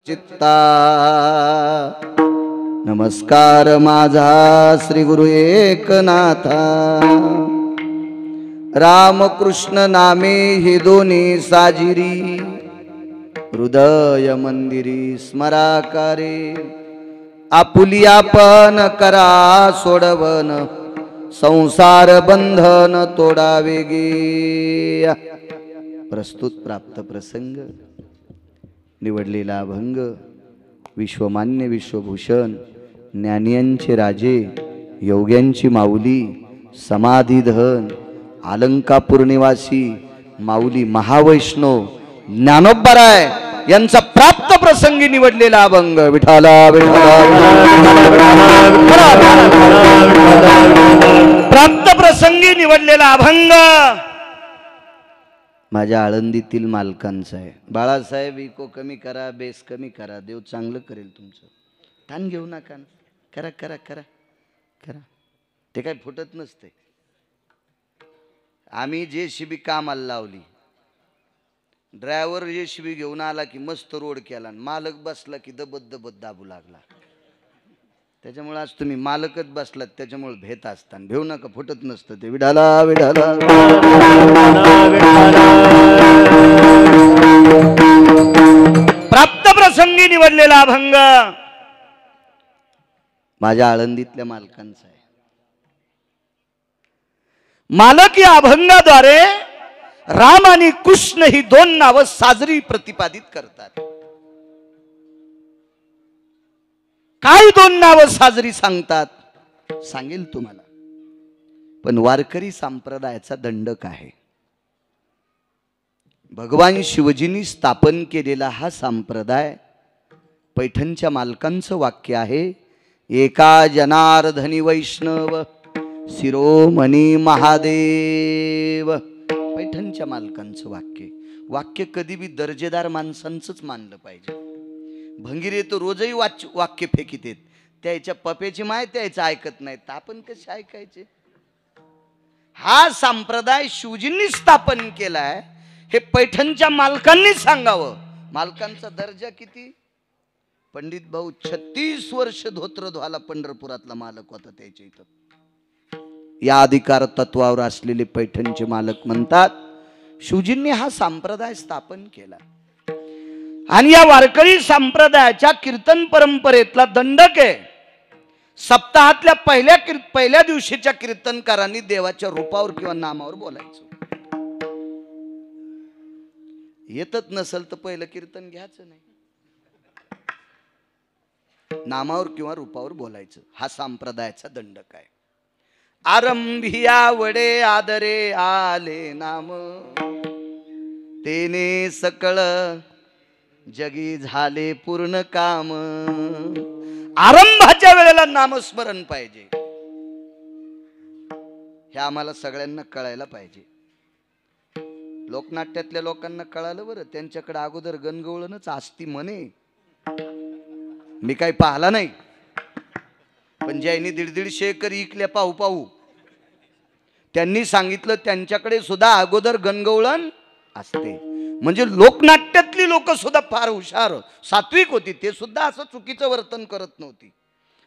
चित्ता नमस्कार माझा श्री गुरु एकनाथा। रामकृष्ण नामे हे दोन्ही साजिरी हृदय मंदिरी स्मराकारे। आपुलिया पण करा सोडवन संसार बंधन तोडावे गे। प्रस्तुत प्राप्त प्रसंग निवडलेला अभंग विश्वमान्य विश्वभूषण ज्ञानियांचे राजे योग्यांची माऊली समाधीधन अलंकापूर निवासी माऊली महावैष्णव ज्ञानोबराय यांचा प्राप्त प्रसंगी निवडलेला अभंग विठाला प्राप्त प्रसंगी निवडलेला अभंग माझ्या आळंदीतील मालकांचा आहे। बाळासाहेब इको कमी करा, बेस कमी करा, देव चांगलं करेल तुमचं। ताण घेऊ नका, करा करा करा करा, ते काय फुटत नसते। आम्ही JCB कामाला लावली, ड्रायव्हर JCB घेऊन आला की मस्त रोड केला, मालक बसला की दबत दबत दाबू लागला। त्याच्यामुळे आज तुम्ही मालकच बसलात, त्याच्यामुळे भेट असताना भेऊ नका, फुटत नसतं ते। विडाला विडाला प्राप्त प्रसंगी निवडलेला अभंग माझ्या आळंदीतल्या मालकांचा आहे। मालक या अभंगाद्वारे राम आणि कृष्ण ही दोन नावं साजरी प्रतिपादित करतात। काय दोन नावं साजरी सांगतात सांगेल तुम्हाला, पण वारकरी संप्रदायाचा दंडक आहे। भगवान शिवजींनी स्थापन केलेला हा संप्रदाय पैठणच्या मालकांचं वाक्य आहे, एका जनार्दनी वैष्णव शिरोमणी महादेव। पैठणच्या मालकांचं वाक्य कधी बी दर्जेदार माणसांचंच मानलं पाहिजे। भंगिरे तो रोजही वाक्य फेकीत आहेत, त्याच्या पप्याची माय त्याचं ऐकत नाहीत, आपण कसे ऐकायचे? हा संप्रदाय शिवजींनी स्थापन केलाय, हे पैठणच्या मालकांनी सांगावं। मालकांचा दर्जा किती? पंडित भाऊ 36 वर्ष धोत्र धुवाला पंढरपुरातला मालक होता त्याच्या इथं। या अधिकार तत्वावर असलेले पैठणचे मालक म्हणतात, शिवजींनी हा संप्रदाय स्थापन केला आणि या वारकरी संप्रदायाच्या कीर्तन परंपरेतला दंडक आहे। सप्ताहातल्या पहिल्या दिवशीच्या कीर्तनकारांनी देवाच्या रूपावर किंवा नामावर बोलायचं। येतच नसेल तर पहिलं कीर्तन घ्यायचं नाही, नामावर किंवा रूपावर बोलायचं। हा संप्रदायाचा दंडक आहे। आरंभिया वडे आदरे आले नाम, तेने सकळ जगी झाले पूर्ण काम। आरंभाच्या वेळेला नामस्मरण पाहिजे, हे आम्हाला सगळ्यांना कळायला पाहिजे। लोकनाट्यातल्या लोकांना कळालं बरं, त्यांच्याकडे अगोदर गणगवळणच असती म्हणे, मी काही पाहिला नाही, पण ज्यांनी 150 एकर इकल्या पाहू पाहू त्यांनी सांगितलं त्यांच्याकडे सुद्धा अगोदर गणगवळण असते। म्हणजे लोकनाट्यातली लोक सुद्धा फार हुशार सात्विक होती, ते सुद्धा असं चुकीचं वर्तन करत नव्हती।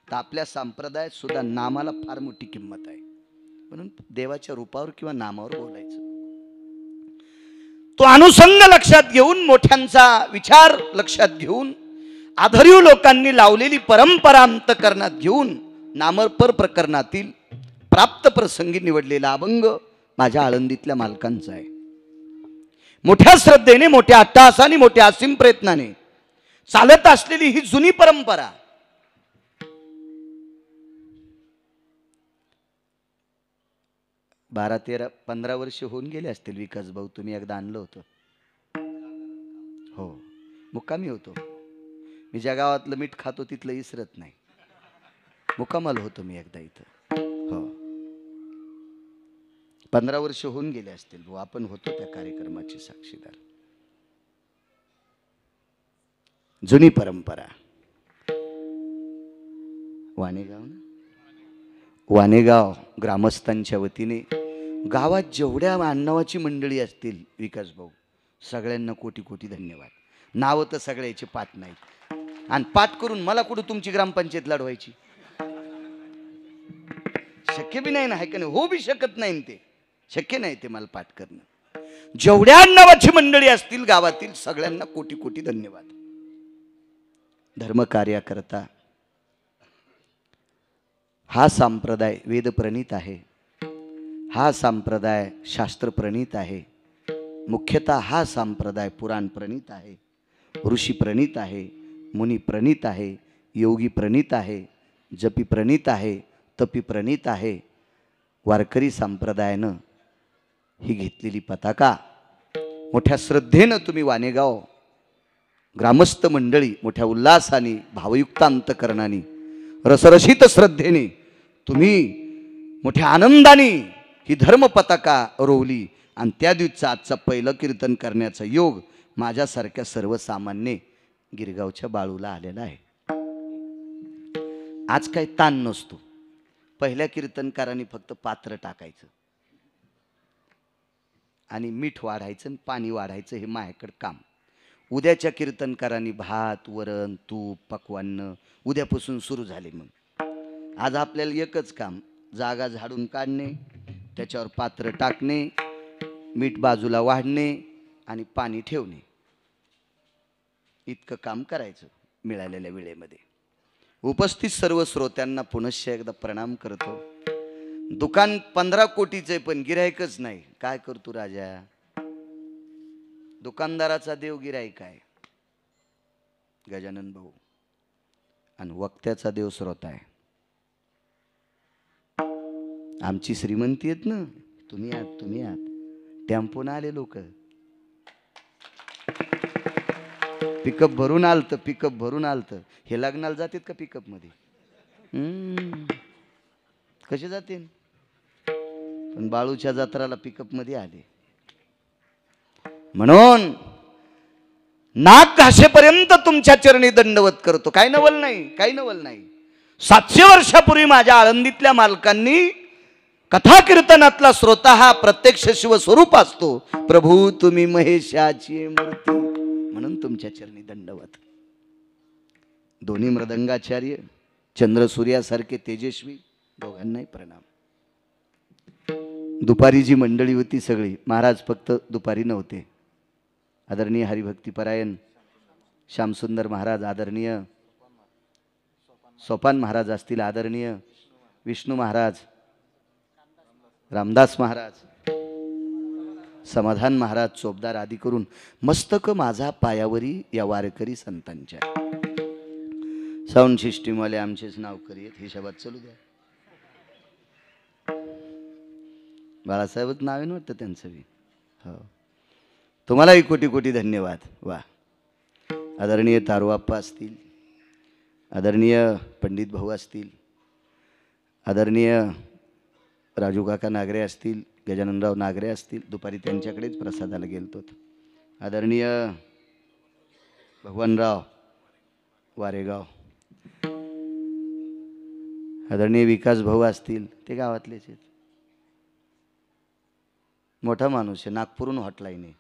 तर आपल्या संप्रदायात सुद्धा नामाला फार मोठी किंमत आहे, म्हणून देवाच्या रूपावर किंवा नामावर बोलायचं। तो अनुषंग लक्षात घेऊन, मोठ्यांचा विचार लक्षात घेऊन, आधरीव लोकांनी लावलेली परंपरा अंतकरणात घेऊन नामपर प्रकरणातील प्राप्त प्रसंगी निवडलेला अभंग माझ्या आळंदीतल्या मालकांचा आहे। मोठ्या श्रद्धेने, मोठ्या अट्टहासाने, मोठ्या असीम प्रयत्नाने चालत असलेली ही जुनी परंपरा 12, 13, 15 वर्ष होऊन गेले असतील। विकास भाऊ तुम्ही एकदा आणलं होतं, हो मुक्कामी होतो मी, ज्या गावातलं मीठ खातो तिथलं इसरत नाही, मुक्कामाला होतो मी एकदा इथं। हो 15 वर्ष होऊन गेले असतील भाऊ, आपण होतो त्या कार्यक्रमाचे साक्षीदार। जुनी परंपरा वाणेगाव ना, वाणेगाव ग्रामस्थांच्या वतीने गावात जेवढ्या मानवाची मंडळी असतील विकास भाऊ, सगळ्यांना कोटी कोटी धन्यवाद। नाव तर सगळ्याचे पाठ नाहीत, आणि पाठ करून मला कुठं तुमची ग्रामपंचायत लढवायची? शक्य बी नाही ना, आहे का नाही? हो बी शकत नाही ते, शक्य नाही ते मला पाठ करणं. जेवढ्या नावाची मंडळी असतील गावातील सगळ्यांना कोटी कोटी धन्यवाद. धर्मकार्याकरता हा संप्रदाय वेदप्रणीत आहे, हा संप्रदाय शास्त्रप्रणीत आहे, मुख्यतः हा संप्रदाय पुराण प्रणीत आहे, ऋषी प्रणीत आहे, मुनी प्रणीत आहे, योगी प्रणीत आहे, जपी प्रणीत आहे, तपी प्रणीत आहे. वारकरी संप्रदायानं ही घेतलेली पताका मोठ्या श्रद्धेनं तुम्ही वाणेगाव ग्रामस्थ मंडळी मोठ्या उल्हासाने भावयुक्त अंतकरणाने रसरशीत श्रद्धेने तुम्ही मोठ्या आनंदाने ही धर्म पताका रोवली. आणि त्या दिवसाचं आजचं पहिलं कीर्तन करण्याचा योग माझ्यासारख्या सर्वसामान्य गिरगावच्या बाळूला आलेला आहे. आज काही ताण नसतो. पहिल्या कीर्तनकारांनी फक्त पात्र टाकायचं आणि मीठ वाढायचं आणि पाणी वाढायचं, हे माझ्याकडं काम. उद्याच्या कीर्तनकारांनी भात वरण तूप पक्वान्न उद्यापासून सुरू झाले. मग आज आपल्याला एकच काम, जागा झाडून काढणे, त्याच्यावर पात्र टाकणे, मीठ बाजूला वाढणे आणि पाणी ठेवणे, इतकं काम करायचं मिळालेल्या वेळेमध्ये. उपस्थित सर्व श्रोत्यांना पुनश्च एकदा प्रणाम करतो. दुकान 15 कोटीचे पण गिरायकच नाही. काय करतो राजा? दुकानदाराचा देव गिरायक आहे गजानन भाऊ, आणि वक्त्याचा देव श्रोता आहे. आमची श्रीमंती आहेत ना, तुम्ही आहात, तुम्ही आहात. टेम्पोन आले लोक, पिकअप भरून आलत, पिकअप भरून आलत. हे लग्नाला जातात का पिकअप मध्ये? कसे जाते? पण बाळूच्या जत्राला पिकअप मध्ये आले. म्हणून नाक घासेपर्यंत तुमच्या चरणी दंडवत करतो. काय नवल नाही, काही नवल नाही. 700 वर्षापूर्वी माझ्या आळंदीतल्या मालकांनी कथा कीर्तनातला श्रोता हा प्रत्यक्ष शिवस्वरूप असतो. प्रभू तुम्ही महेशाची मूर्ती, म्हणून तुमच्या चरणी दंडवत. दोन्ही मृदंगाचार्य चंद्रसूर्यासारखे तेजस्वी, दोघांनाही प्रणाम. दुपारी जी मंडळी होती सगळी, महाराज फक्त दुपारी नव्हते. आदरणीय हरिभक्तीपरायण श्यामसुंदर महाराज, आदरणीय सोपान महाराज असतील, आदरणीय विष्णू महाराज, रामदास महाराज, समाधान महाराज, चोपदार आदी करून मस्तक माझा पायावरी या वारकरी संतांच्या. साऊंड सिस्टीमवाले आमचेच नाव करीत, हिशोबात चालू द्या. बाळासाहेबच नाव आहे ना वाटतं त्यांचं बी. हो, तुम्हालाही कोटी कोटी धन्यवाद. वा, आदरणीय तारुआप्पा असतील, आदरणीय पंडित भाऊ असतील, आदरणीय राजू काका नागरे असतील, गजाननराव नागरे असतील. दुपारी त्यांच्याकडेच प्रसादाला गेलतो. आदरणीय भगवानराव वारेगाव, आदरणीय विकास भाऊ असतील, ते गावातलेच आहेत. मोठा माणूस आहे, नागपूरहून हॉटलाईन आहे.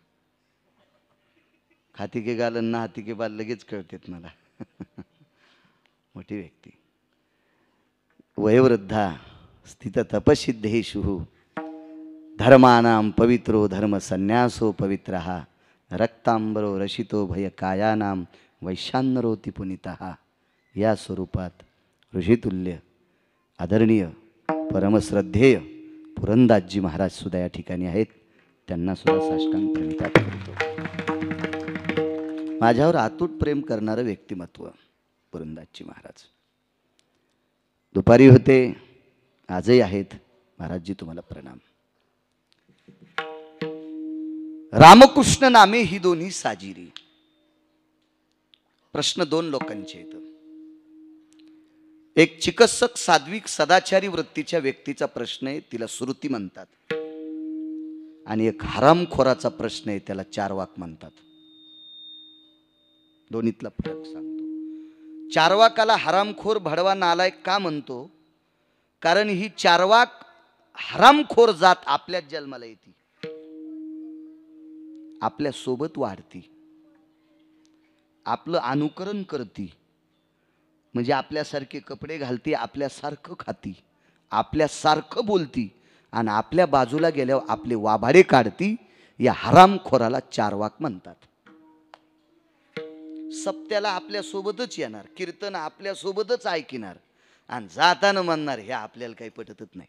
हाती के गाल ना हाती के बाल लगेच कळतात मला. मोठी व्यक्ती. वयोवृद्धा स्थित तपसिद्धेषु धर्मानां पवित्रो धर्म संन्यासो पवित्रः रक्तांबरो रशितो भय कायानां वैशान्यरोति पुनितः. या स्वरूपात ऋषितुल्य आदरणीय परमश्रद्धेय पुरंदासजी महाराज सुद्धा या ठिकाणी आहेत. त्यांना सुद्धा साष्टांग प्रणिपात करतो. माझ्यावर अतूट प्रेम करणारं व्यक्तिमत्व पुरंदासजी महाराज. दुपारी होते, आजही आहेत. महाराजजी तुम्हाला प्रणाम. रामकृष्ण नामे ही दोन्ही साजिरी. प्रश्न 2 लोकांचे आहेत. एक चिकित्सक सात्विक सदाचारी वृत्तीच्या व्यक्तीचा प्रश्न आहे, तिला श्रुती म्हणतात. आणि एक हरामखोराचा प्रश्न आहे, त्याला चारवाक म्हणतात. दोन्हीतला फरक सांगतो. चारवाकाला हरामखोर भडवा नालायक का म्हणतो? कारण ही चारवाक हरामखोर जात आपल्याच जन्माला येते, आपल्या सोबत वाढती, आपलं अनुकरण करती, म्हणजे आपल्यासारखे कपडे घालती, आपल्यासारखं खाती, आपल्यासारखं बोलती आणि आपल्या बाजूला गेल्यावर आपले वाभाडे काढती. या हरामखोराला चारवाक म्हणतात. सप्त्याला आपल्या सोबतच येणार, कीर्तन आपल्या सोबतच ऐकणार आणि जाताना म्हणणार हे आपल्याला काही पटतच नाही.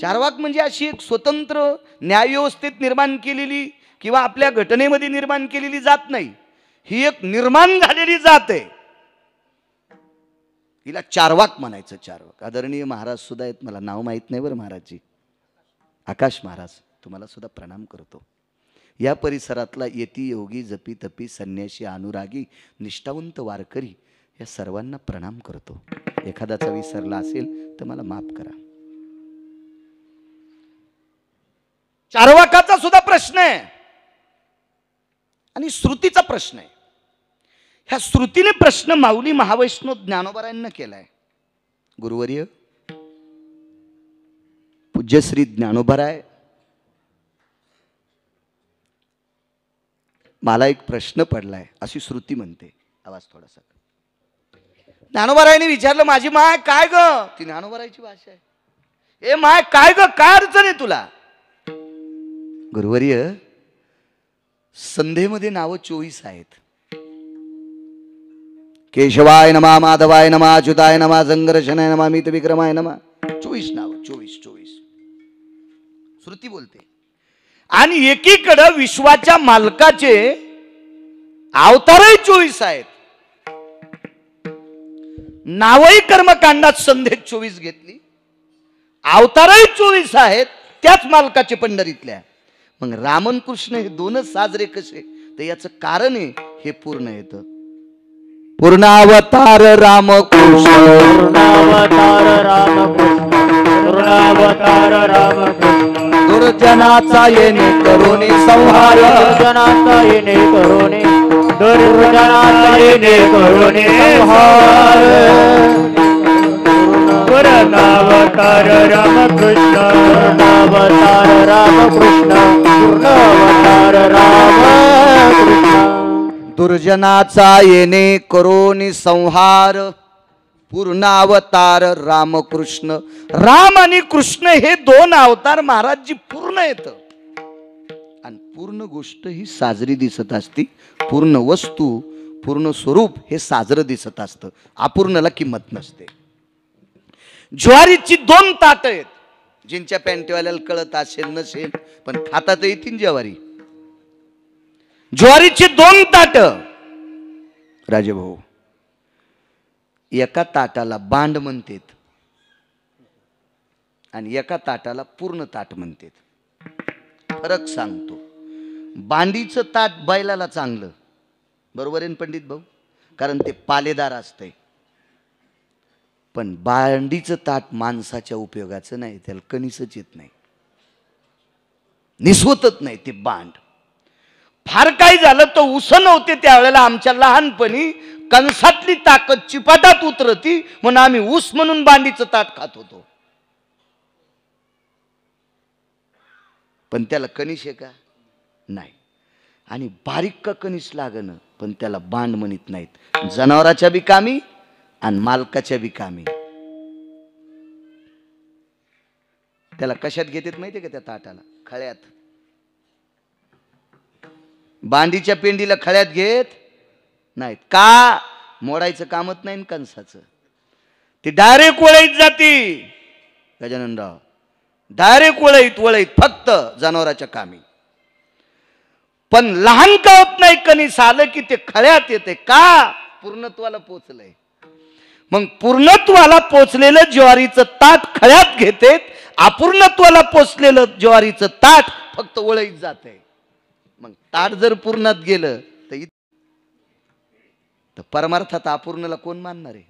चारवाक म्हणजे अशी एक स्वतंत्र न्यायव्यवस्थेत निर्माण केलेली किंवा आपल्या घटनेमध्ये निर्माण केलेली जात नाही. ही एक निर्माण झालेली जात आहे. हिला चारवाक म्हणायचं. चारवाक. आदरणीय महाराज सुद्धा आहेत, मला नाव माहित नाही बरं महाराजजी. आकाश महाराज, तुम्हाला सुद्धा प्रणाम करतो. या परिसरातला येती योगी, जपी तपी, संन्यासी, अनुरागी, निष्ठावंत वारकरी या सर्वांना प्रणाम करतो. एखादाचा विसरला असेल तर मला माफ करा. चारवाकाचा सुद्धा प्रश्न आहे आणि श्रुतीचा प्रश्न आहे. ह्या श्रुतीने प्रश्न माऊली महावैष्णव ज्ञानोबारायांना केलाय. गुरुवर्य पूज्यश्री ज्ञानोबाराय, मला एक प्रश्न पडलाय अशी श्रुती म्हणते. आवाज थोडासा. ज्ञानोबारायांनी विचारलं, माझी माय काय ग? ती ज्ञानोबारायची भाषा आहे. ए माय काय ग, काय अडचण आहे तुला? गुरुवर्य संध्येमध्ये नावं 24 आहेत. केशवाय नमा, माधवाय नमा, अच्युताय नमा, संघर्षणाय नमा, मित विक्रमाय नमा. 24 नाव. 24 श्रुती बोलते. आणि एकीकडे विश्वाच्या मालकाचे अवतारही 24 आहेत. नावही कर्मकांडात संध्येत 24 घेतली, अवतारही 24 आहेत त्याच मालकाचे पंढरीतल्या. मग रामन कृष्ण हे दोनच साजरे कसे? तर याचं कारण आहे हे पूर्ण येतं. पूर्णावतार रामकृष्ण, पूर्णावतार रामकृष्ण, पूर्णावतार रामकृष्ण. दुर्जनाचा येणे करुणी संहार, दुर्जनाचा येणे करुणी, दुर्जनाचा येणे करुणी संहार. पूर्णावतार रामकृष्ण, पूर्णावतार रामकृष्ण, पूर्णावतार रामकृष्ण. दुर्जनाचा येणे करोनी संहार. पूर्णावतार रामकृष्ण. राम आणि कृष्ण हे दोन अवतार महाराजजी पूर्ण येत आणि पूर्ण गोष्ट ही साजरी दिसत असती. पूर्ण वस्तू, पूर्ण स्वरूप हे साजरं दिसत असतं. अपूर्णला किंमत नसते. ज्वारीची 2 ताट आहेत. जिंच्या पॅन्टवाल्याला कळत असेल नसेल पण खातात येतील ज्वारी. ज्वारीची 2 ताट. राजेभाऊ, एका ताटाला बांड म्हणतात आणि एका ताटाला पूर्ण ताट म्हणतात. फरक सांगतो. बांडीचं ताट बैलाला चांगलं, बरोबर आहे पंडित भाऊ, कारण ते पालेदार असते. पण बांडीचं ताट माणसाच्या उपयोगाचं नाही, त्याला कणीसच येत नाही, निसवतच नाही ते बांड. फार काही झालं तर उस नव्हते त्यावेळेला आमच्या लहानपणी, कंसातली ताकद चिपाटात उतरती म्हणून आम्ही ऊस म्हणून बांडीचं ताट खात होतो. पण त्याला कणीस आहे का? नाही. आणि बारीक का कणीस लागणं, पण त्याला बांड म्हणत नाहीत. जनावराच्या बी कामी आणि मालकाच्या बी कामी. त्याला कशात घेतात माहितीये का? त्या ताटाला खळ्यात. बांडीच्या पेंडीला खळ्यात घेत नाहीत. का? मोडायचं कामच नाही कंसाचं. ती डायरेक्ट वळईत जाती. गजाननराव, डायरेक्ट वळईत फक्त जनावराच्या कामी. पण लहान का होत नाही, कणीस आलं की ते खळ्यात येते. का? पूर्णत्वाला पोचलंय. मग पूर्णत्वाला पोचलेलं ज्वारीचं ताट खळ्यात घेते, अपूर्णत्वाला पोचलेलं ज्वारीचं ताट फक्त वळईत जाते. मग ताट जर पूर्णात गेलं तर परमार्थात अपूर्णला कोण मानणार आहे?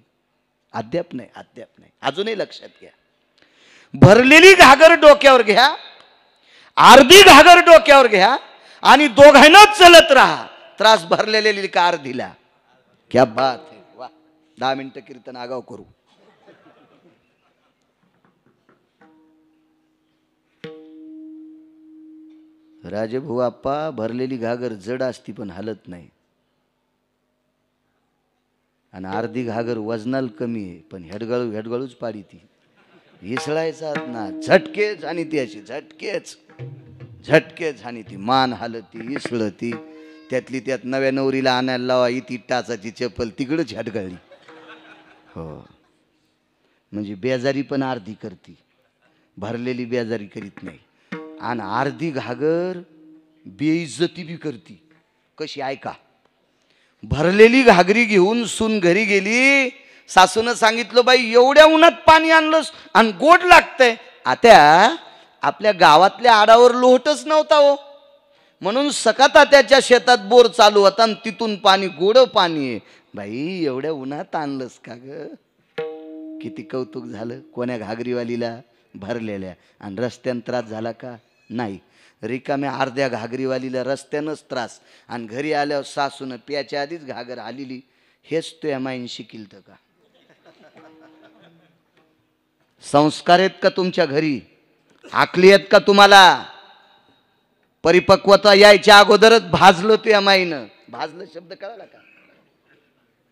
अद्याप नाही, अद्याप नाही. अजूनही लक्षात घ्या. भरलेली घागर डोक्यावर घ्या, अर्धी घागर डोक्यावर घ्या आणि दोघांनाच चलत राहा. त्रास भरलेली का अर्धीला? क्या बात है. वा. 10 मिनिटं कीर्तन आगाव करू. राजेभाऊ आप्पा, भरलेली घागर जड असती पण हलत नाही. आणि अर्धी घागर वजनाला कमी आहे, पण हेडगळूच पाडी ती. इसळायचा ना झटकेच आणि ती अशी झटकेच आणि ती मान हालती इसळती. त्यातली त्यात नव्या नवरीला आणायला लावा इथे टाचाची चप्पल तिकडंच हटगळली. हो, म्हणजे बेजारी पण अर्धी करती, भरलेली बेजारी करीत नाही. आणि अर्धी घागर बेइज्जती बी करती. कशी ऐका, भरलेली घागरी घेऊन सून घरी गेली. सासूनं सांगितलं, बाई एवढ्या उन्हात पाणी आणलंस आणि गोड लागतंय. आता आपल्या गावातल्या आडावर लोटच नव्हता हो, म्हणून सकाता त्याच्या शेतात बोर चालू होता आणि तिथून पाणी गोड पाणी आहे. बाई एवढ्या उन्हात आणलंस का ग? किती कौतुक झालं कोण्या घागरीवालीला भरलेल्या. आणि रस्त्यानं त्रास झाला का? नाही. रिकाम्या अर्ध्या घागरीवालीला रस्त्यानंच त्रास, आणि घरी आल्यावर सासून प्याच्या आधीच घागर आलेली. हेच तो या माईन शिकिलत का? संस्कार आहेत का तुमच्या घरी? आकली आहेत का तुम्हाला? परिपक्वता यायच्या अगोदरच भाजलं तो या माईनं. भाजलं शब्द कळाला का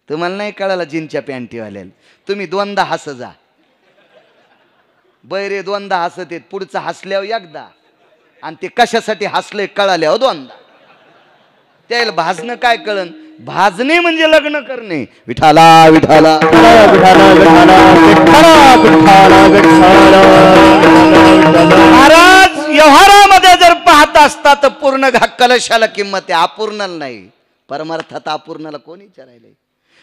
तुम्हाला? नाही कळाला जीनच्या पॅन्टीवाल्याला. तुम्ही दोनदा हस जा, बैरे दोनदा हसत येत, पुढचं हसल्यावर एकदा, आणि ते कशासाठी हसले कळाल्यावर दोनदा. त्याला भाजणं काय कळन? भाजणे म्हणजे लग्न करणे. विठाला विठाला महाराज व्यवहारामध्ये जर पाहत असता तर पूर्ण कलशाला किंमत आहे, अपूर्णाला नाही. परमार्थात अपूर्णाला कोणी विचारायला?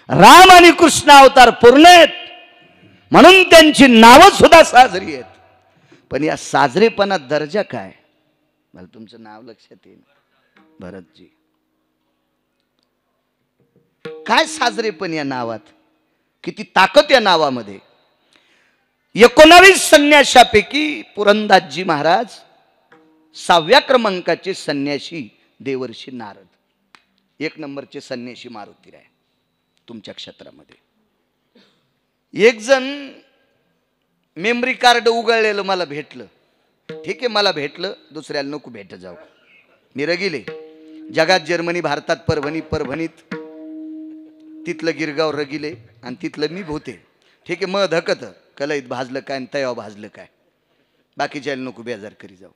राम आणि कृष्ण अवतार पूर्ण आहेत, म्हणून त्यांची नावं सुद्धा साजरी आहेत. पण या साजरेपणात दर्जा काय? मला तुमचं नाव लक्षात येईल. भरतजी, काय साजरेपण या नावात? किती ताकद या नावामध्ये. 19 संन्याशापैकी पुरंदासजी महाराज 6व्या क्रमांकाचे संन्याशी देवर्षी नारद, 1 नंबरचे संन्याशी मारुतीराय तुमच्या क्षेत्रामध्ये. एक जण मेमरी कार्ड उघडलेलं मला भेटलं. ठीक आहे, मला भेटलं, दुसऱ्याला नको भेट जाऊ. मी रगिले जगात, जर्मनी, भारतात, परभणीत तिथलं गिरगाव रगिले आणि तिथलं मी भूते. ठीक आहे, मग धकत कलईत भाजलं काय आणि तयाव भाजलं काय, बाकीच्या नको बेजार करी जाऊ.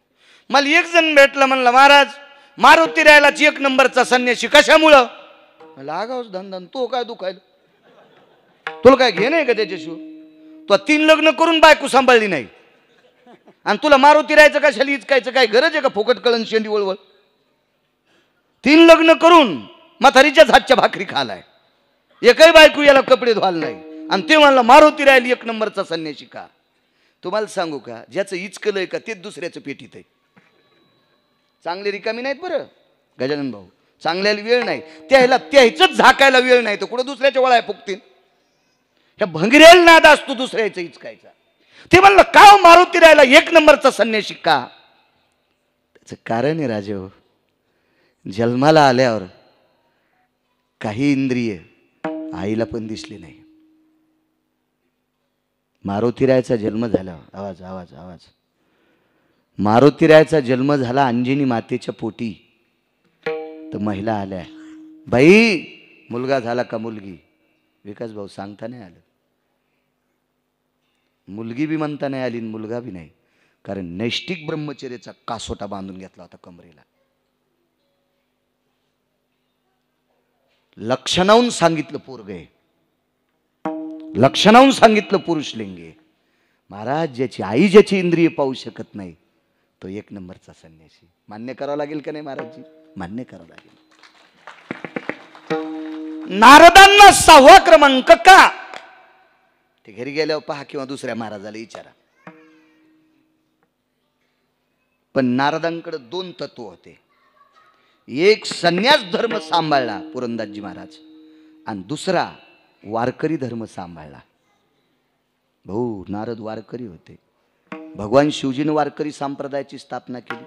मला एक जण भेटलं, म्हणलं महाराज मारुतीरायलाच 1 नंबरचा संन्यासी. कशामुळं? मला आगावच धंदा. तो काय दुखायला? तुला काय घे नाही का त्याच्याशिवाय? तो 3 लग्न करून बायको सांभाळली नाही, आणि तुला मारुतीरायचं कशाला इचकायचं? काय गरज आहे का? फुकट कळण शेंडी वळवळ. 3 लग्न करून म्हातारीच्याच हातच्या भाकरी खालाय, एकही बायको याला कपडे धुवाल नाही, आणि ते म्हणलं मारुतीरायला 1 नंबरचा संन्यासी का? तुम्हाला सांगू का, ज्याचं इचकलंय का तेच दुसऱ्याचं पेटीत आहे. चांगले रिकामी नाहीत बरं गजानन भाऊ, चांगल्याला वेळ नाही, त्याच झाकायला वेळ नाही, तर कुठं दुसऱ्याच्या वळाय फुकतील. ह्या भंगरेल नाद असतो दुसऱ्याचं इचकायचा. ते म्हणलं का मारुतीरायला 1 नंबरचा संन्यासी का? त्याचं कारण आहे राजे, जन्माला आल्यावर काही इंद्रिय आईला पण दिसली नाही. मारुतीरायचा जन्म झाला, आवाज आवाज आवाज, मारुतीरायचा जन्म झाला अंजनी मातेच्या पोटी. तर महिला आल्या, बाई मुलगा झाला का मुलगी? विकास भाऊ सांगता नाही आलं. मुलगी बी म्हणता नाही आली, मुलगा बी नाही, कारण नैष्टिक ब्रह्मचर्याचा कासोटा बांधून घेतला होता कमरेला. लक्षणावून सांगितलं पोरगे, लक्षणावून सांगितलं पुरुष लिंगे. महाराज ज्याची आई ज्याची इंद्रिय पाहू शकत नाही तो 1 नंबरचा संन्यासी. मान्य करावं लागेल का नाही महाराजजी? मान्य करावं लागेल. नारदांना 6वा क्रमांक का? ते घरी गेल्यावर पहा किंवा दुसऱ्या महाराजाला विचारा. पण नारदांकडे 2 तत्व होते. एक संन्यास धर्म सांभाळला पुरंदासजी महाराज, आणि दुसरा वारकरी धर्म सांभाळला. भाऊ नारद वारकरी होते. भगवान शिवजीने वारकरी संप्रदायाची स्थापना केली.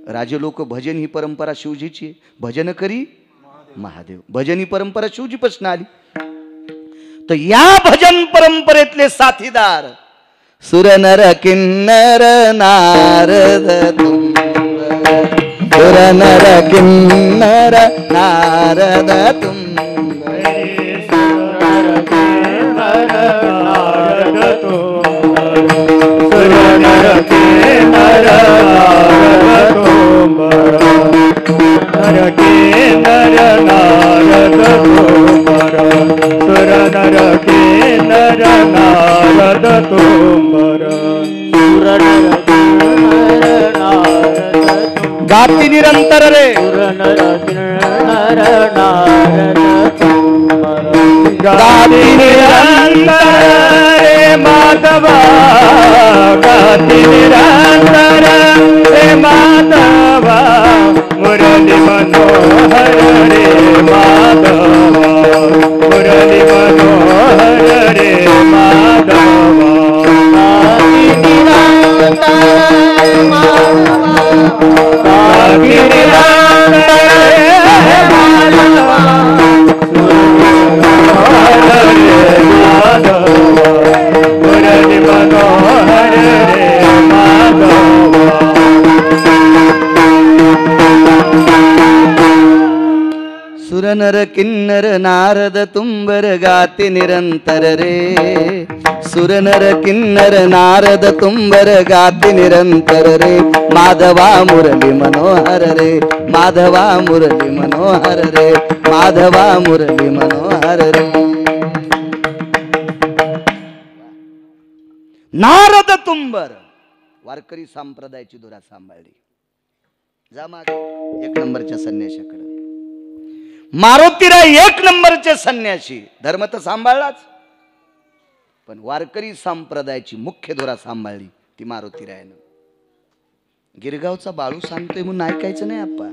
राजे लोक भजन ही परंपरा शिवजीची आहे. भजन करी महादेव, भजन ही परंपरा शिवजीपासून आली. तर या भजन परंपरेतले साथीदार सुर नर किन्नर नारद तुंग, सुर नर किन्नर नारद तुंग, निरंतर रे सुरनर किन्नर नारद तुंबर गाती निरंतर रे माधवा गाती निरंतर रे माधवा मुरली मनोहर रे माधवा मुरली मनोहर रे माधवा गाती निरंतर रे माधवा मुरली मनोहर रे माधवा सुरनर किन्नर नारद तुंबर गाते निरंतर रे सुरनर किन्नर नारद तुंबर गाते निरंतर रे माधवा मुरली मनोहर रे माधवा मुरली मनोहर रे माधवा मुरली मनोहर रे नारद तुंबर वारकरी संप्रदायाची धुरा सांभाळली जा मागे एक नंबरच्या संन्याशाकडे मारुतीराय एक नंबरचे संन्यासी धर्म तर सांभाळलाच पण वारकरी संप्रदायाची मुख्य धुरा सांभाळली ती मारुतीरायानं गिरगावचा बाळू सांगतोय म्हणून ऐकायचं नाही आप्पा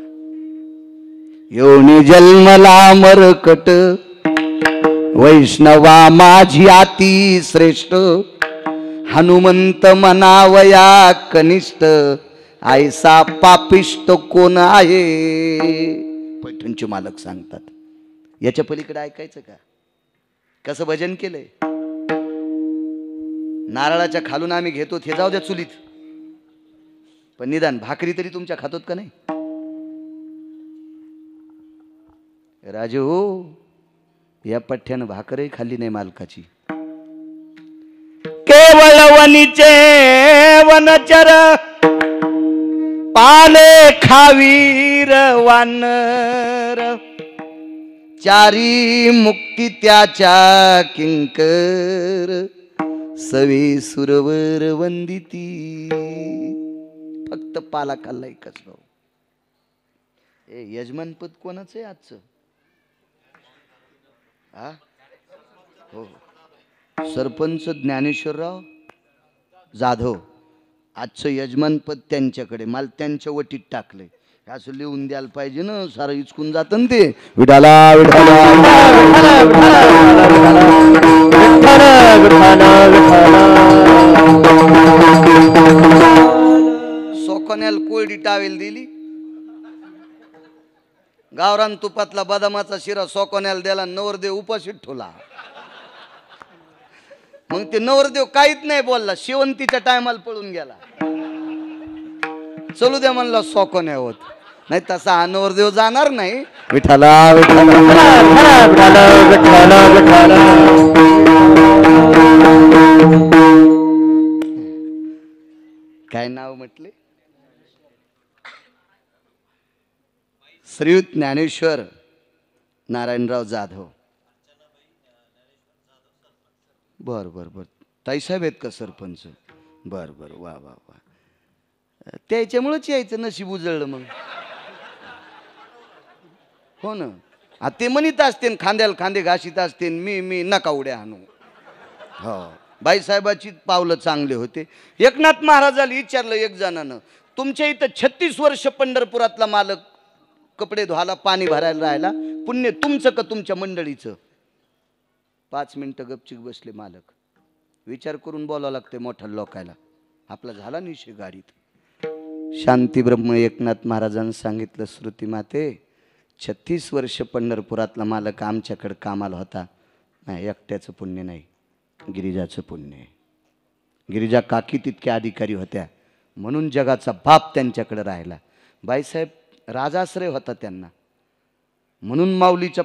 योनी जन्मला मरकट वैष्णवा माझी अति श्रेष्ठ हनुमंत मनावया कनिष्ठ ऐसा पापिष्ट कोण आहे पैठणचे मालक सांगतात याच्या पलीकडे ऐकायचं का कसं भजन केलंय नारळाच्या खालून आम्ही घेतो हे जाऊ द्या चुलीत पण निदान भाकरी तरी तुमच्या खातोत का नाही राजू हो या पठ्ठ्यानं भाकरही खाल्ली नाही मालकाची केवळ वनीचे वनचर पाले खावीर वानर चारी मुक्ती त्याच्या किंकर सवे सुरवर वंदिती फक्त पाला खाल्ला एकच भाऊ ए यजमानपद कोणाचं आहे आजचं हा हो सरपंच ज्ञानेश्वरराव जाधव आजचं यजमानपद त्यांच्याकडे मला त्यांच्या वटीत टाकलंय असं लिहून द्यायला पाहिजे ना सारं इचकून जात ना ते विठाला सोकोन्याला कोरडी टावेल दिली गावरान तुपातला बदामाचा शिरा सोकोन्याला द्याला नवरदेव उपाशीत ठेवला मग ते नवरदेव काहीच नाही बोलला शेवंतीच्या टायमाला पळून गेला चलू द्या म्हणला सोकोन्या होत नाही तसा हा नवरदेव जाणार नाही विठाला काय नाव म्हटले श्रीयुत ज्ञानेश्वर नारायणराव जाधव बर बर बर ताईसाहेब आहेत का सरपंच बर बर वा वा वा त्याच्यामुळेच यायचं नशीब उजळलं मग हो ना ते म्हणत असते खांद्याला खांदे घाशीत असते मी नका उड्या आणू हो बाईसाहेबाची पावलं चांगले होते एकनाथ महाराजाला विचारलं एक जणानं तुमच्या इथं 36 वर्ष पंढरपुरातला मालक कपडे धुवायला पाणी भरायला राहायला पुण्य तुमचं का तुमच्या मंडळीचं 5 मिनिटं गपचिक बसले मालक विचार करून बोलावं लागते मोठ्या लोकायला आपला झाला निश्चय गाडीत शांती ब्रह्म एकनाथ महाराजांनी सांगितलं श्रुती माते 36 वर्ष पंढरपुरातला मालक आमच्याकडे कामाला होता नाही एकट्याचं पुण्य नाही गिरिजाचं पुण्य आहे गिरिजा काकी तितक्या अधिकारी होत्या म्हणून जगाचा बाप त्यांच्याकडे राहिला बाईसाहेब राजाश्रय होता त्यांना म्हणून माऊलीच्या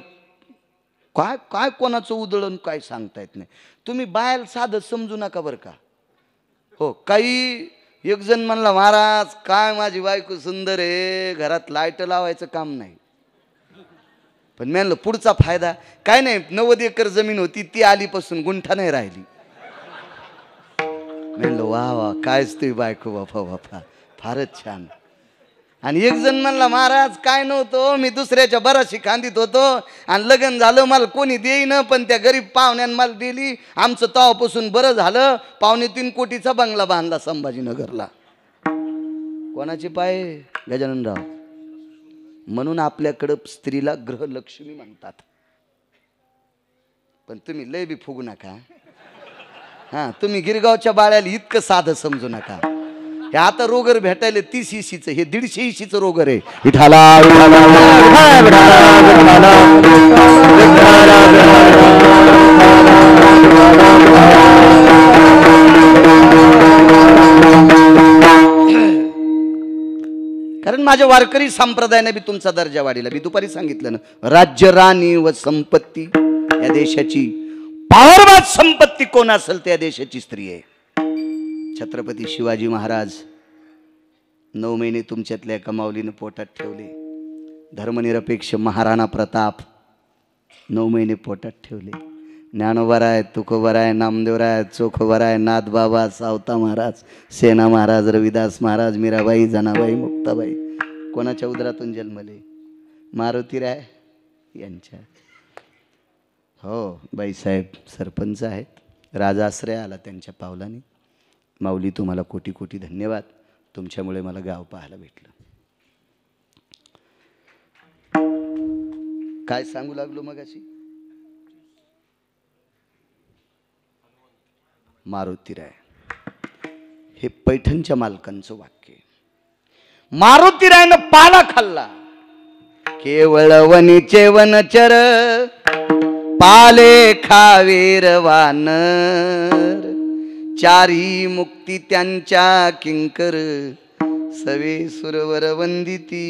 काय काय कोणाचं उधळण काय सांगता येत नाही तुम्ही बाहेर साधं समजू नका बरं का हो काही एक जण म्हणला महाराज काय माझी बायको सुंदर आहे घरात लाईट लावायचं काम नाही पण म्हणलं पुढचा फायदा काय नाही 90 एकर जमीन होती ती आलीपासून गुंठा नाही राहिली म्हणलं वा वा कायच तुम्ही बायको बापा बापा फारच छान आणि एक जण म्हणला महाराज काय नव्हतं, मी दुसऱ्याच्या बराशी खांदीत होतो आणि लग्न झालं, मला कोणी देईन, पण त्या गरीब पाहुण्यानं मला दिली, आमचं तेव्हापासून बरं झालं, 2.25 कोटीचा बंगला बांधला संभाजीनगरला. कोणाची पाय? गजाननराव. म्हणून आपल्याकडं स्त्रीला ग्रहलक्ष्मी म्हणतात. पण तुम्ही लय बी फुगू नका. हा, तुम्ही गिरगावच्या बाळ्याला इतकं साधं समजू नका. हे आता रोगर भेटायला 30 इशीचं, हे 150 इशीचं रोगर आहे. विठाला कारण माझ्या वारकरी संप्रदायाने बी तुमचा दर्जा वाढीला. मी दुपारी सांगितलं ना, राज्य, राणी व संपत्ती या देशाची पावरवाद संपत्ती कोण असेल त्या देशाची स्त्री आहे. छत्रपती शिवाजी महाराज 9 महिने तुमच्यातल्या एका माऊलीनं पोटात ठेवले. धर्मनिरपेक्ष महाराणा प्रताप 9 महिने पोटात ठेवले. ज्ञानोबराय, तुकोबराय, नामदेवराय, चोखोबराय, नाथबाबा, सावता महाराज, सेना महाराज, रविदास महाराज, मीराबाई, जनाबाई, मुक्ताबाई कोणाच्या उदरातून जन्मले? मारुतीराय यांच्या. हो, बाईसाहेब सरपंच आहेत. राजाश्रय आला त्यांच्या पावलाने. माऊली तुम्हाला कोटी कोटी धन्यवाद. तुमच्यामुळे मला गाव पाहायला भेटलं. काय सांगू लागलो मगाशी? मारुतीराय हे पैठणच्या मालकांचं वाक्य. मारुतीरायनं पाला खाल्ला. केवळ वनीचे वनचर पाले खावीर वानर, चारी मुक्ती त्यांच्या किंकर, सवे सुरवर वंदिती.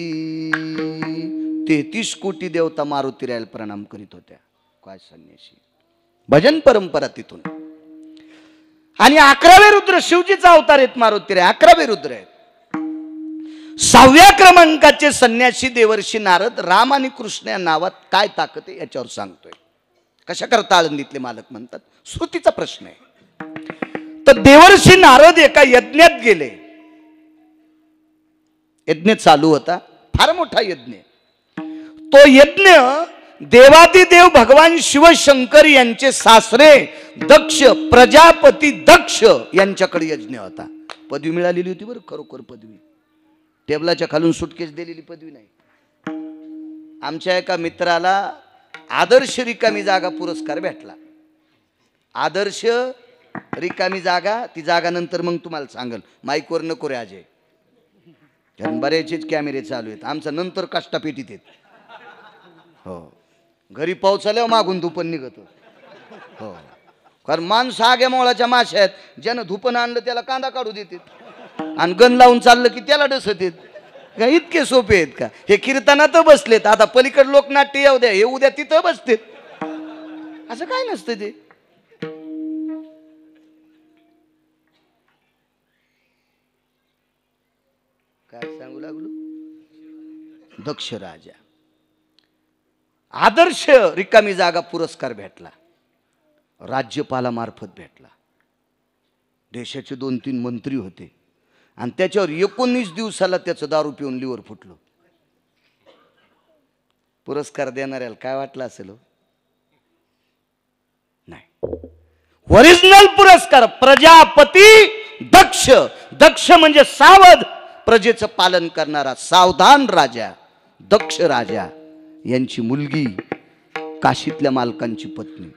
33 कोटी देवता मारुतीरायाला प्रणाम करीत होत्या. काय संन्यासी भजन परंपरा तिथून. आणि 11वे रुद्र शिवजीचा अवतार आहेत मारुतीराय. 11वे रुद्र आहेत. 6व्या क्रमांकाचे संन्यासी देवर्षी नारद. राम आणि कृष्ण या नावात काय ताकद आहे याच्यावर सांगतोय. कशा करता आळंदीतले मालक म्हणतात, श्रुतीचा प्रश्न आहे. तर देवर्षी नारद एका यज्ञात गेले. यज्ञ चालू होता, फार मोठा यज्ञ. तो यज्ञ देवादिदेव भगवान शिवशंकर यांचे सासरे दक्ष, प्रजापती दक्ष यांच्याकडे यज्ञ होता. पदवी मिळालेली होती बरं, खरोखर पदवी. टेबलाच्या खालून सुटकेस दिलेली पदवी नाही. आमच्या एका मित्राला आदर्श रिकामी जागा पुरस्कार भेटला. आदर्श रिकामी जागा, ती जागा नंतर मग तुम्हाला सांगल. माईकवर नको रे अजय, कारण बरेचेच कॅमेरे चालू आहेत. आमचा नंतर कष्टापेटीत आहेत. हो, घरी पावसाल्यावर मागून धुपण निघत. हो, कारण माणसं आग्या मोळाच्या माश्या आहेत. ज्यानं धुपण आणलं त्याला कांदा काढू देतात आणि गण लावून चाललं की त्याला डसत येत. का इतके सोपे आहेत का? हे कीर्तनात बसलेत, आता पलीकड लोकनाट्य येऊ द्या, हे उद्या तिथं बसतेत. असं काय नसतं ते. काय सांगू लागलो? दक्ष राजा आदर्श रिकामी जागा पुरस्कार भेटला. राज्यपालामार्फत भेटला. देशाचे 2-3 मंत्री होते आणि त्याच्यावर 19 दिवसाला त्याचं दारू पिऊन लिव्हर फुटलं. पुरस्कार देणाऱ्याला काय वाटलं असेल? नाही, ओरिजिनल पुरस्कार प्रजापती दक्ष. दक्ष म्हणजे सावध, प्रजेचं पालन करणारा सावधान राजा. दक्ष राजा यांची मुलगी काशीतल्या मालकांची पत्नी.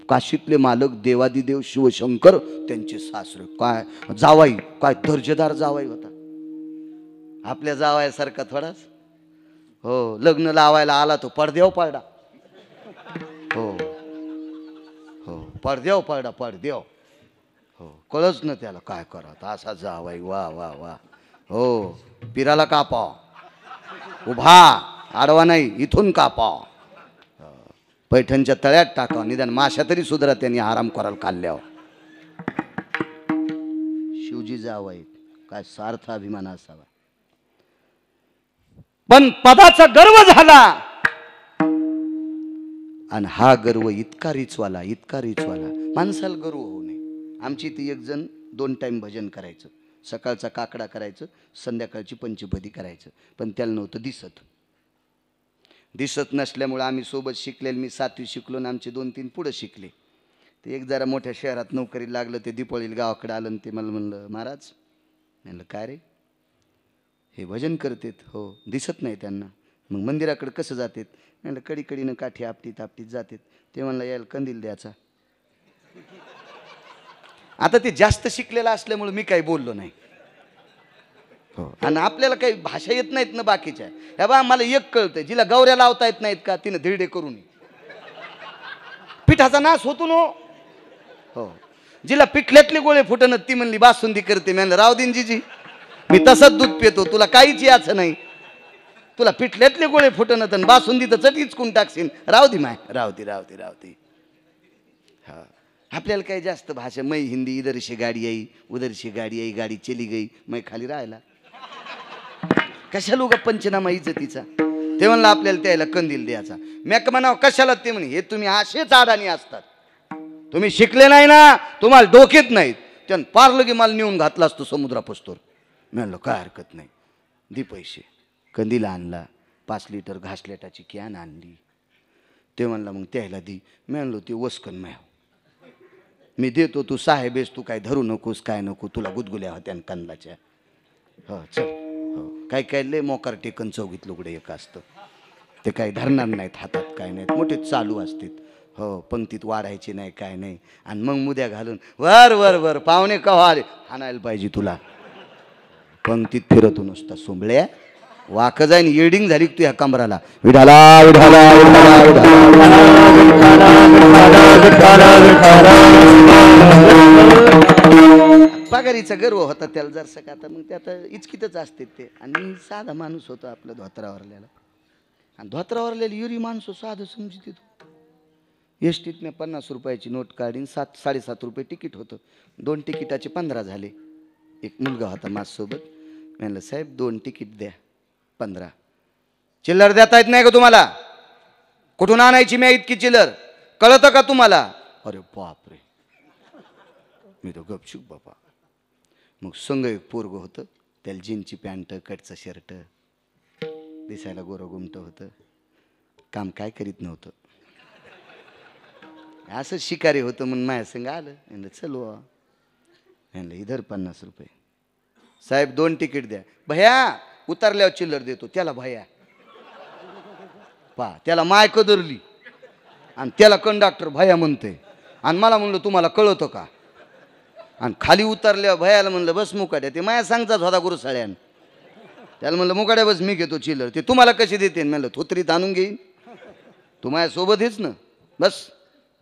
काशीतले मालक देवादिदेव शिवशंकर त्यांचे सासरे. काय जावाई, काय दर्जेदार जावाई होता. आपल्या जावायासारखा थोडाच. हो, लग्न लावायला आला तो पडदेव पडला. हो हो, पडदेव पडला, पडदेव. हो, कळच ना त्याला काय करत. असा जावाई, वा वा वा. हो, पिराला कापाव, उभा आडवा नाही, इथून कापाव, पैठणच्या तळ्यात टाकाव, निदान माशा तरी सुधरा त्यांनी आराम करायला काढल्यावर. शिवजी जावाई, काय सार्थ अभिमान असावा. पण पदाचा गर्व झाला आणि हा गर्व इतका रिचवाला, इतका रिचवाला. माणसाला गर्व होऊ नये. आमची ती एक जण 2 टाइम भजन करायचं. सकाळचा काकडा करायचं, संध्याकाळची पंचपदी करायचं. पण त्याला नव्हतं दिसत नसल्यामुळं आम्ही सोबत शिकलेले, मी 7वी शिकलो आणि आमचे 2-3 पुढं शिकले. ते एक जरा मोठ्या शहरात नोकरी लागलं, ते दिपोळीला गावाकडे आलं आणि ते मला म्हणलं, महाराज, म्हणलं काय रे, हे भजन करतेत. हो, दिसत नाही त्यांना. मग मंदिराकडे कसं जातात? म्हणलं कडीकडीनं काठी आपटीत आपटीत जातात. ते म्हणलं यायला कंदील द्यायचा. आता ते जास्त शिकलेलं असल्यामुळे मी काही बोललो नाही. हो, आणि आपल्याला काही भाषा येत नाहीत ना बाकीच्या. ह्या बा मला एक कळतंय, जिला गौऱ्या लावता येत नाहीत का तिनं धिरडे करून पिठाचा नाश होतो नो. हो, जिला पिठल्यातले गोळे फुटणं ती म्हणली बासुंदी करते. म्हणलं राव दिन जीजी, मी तसंच दूध पितो, तुला काहीच याचं नाही. तुला पिठल्यातले गोळे फुटणं तर बासुंदी तर चटीच कोण टाकशील. राव दी माय, रावती. हा, आपल्याला काही जास्त भाषा, मै हिंदी, इधर से गाडी आई उधर से गाडी आई, गाडी चली गई, मै खाली राहायला. कशाला उगा पंचनामा इज्जतीचा. ते म्हणलं आपल्याला त्याला कंदील द्यायचा. मॅक म्हणावं कशाला? ते म्हणे हे तुम्ही असेच अडाणी असतात, तुम्ही शिकले नाही ना, तुम्हाला डोकेत नाहीत. त्यानं पारलं की मला नेऊन घातला असतो समुद्रापस्तोर. मी म्हणलं काय हरकत नाही, दे पैसे. कंदील आणला, 5 लिटर घासलेटाची कॅन आणली. ते म्हणला मग त्याला दी. मी म्हणलो ते वस्कन मॅव, मी देतो, तू साहेब आहेस, तू काय धरू नकोस, काय नको, तुला गुदगुल्या होत्या कंदलाच्या. हो चल. हो, काय काय लय मोकार टेकन चौघीत लुगडे एक असतं, ते काही धरणार नाहीत हातात, काय नाहीत, मोठेच चालू असतात. हो, पंक्तीत वाढायची नाही, काय नाही. आणि मग मुद्या घालून वर पाहुणे कव्हा आले, हाणायला पाहिजे तुला. पंक्तीत फिरतो नुसता सोंबळ्या, वाक जाईन येडिंग झाली तू ह्या कमराला. विठाला विठाला विठाला पगारीचा गर्व होता त्याला जरसा का. आता मग ते आता इचकितच असते ते. आणि साधा माणूस होतो आपलं धोत्रावरल्याला. आणि धोत्रावरल्याला युरी माणसं साधं समजित होतो. एसटीत मी 50 रुपयाची नोट काढीन, 7-7.5 रुपये तिकीट होतं. 2 तिकिटाचे 15 झाले. एक मुलगा होता माझ्यासोबत. म्हणलं साहेब 2 तिकीट द्या, 15. चिल्लर देता येत नाही का तुम्हाला? कुठून आणायची मी इतकी चिल्लर, कळतं का तुम्हाला? अरे बापरे, मी तो गपचूप बाबा. मग संग एक पोरग होतं, त्याला जीनची पॅन्ट, कटचं शर्ट, दिसायला गोरं गुमटं होतं, काम काय करीत नव्हतं. असं शिकारी होतं म्हणून माझ्या संग आलं. म्हणलं चलो. म्हणलं इधर 50 रुपये. साहेब 2 तिकीट द्या. भैया उतरल्यावर चिल्लर देतो. त्याला भैया पा, त्याला मायक धरली आणि त्याला कंडक्टर भैया म्हणते. आणि मला म्हणलं तुम्हाला कळतं का? आणि खाली उतरल्यावर भैयाला म्हणलं बस मुकाड्या. ते माया सांगताच होता गुरुसाळ्यान. त्याला म्हणलं मुकाड्या बस, मी घेतो चिल्लर. ते तुम्हाला कशी देते? म्हणलं थोतरीत आणून घेईन, तू माझ्या सोबत हेच ना, बस.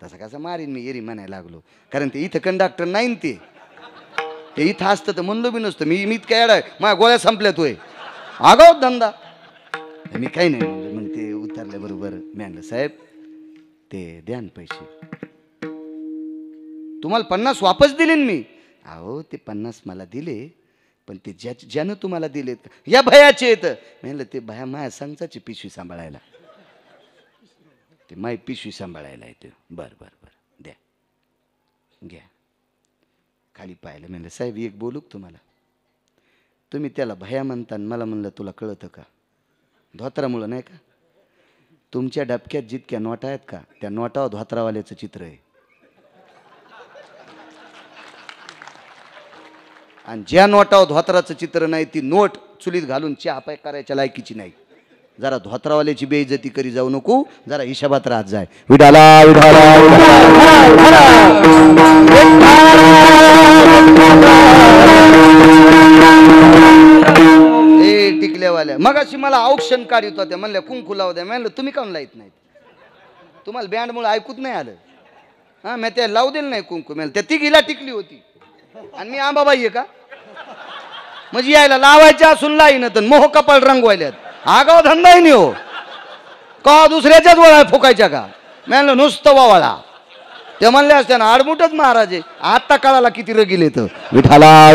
तसं कसं मारीन मी, एरी म्हणायला लागलो. कारण ते इथं कंडक्टर नाही, ते इथं असतं तर म्हणलो बी नसतं. मी इतका येडा आहे, माझ्या गोळ्या संपल्या तोय, आगाव धंदा. मी काही नाही म्हणलं. मग ते उतरल्याबरोबर मी म्हणलं साहेब ते द्या ना पैसे. तुम्हाला 50 वापस दिले मी. अहो ते 50 मला दिले, पण ते ज्यानं तुम्हाला दिलेत या भयाचे येतं. म्हणलं ते भया माया सांगताची पिशवी सांभाळायला, ते माय पिशवी सांभाळायला येते. बरं द्या, घ्या. खाली पाहिलं. म्हणलं साहेब एक बोलू तुम्हाला, तुम्ही त्याला भया म्हणता, मला म्हणलं तुला कळतं का? धोत्रामुळं नाही का? तुमच्या डबक्यात जितक्या नोटा आहेत का, त्या नोटावर धोत्रावाल्याचं चित्र आहे. आणि ज्या नोटावर धोत्राचं चित्र नाही ती नोट चुलीत घालून चहा पाय करायच्या लायकीची नाही. जरा धोत्रावाल्याची बेइज्जती करी जाऊ नको, जरा हिशोबात राहत जाय. विठाला विठाला ए टिकल्यावाल्या मग अशी मला औक्षण काढित होत्या. म्हणल्या कुंकू लावू द्या. म्हणलं तुम्ही काऊन लाईत नाहीत? तुम्हाला बँडमुळे ऐकूच नाही आलं? हां, मी त्या लावू दिलं नाही कुंकू. म्हणलं त्या तिघीला टिकली होती आणि मी आंबाबाई आहे का? म्हणजे यायला लावायच्या असून लाई ना तर मोह कपाळ रंगवायल्यात. आगाव धंदाही नाही हो का? दुसऱ्याच्याच वळा फुकायच्या का? म्हणलं नुसतं वावळा. ते म्हणले असते ना आडमुठच महाराज आहे. आता कळाला किती रगील येतं. विठाला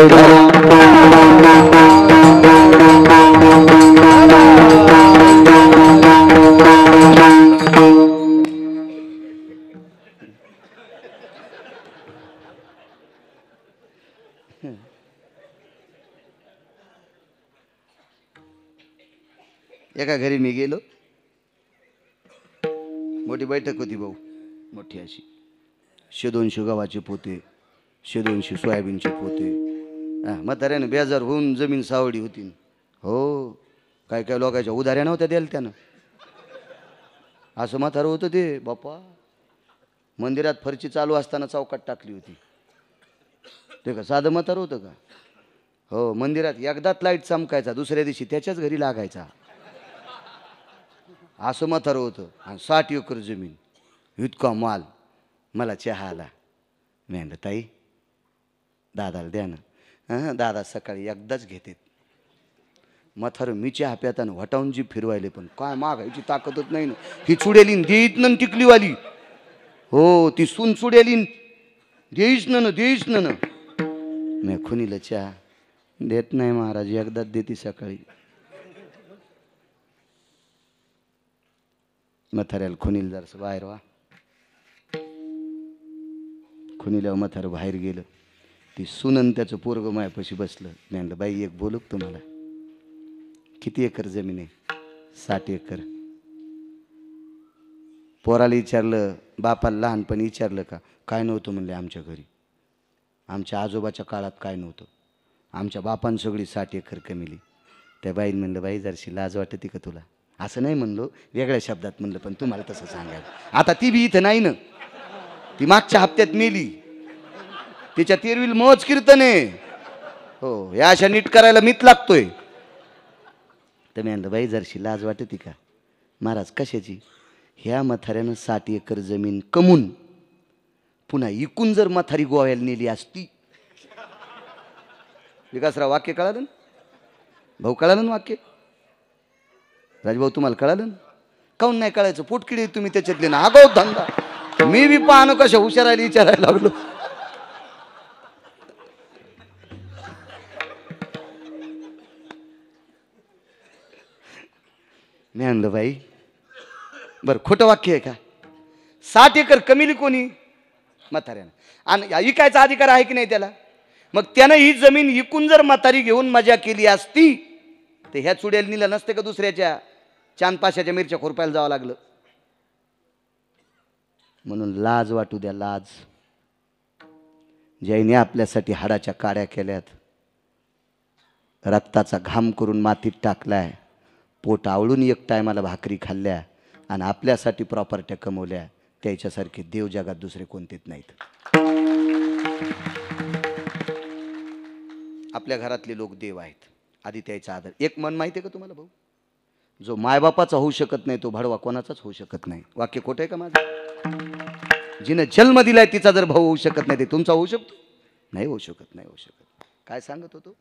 एका घरी मी गेलो, मोठी बैठक होती भाऊ, मोठी अशी. 100-200 गव्हाचे पोते, 100-200 सोयाबीनचे पोते. म्हाताऱ्यानं बेजार होऊन जमीन सावडी होती. हो, काय काय लोकांच्या उधाऱ्या नव्हत्या द्यायला त्यानं. असं म्हातारं होतं ते बाप्पा. मंदिरात फरची चालू असताना चौकात टाकली होती. ते का साधं म्हातारं होतं का? हो, मंदिरात एकदाच लाईट चमकायचा, दुसऱ्या दिवशी त्याच्याच घरी लागायचा. असं म्हातारं होतं. आणि 60 एकर जमीन, इतका माल. मला चहा आला. मी म्हणलं ताई दादाला द्या ना. हां, दादा सकाळी एकदाच घेते. म्हातारं मी चहा प्याताना वटावून जी फिरवायले, पण काय मागायची ताकदच नाही ना. ही चुडेलीन देईत न टिकलीवाली. हो, ती सून चुडेलीन देईच ना देईच ना. मी खुनीला चहा देत नाही महाराज, एकदाच देते सकाळी. म्हाताऱ्याला खुनील जरासं बाहेर वा. खुनीला म्हातारं बाहेर गेलं. ती सुनन त्याचं पोरग मायापाशी बसलं. मी म्हणलं बाई एक बोलू तुम्हाला. किती एकर जमीन आहे? 60 एकर. पोराला विचारलं, बापाला लहानपणी विचारलं का? काय नव्हतं म्हणले आमच्या घरी. आमच्या आजोबाच्या काळात काय नव्हतं. आमच्या बापान सगळी 60 एकर कमिली. त्या बाईने म्हणलं बाई जरशी लाज वाटते का तुला? असं नाही म्हणलो, वेगळ्या शब्दात म्हणलं, पण तुम्हाला तसं सांगायला. आता ती बी इथं नाही ना, ती मागच्या हप्त्यात मेली. तिच्या तेरवील मोज कीर्तने. हो, या अशा नीट करायला मीच लागतोय. तर मी म्हणलं बाई जरशी लाज वाटते का? महाराज कशाची? ह्या म्हाताऱ्यानं 60 एकर जमीन कमून पुन्हा इकून जर म्हातारी गोव्याला नेली असती. विकासराव वाक्य कळालं ना? भाऊ कळालं ना वाक्य? राजभाऊ तुम्हाला कळालं ना? काऊन नाही कळायचं? पोटकिडी तुम्ही त्याच्यातले ना. आगाऊ धंदा. मी बी पाहणं कशा हुशारायला विचारायला लागलो. मी म्हणलं बाई बरं खोटं वाक्य आहे का? 60 एकर कमिली कोणी? म्हाताऱ्यानं. आणि इकायचा अधिकार आहे की नाही त्याला? मग त्यानं ही जमीन इकून जर म्हातारी घेऊन मजा केली असती तर ह्या चुड्याला नेलं नसते का? दुसऱ्याच्या चांदपाशाच्या मिरच्या खुरपायला जावं लागलं. म्हणून लाज वाटू द्या, लाज. ज्याने आपल्यासाठी हाडाच्या काड्या केल्यात, रक्ताचा घाम करून मातीत टाकलाय, पोट आवळून एक टायमाला भाकरी खाल्ल्या आणि आपल्यासाठी प्रॉपर्ट्या कमवल्या, त्याच्यासारखे देव जगात दुसरे कोणतेच नाहीत. आपल्या घरातले लोक देव आहेत. आधी त्याचा आदर. एक मन माहिती आहे का तुम्हाला भाऊ? जो मायबापाचा होऊ शकत नाही तो भडवा कोणाचाच होऊ शकत नाही. वाक्य खोटं आहे का माझं? जिने जन्म दिलाय तिचा जर भाऊ होऊ शकत नाही, ते तुमचा होऊ शकतो? नाही होऊ शकत, नाही होऊ शकत. काय सांगत होतो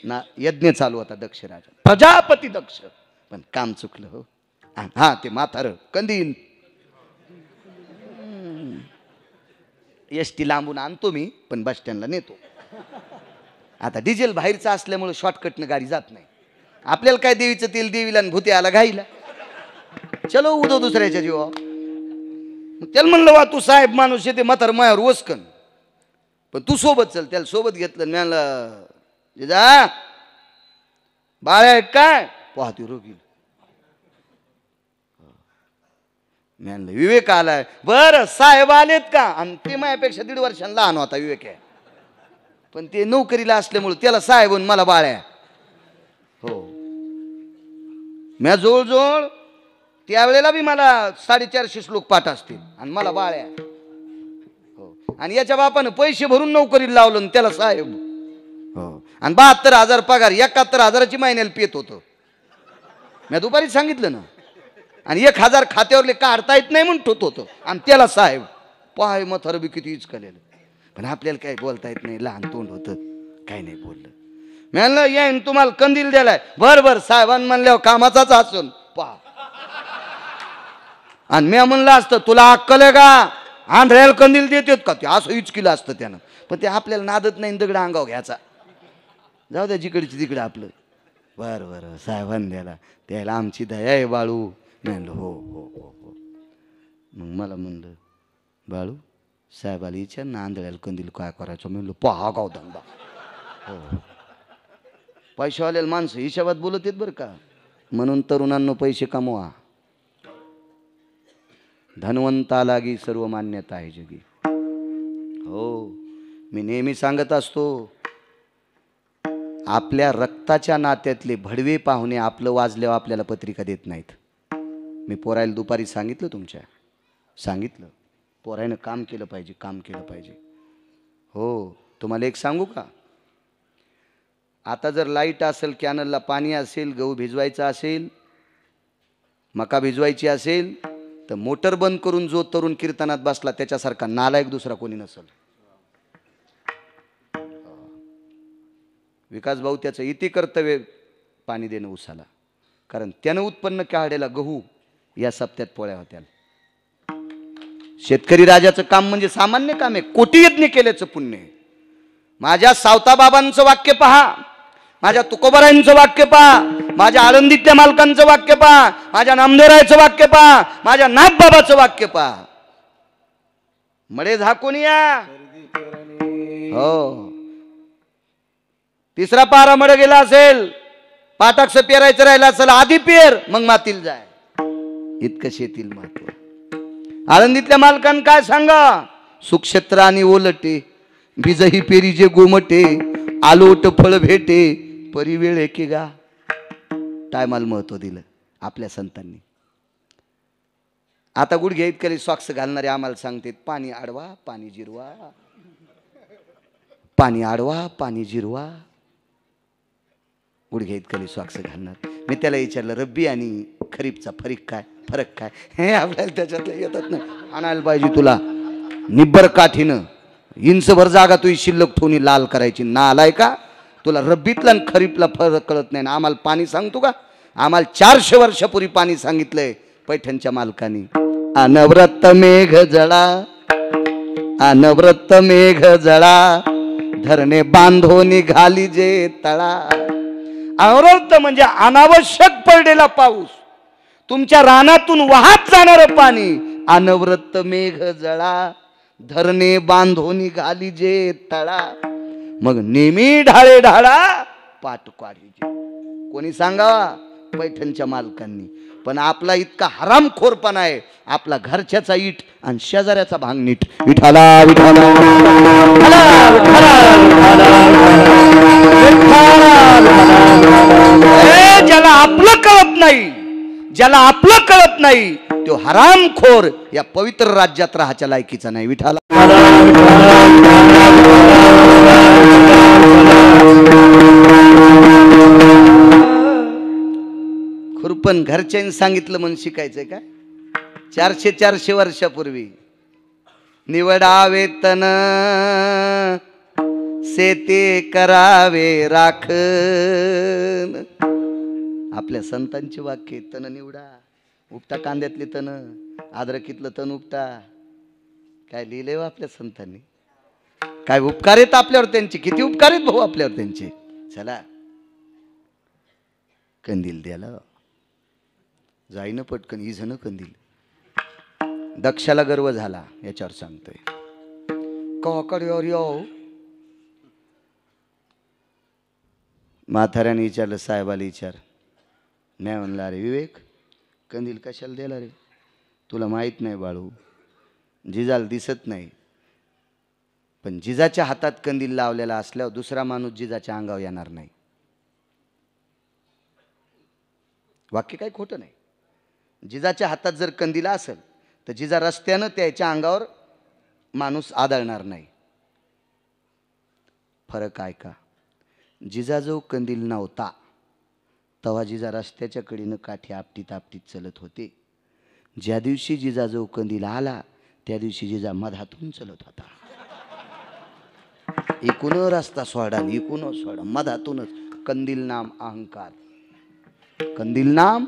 ना? यज्ञ चालू होता दक्ष राजा, प्रजापती दक्ष. पण काम चुकलं हो. हा, ते म्हातारं कंदील एसटी लांबून आणतो मी, पण बस स्टँडला नेतो. आता डिझेल बाहेरचा असल्यामुळे शॉर्टकटनं गाडी जात नाही. आपल्याला काय देवीचं तेल देवीला आणि भूते आला घाईला. चलो उदो दुसऱ्याच्या जीवा. त्याला म्हणलं वा तू साहेब माणूस येते म्हातार मायावर वसकन, पण तू सोबत चल. त्याला सोबत घेतलं. म्हणलं जा बाळ्या काय पाहते रोगी. म्हणलं विवेक आलाय. बरं साहेब आलेत का? आणि ते माझ्यापेक्षा 1.5 वर्षांनी लहान होता विवेक आहे, पण ते नोकरीला असल्यामुळे त्याला साहेब आणि मला बाळ्या. हो, म्या जवळजवळ त्यावेळेला बी मला 450 श्लोक पाठ असतील आणि मला बाळ्या. हो, आणि याच्या बापानं पैसे भरून नोकरीला लावलं आणि त्याला साहेब. हो, आणि 72,000 पगार, 71,000ची महिन्याला पेत होतं. मी दुपारीच सांगितलं ना. आणि 1,000 खात्यावरले काढता येत नाही म्हणून ठोत होतं, आणि त्याला साहेब. पाय मथर बी किती इचकलेलं. पण आपल्याला काही बोलता येत नाही, लहान तोंड होतं, काही नाही बोललं. मी म्हणलं येईन तुम्हाला कंदील द्यायलाय. बरं साहेबांनी म्हणल्यावर कामाचाच असून पहा. आणि मी म्हणलं असतं तुला अक्कल आहे का? आंधळ्याला कंदील देतात का? ते असं इचकिलं असतं त्यानं. पण ते आपल्याला नादत नाही, दगड अंगाव घ्यायचा. जाऊ द्या जिकडची तिकडं आपलं. बरं साहेबांनी द्यायला, त्याला आमची दया आहे बाळू. मी म्हणलं हो हो हो हो. मग मला म्हणलं बाळू साहेबाला विचार ना आंधळ्याला कंदील काय करायचं. म्हणलं पहा गाव धंदा. हो, पैशावाल्याला माणसं हिशोबात बोलत येत बरं का. म्हणून तरुणांनो पैसे कमवा. धनवंता लागी सर्व मान्यता आहे जगी. हो, मी नेहमी सांगत असतो, आपल्या रक्ताच्या नात्यातले भडवे पाहुणे आपलं वाजल्यावर आपल्याला पत्रिका देत नाहीत. मी पोरायला दुपारी सांगितलं पोरायनं काम केलं पाहिजे. हो, तुम्हाला एक सांगू का, आता जर लाईट असेल, कॅनलला पाणी असेल, गहू भिजवायचा असेल, मका भिजवायची असेल, तर मोटर बंद करून जो तरुण कीर्तनात बसला त्याच्यासारखा नालायक दुसरा कोणी नसेल. विकास भाऊ त्याचं इति कर्तव्य पाणी देणं उसाला, कारण त्यानं उत्पन्न काढलेला गहू या सप्त्यात पोळ्या होत्या. शेतकरी राजाचं काम म्हणजे सामान्य काम आहे, कोटी यज्ञ केल्याचं पुण्य. माझ्या सावताबाबांचं वाक्य पहा, माझ्या तुकोबरायांचं वाक्य पहा, माझ्या आळंदीतल्या मालकांचं वाक्य पहा, माझ्या नामदेवरायचं वाक्य पहा, माझ्या नाथबाबाचं वाक्य पहा. मळे झाकून या. हो, तिसरा पारा मळ गेला असेल, पाटाक्ष पेरायचं राहिलं असेल, आधी पेर मग मातील जाय. इतकं शेतील महत्व. आळंदीतल्या मालकांना काय सांगा, सुक्षेत्र आणि ओलटे, बीजही पेरी जे गोमटे, आलोट फळ भेटे, परिवेळ एके गा. टायमाला महत्व दिलं आपल्या संतांनी. आता गुडघ्या इतकरी सॉक्स घालणारे आम्हाला सांगतात, पाणी आडवा पाणी जिरवा, पाणी आडवा पाणी जिरवा. गुडघ्या इतकरी सॉक्स घालणार. मी त्याला विचारलं, रब्बी आणि खरीपचा फरक काय? हे आपल्याला त्याच्यातलं येतात ना. आणायला पाहिजे तुला निब्बर काठीनं, इंचभर जागा तुझी शिल्लक ठेवून लाल करायची. नालाय का तुला रब्बीतला आणि खरीपला फरक कळत नाही ना? आम्हाला पाणी सांगतो का? आम्हाला 400 वर्षापूर्वी पाणी सांगितलंय पैठणच्या मालकानी. अनवरत मेघ जळा, अनवरत मेघ जळा, धरणे बांधो निघाली जे तळा. अनवरत म्हणजे अनावश्यक पडलेला पाऊस, तुमच्या रानातून वाहत जाणारं पाणी. अनवरत मेघ जळा, धरणे बांधो निघाली जे तळा. मग नेहमी ढाळे ढाळा पाट काढीजे. कोणी सांगावा? पैठणच्या मालकांनी. पण आपला इतका हरामखोरपणा आहे, आपला घरच्याचा इट आणि शेजाऱ्याचा भांग नीट. विठाला विठाला ज्याला आपलं कळत नाही, ज्याला आपलं कळत नाही तो हरामखोर या पवित्र राज्यात राहायच्या लायकीचा नाही. विठाला खुरपण घरच्यांनी सांगितलं म्हणून शिकायचंय का? 400 वर्षापूर्वी निवडावे तन शेते करावे राखण. आपल्या संतांची वाक्य. तन निवडा, उपटा कांद्यातले तन, अद्रकीतलं तण उपटा. काय लिहिलंय हो आपल्या संतांनी? काय उपकार आहेत आपल्यावर त्यांचे, किती उपकार आहेत भाऊ आपल्यावर त्यांचे. चला कंदील द्याला जाईन पटकन इजन कंदील. दक्षाला गर्व झाला याच्यावर सांगतोय. म्हाताऱ्याने विचारलं, साहेबाला विचार. नाही म्हणला, अरे विवेक कंदील कशाला द्याला रे? तुला माहित नाही बाळू, जिजाला दिसत नाही, पण जिजाच्या हातात कंदील लावलेला असल्यावर दुसरा माणूस जिजाच्या अंगावर येणार नाही. वाक्य काही खोटं नाही. जिजाच्या हातात जर कंदील असेल तर जिजा रस्त्यानं त्याच्या अंगावर माणूस आदळणार नाही. फरक आहे का? जिजाजवळ कंदील नव्हता तेव्हा जिजा रस्त्याच्या कडेनं काठी आपटीत आपटीत चलत होते. ज्या दिवशी जिजाजवळ कंदील आला त्या दिवशी जिजा मधातून चलत होता. एकूण रस्ता सोडा, एकूण सोडा, मधातूनच. कंदील नाम अहंकार, कंदील नाम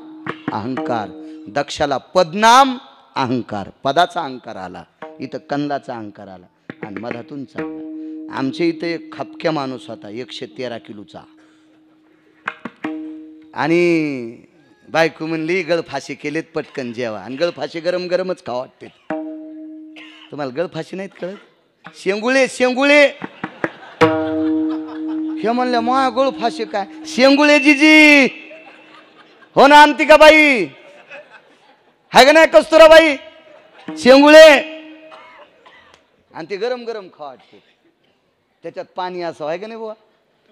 अहंकार. दक्षाला पदनाम अहंकार, पदाचा अहंकार आला. इथं कंदाचा अहंकार आला आणि मधातून चालला. आमच्या इथं एक खपक्या माणूस होता 113 किलोचा, आणि बायको म्हणली गळफाशी केलेत पटकन जेवा. आणि गळफाशी गरम गरमच खावा वाटते. तुम्हाला गळफाशी नाहीत कळत? शेंगुळे शेंगुळे हे म्हणल्या मा गळफाशी काय? शेंगुळे जिजी हो ना अंतिकाबाई, हाय का नाही कस्तुराबाई, शेंगुळे, आणि ते गरम गरम खावा वाटते, त्याच्यात पाणी असं आहे का नाही बुवा,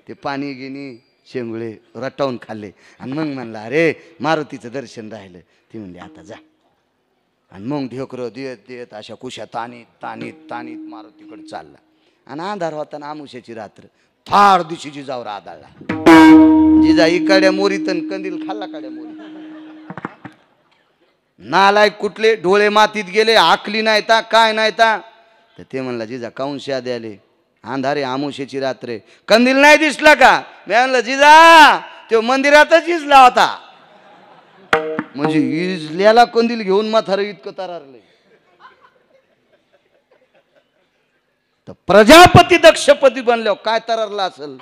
ते पाणी गिनी शेंगुळे रटावून खाल्ले. आणि मग म्हणला अरे मारुतीचं दर्शन राहिलं. ती म्हणली आता जा. आणि मग ढेकरं देत देत अशा कुशा तानीत तानीत तानीत मारुतीकडे चालला. आणि अंधार होता ना, आमुष्याची रात्र, फार दिवशी जिजावर आदळला. जिजा इकाड्या मोरीत कंदील खाल्ला काड्या मोरी. नालायक कुठले, डोळे मातीत गेले, आकली नाही ता काय नाही ता. तर ते म्हणला जिजा काऊन शा द्याले, अंधारे आमुष्याची रात्र, कंदील नाही दिसला का. मी म्हणलं जिजा तो मंदिरातच इजला होता. म्हणजे इजल्याला कंदील घेऊन म्हातारं इतकं तरारले. तर प्रजापती दक्षपती बनल्यावर काय तरारला असेल.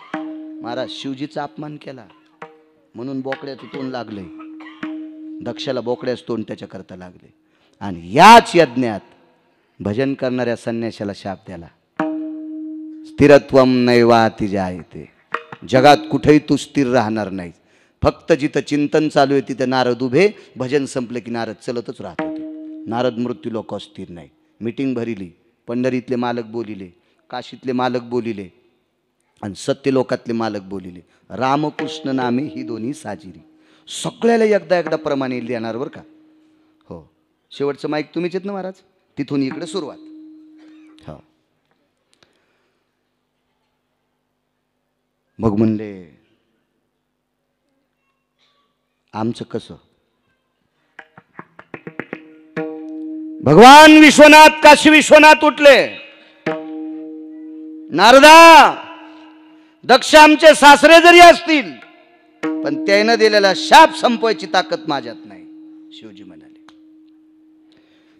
महाराज शिवजीचा अपमान केला म्हणून बोकड्याचं तोंड लागले. दक्षाला बोकड्याच तोंड त्याच्या करता लागले. आणि याच यज्ञात भजन करणाऱ्या संन्याशाला शाप द्याला. स्थिरत्वम नैवाति जायते, जगात कुठेही तू स्थिर राहणार नाही. फक्त जिथं चिंतन चालू आहे तिथं नारद उभे, भजन संपले की नारद चलतच राहत होते. नारद मृत्यू लोक स्थिर नाही. मीटिंग भरिली, पंढरीतले मालक बोलिले, काशीतले मालक बोलिले आणि सत्य लोकातले मालक बोलिले. रामकृष्ण नामे ही दोन्ही साजिरी. सगळ्याला एकदा एकदा प्रमाणे देणार बरं का. हो, शेवटचं माईक तुम्हीच आहेत ना महाराज, तिथून इकडे सुरुवात. हो, मग म्हणले आमचं कसं. भगवान विश्वनाथ काशी विश्वनाथ उठले. नारदा, दक्ष आमचे सासरे जरी असतील पण त्यानं दिलेला शाप संपवायची ताकद माझ्यात नाही. शिवजी म्हणाले.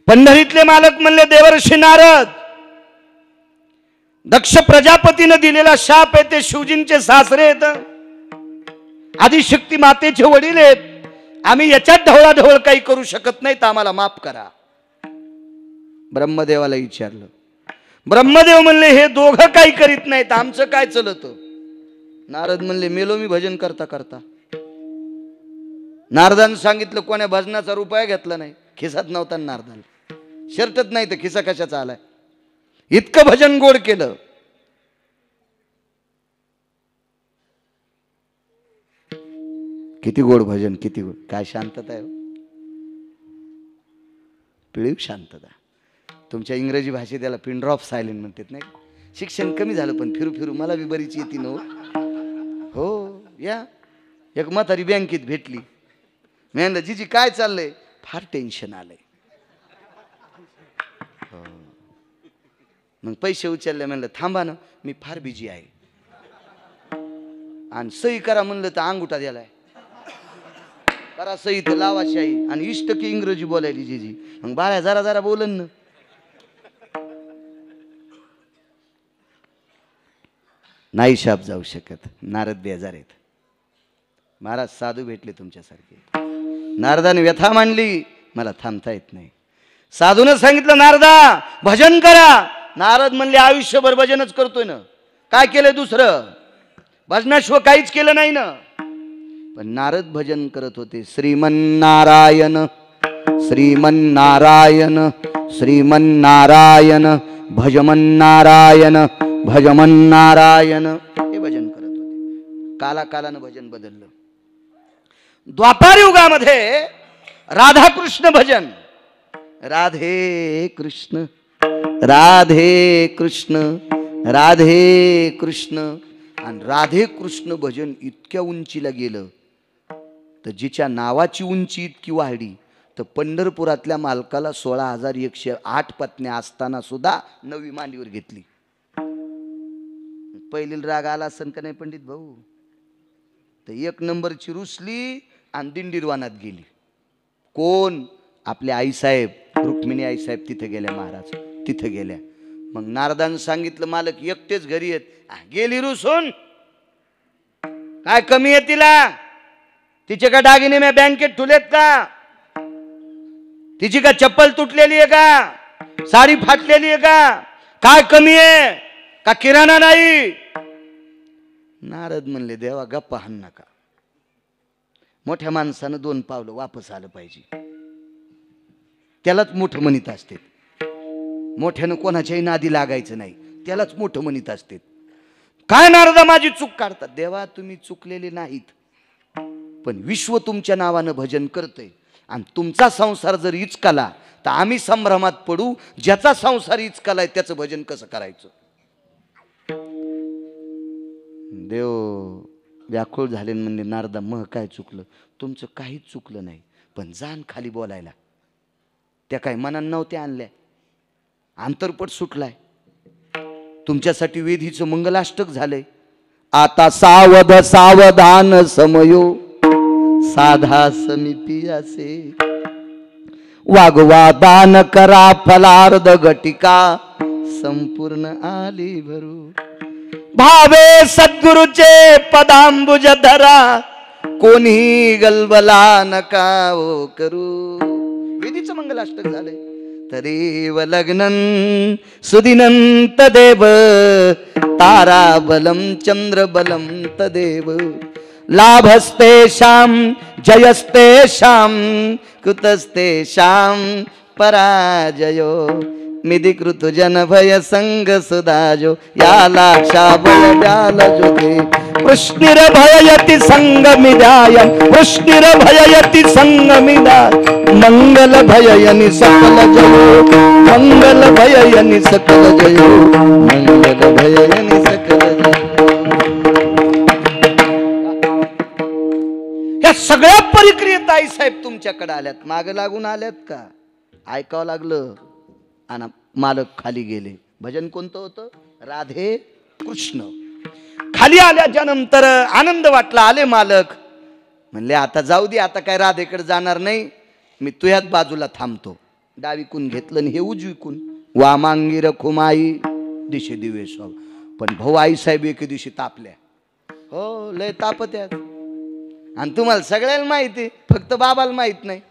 पंढरीतले मालक म्हणले देवर्षी नारद, दक्ष प्रजापतीनं दिलेला शाप आहे ते शिवजींचे सासरे आहेत, आदिशक्ती मातेचे वडील आहेत. आम्ही याच्यात ढवळाढवळ काही करू शकत नाही, तर आम्हाला माफ करा. ब्रह्मदेवाला विचारलं. ब्रह्मदेव म्हणले हे दोघं काही करीत नाहीत, आमचं काय चलत. नारद म्हणले मेलो मी भजन करता करता. नारदानं सांगितलं कोण्या भजनाचा रुपया घेतला नाही, खिसात नव्हता नारदाला, शर्टच नाही तर खिसा कशाचा आलाय. इतकं भजन गोड केलं. किती गोड भजन, किती गोड. काय शांतता आहे, पिळीव शांतता. तुमच्या इंग्रजी भाषेत त्याला पिन ड्रॉप सायलेंट म्हणतात नाही. शिक्षण कमी झालं पण फिरू फिरू मला बी बरीच येते न. हो, या एक म्हातारी बँकेत भेटली. मी म्हणलं जीजी काय चाललंय. फार टेन्शन आलंय. हो, मग पैसे उचलले. म्हणलं थांबा ना मी फार बिजी आहे. आणि सही करा म्हणलं तर अंगुठा द्यालाय. करा सही तर लावा शाही. आणि इष्ट की इंग्रजी बोलायली जीजी. मग बाळ्या जरा जरा बोलन ना. नाही शाप जाऊ शकत. नारद बेजार आहेत. महाराज साधू भेटले तुमच्यासारखे. नारदाने व्यथा मांडली, मला थांबता येत नाही. साधूनं सांगितलं नारदा भजन करा. नारद म्हणले आयुष्यभर भजनच करतोय ना, काय केलंय दुसरं. भजनाशिवाय काहीच केलं नाही ना. पण नारद भजन करत होते. श्रीमन्नारायण श्रीमन्नारायण श्रीमन्नारायण भजमन्नारायण भजमन्नारायण हे भजन करत होते. कालाकालानं भजन बदललं. द्वापार युगामध्ये राधाकृष्ण भजन, राधे कृष्ण राधे कृष्ण राधे कृष्ण. आणि राधे कृष्ण भजन इतक्या उंचीला गेलं तर जिच्या नावाची उंची इतकी वाढली तर पंढरपुरातल्या मालकाला 16,108 पत्न्या असताना सुद्धा नवी मांडीवर घेतली. पहिली राग आला असन का नाही पंडित भाऊ. तर 1 नंबरची रुसली आणि दिंडीरवानात गेली. कोण. आपल्या आईसाहेब रुक्मिणी आईसाहेब तिथे गेल्या. महाराज तिथे गेल्या. मग नारदानं सांगितलं मालक एकटेच घरी येत. गेली रुसून. काय कमी आहे तिला. तिचे का दागिने मी बँकेत ठुलेत का. तिची का चप्पल तुटलेली आहे का, साडी फाटलेली आहे का, काय कमी आहे का किराणा नाही. नारद म्हणले देवा गप्पा हाण नका. मोठ्या माणसानं 2 पावलं वापस आलं पाहिजे, त्यालाच मोठं म्हणत असते. मोठ्यानं कोणाच्याही नादी लागायचं नाही, त्यालाच मोठं म्हणत असते. काय नारदा माझी चूक काढतात? देवा तुम्ही चुकलेले नाहीत, पण विश्व तुमच्या नावानं भजन करतंय आणि तुमचा संसार जर इचकाला तर आम्ही संभ्रमात पडू. ज्याचा संसार इचकालाय त्याचं भजन कसं करायचं? देव व्याकुळ झाले म्हणजे नारदा मग काय चुकलं? तुमचं काहीच चुकलं नाही, पण जाण खाली बोलायला त्या काय मनान नव्हत्या आणल्या, अंतरपट सुटलाय. तुमच्यासाठी वेदीचं मंगलाष्टक झालंय. आता सावध सावधान समयो साधा समिती असे, वागवा दान करा फलार्ध घटिका संपूर्ण आली भरू. भावे सद्गुरुचे पदांबुज धरा, कोणी गलबला नका ओ करू. वेदीचं मंगलाष्टक झालंय. तदेव लग्नन सुदिनं तदेव तारा बलम चंद्र बलम तदेव लाभस्तेषां जयस्तेषां कुतस्तेषां पराजयो मिदिकृत जन भय संग सुदाजो याला शाबल जाल जोते वृष्णिर भययति संगमिदाय वृष्णिर भययति संगमिदाय मंगल भययनि सकल जयो मंगल भययनि सकल जयो मंगल भययनि सकल जयो. या सगळ्या परिक्रियेत आई साहेब तुमच्याकडे आल्यात, माग लागून आल्यात का? ऐकावं लागलं आणि मालक खाली गेले. भजन कोणतं होतं? राधे कृष्ण. खाली आल्याच्या नंतर आनंद वाटला. आले मालक, म्हणले आता जाऊ दे, आता काय राधेकडे जाणार नाही, मी तुझ्याच बाजूला थांबतो. डावीकून घेतलं आणि हे उजवीकून. वामांगी रखुमाई दिशे दिवे सव. पण भाऊ आई साहेब एके दिवशी तापल्या. हो लय तापत्यात, आणि तुम्हाला सगळ्याला माहिती, फक्त बाबाला माहित नाही.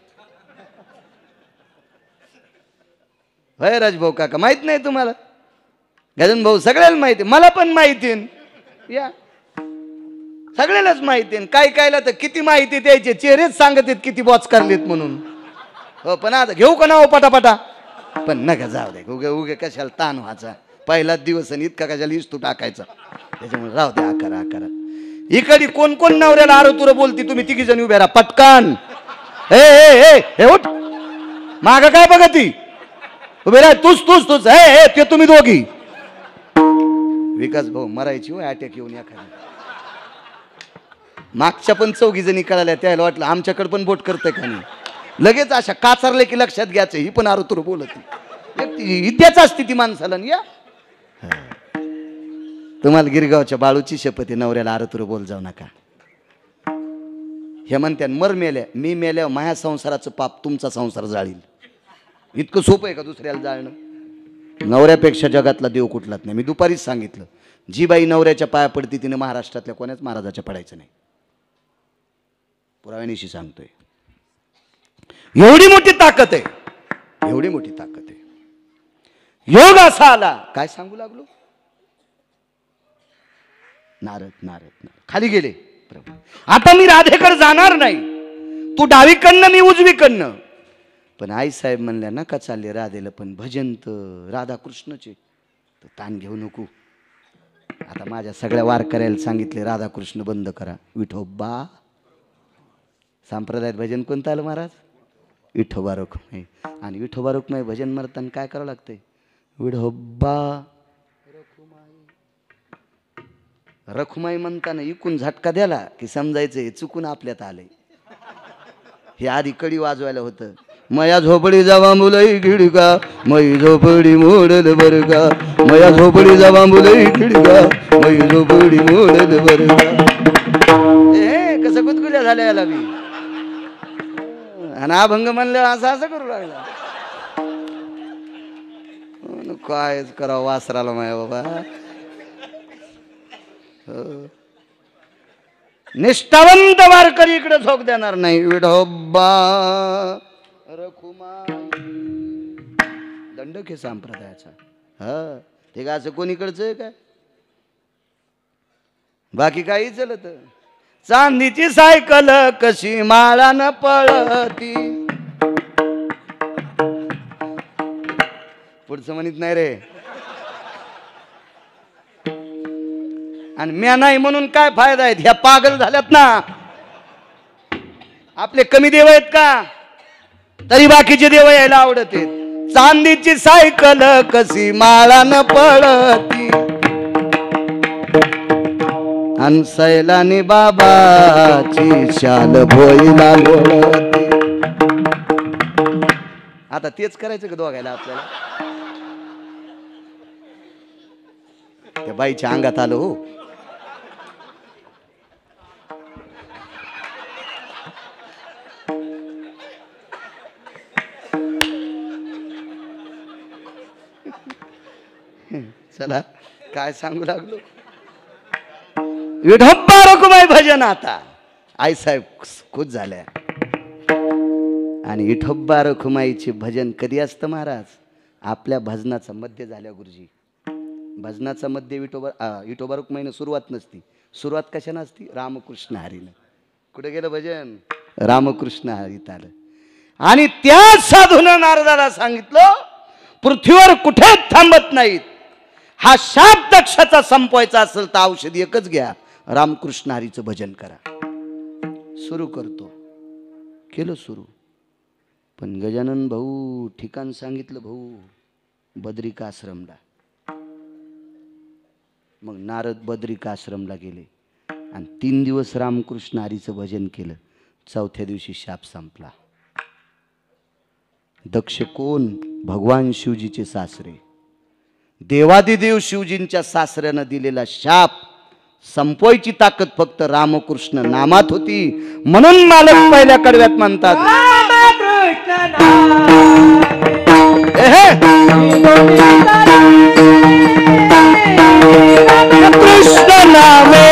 होय राजभाऊ काका, माहित नाही तुम्हाला? गजन भाऊ सगळ्याला माहिती, मला पण माहिती, या सगळ्यालाच माहिती. काय कायला तर किती माहिती द्यायचे, चेहरेच सांगत आहेत किती बॉच करलेत म्हणून. हो पण आता घेऊ का ना हो पटापटा? पण नका जाऊ दे, उगे उगे कशाला ताण व्हायचा. पहिलाच दिवस आणि इतका कशाला इस्तू टाकायचा, त्याच्यामुळे राहू द्या. आकारा आकारा. इकडे कोण कोण नवऱ्याला आरोतुर बोलती? तुम्ही तिघी जण उभे राहा पटकान. हे उठ, माग काय बघती? उभे राह. तूच हे ते तुम्ही दोघी. विकास भाऊ मरायची हो अटॅक येऊन एखादी. मागच्या पण 4 जणी कळाल्या, त्याला वाटलं आमच्याकडे पण बोट करतंय का नाही. लगेच अशा काचारले की लक्षात घ्यायचं, ही पण आरोतुर बोलत. विद्याच असते ती माणसाला. या तुम्हाला गिरगावच्या बाळूची शपथ आहे, नवऱ्याला आरोतुर बोल जाऊ नका. हे म्हणत्या मर मेल्या, मी मेल्या माझ्या संसाराचं पाप तुमचा संसार जाळील. इतकं सोपं आहे का दुसऱ्याला जाळणं? नवऱ्यापेक्षा जगातला देव कुठलाच नाही. मी दुपारीच सांगितलं, जी बाई नवऱ्याच्या पाया पडती तिने महाराष्ट्रातल्या कोणाच महाराजाच्या पडायचं नाही. पुराव्यानिशी सांगतोय. एवढी मोठी ताकद आहे, एवढी मोठी ताकद आहे. योग असा आला, काय सांगू लागलो? नारद खाली गेले. प्रभू आता मी राधेकडे जाणार नाही, तू डावीकडनं मी उजवीकडनं. पण आई साहेब म्हणल्या नका चालले राधेला, पण भजन तर राधाकृष्णचे, तर ताण घेऊ नको. आता माझ्या सगळ्या वारकऱ्याला सांगितले राधाकृष्ण बंद करा. विठोबा संप्रदायात भजन कोणतं आलं महाराज? विठोबा रखुमाई. आणि विठोबा रखुमाई भजन म्हणताना काय करावं लागतंय? विठोबा रखुमाई म्हणताना इकून झटका द्याला की समजायचं हे चुकून आपल्यात आलंय. हे आधी कडी वाजवायला होतं. मया झोपडी जावा मुलई खिडका, मई झोपडी मोडल बर का, मया झोपडी जावा मुलई खिडका, मई झोपडी मोडल बर का. कसं गुदगुल्या झाल्या याला मी. आणि अभंग म्हणलं असं करू लागला. काय करावं वासराला माया बाबा. निष्ठावंत वारकरी इकडे झोक देणार नाही. विठोबा रखुमाई दंडक आहे संप्रदायाचा. हा ते काय असं कोणीकडचं आहे काय? बाकी काही चलत. चांदीची सायकल कशी माळानं पळती. पुढचं म्हणत नाही रे. आणि म्या नाही म्हणून काय फायदा आहे? ह्या पागल झाल्यात ना. आपले कमी देव आहेत का? तरी बाकीचे देव यायला आवडत आहेत. चांदीची सायकल कशी माळानं पळती, अन सैलानी बाबाची शाल भोईला लोळती. आता तेच करायचं का दोघायला आपल्याला? त्या बाईच्या अंगात आलं हो. चला काय सांगू लागलो. विठोबा रखुमाई भजन. आता आई साहेब खुश झाल्या. आणि विठोबा रखुमाईचे भजन कधी असतं महाराज? आपल्या भजनाचा मध्य झाल्या गुरुजी. भजनाचा मध्य विठोबा रखुमाईनं सुरुवात नसती. सुरुवात कशानं असती? रामकृष्ण हरीनं. कुठे गेलं भजन? रामकृष्ण हरीत आलं. आणि त्या साधूनं नारदाला सांगितलं पृथ्वीवर कुठे थांबत नाहीत. हा शाप दक्षाचा संपवायचा असेल तर औषध एकच घ्या, रामकृष्ण हरीचं भजन करा. सुरू करतो. केलं सुरू. पण गजानन भाऊ ठिकाण सांगितलं भाऊ, बद्रिकाश्रमला. मग नारद बद्रिकाश्रमला गेले आणि 3 दिवस रामकृष्ण हरीचं भजन केलं. 4थ्या दिवशी शाप संपला. दक्ष कोण? भगवान शिवजीचे सासरे. देवादिदेव शिवजींच्या सासऱ्यानं दिलेला शाप संपवायची ताकद फक्त रामकृष्ण नामात होती. म्हणून मालक पहिल्या कडव्यात म्हणतात, कृष्ण नामे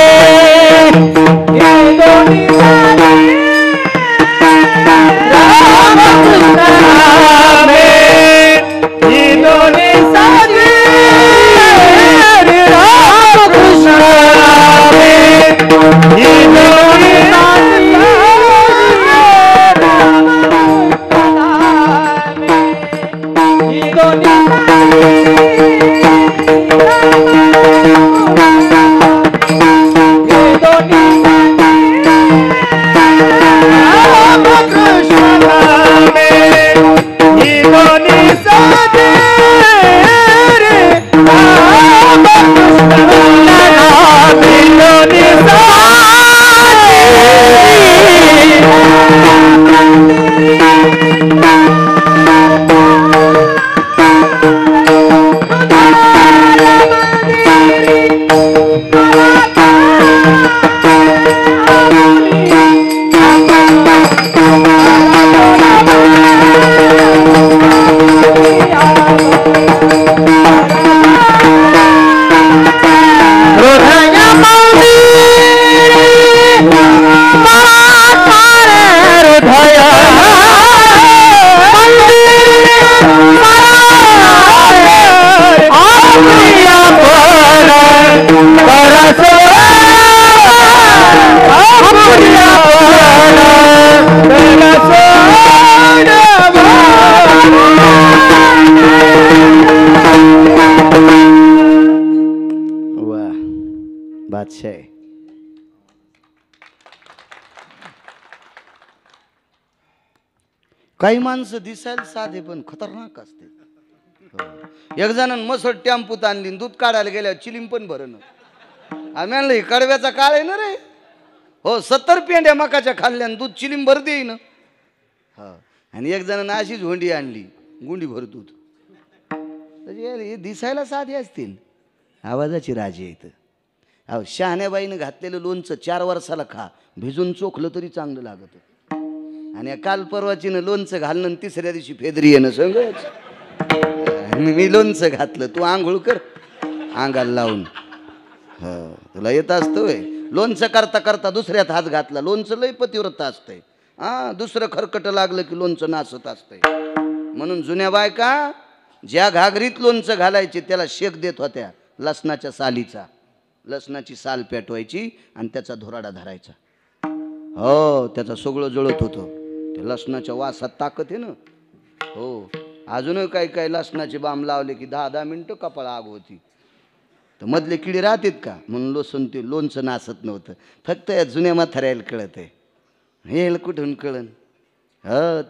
बादशाह. काही माणसं दिसायला साधे पण खतरनाक असते. एक जणांनी मसळ टेम्पूत आणली, दूध काढायला गेल्यावर चिलीम पण भरण. आम्ही आणलं कडव्याचा काळ आहे ना रे. हो 70 पेंड्या मकाच्या खाल्ल्यानं दूध चिलीम भर देईन. हा. आणि एक जणांना अशीच होंडी आणली, गुंडी भर दूध. हे दिसायला साधे असतील, आवाजाची राजी आहेत. अहो शहाण्याबाईनं घातलेलं लोणचं 4 वर्षाला खा, भिजून चोखलं तरी चांगलं लागत. आणि काल परवाचीनं लोणचं घालणं 3ऱ्या दिवशी फेदरी येणं सगळंच. मी लोणचं घातलं, तू आंघोळ कर अंगाला लावून. तुला येत असतं वय. लोणचं करता करता दुसऱ्यात हात घातला. लोणचं लय पतिव्रत असतंय. दुसरं खरकट लागलं की लोणचं नासत असतंय. म्हणून जुन्या बायका ज्या घागरीत लोणचं घालायचे त्याला शेक देत होत्या लसणाच्या सालीचा. लसणाची साल पेटवायची आणि त्याचा धुराडा धरायचा. हो त्याचा सगळं जळत होतं. त्या लसणाच्या वासात ताकद आहे ना. हो अजूनही काही काही लसणाचे बाम लावले की 10-10 मिनटं कपाळ आग होती. तर मधले किडे राहतात का म्हणून ते लोणचं नासत नव्हतं. फक्त या जुन्या म्हाताऱ्याला कळत आहे. हे कुठून कळन.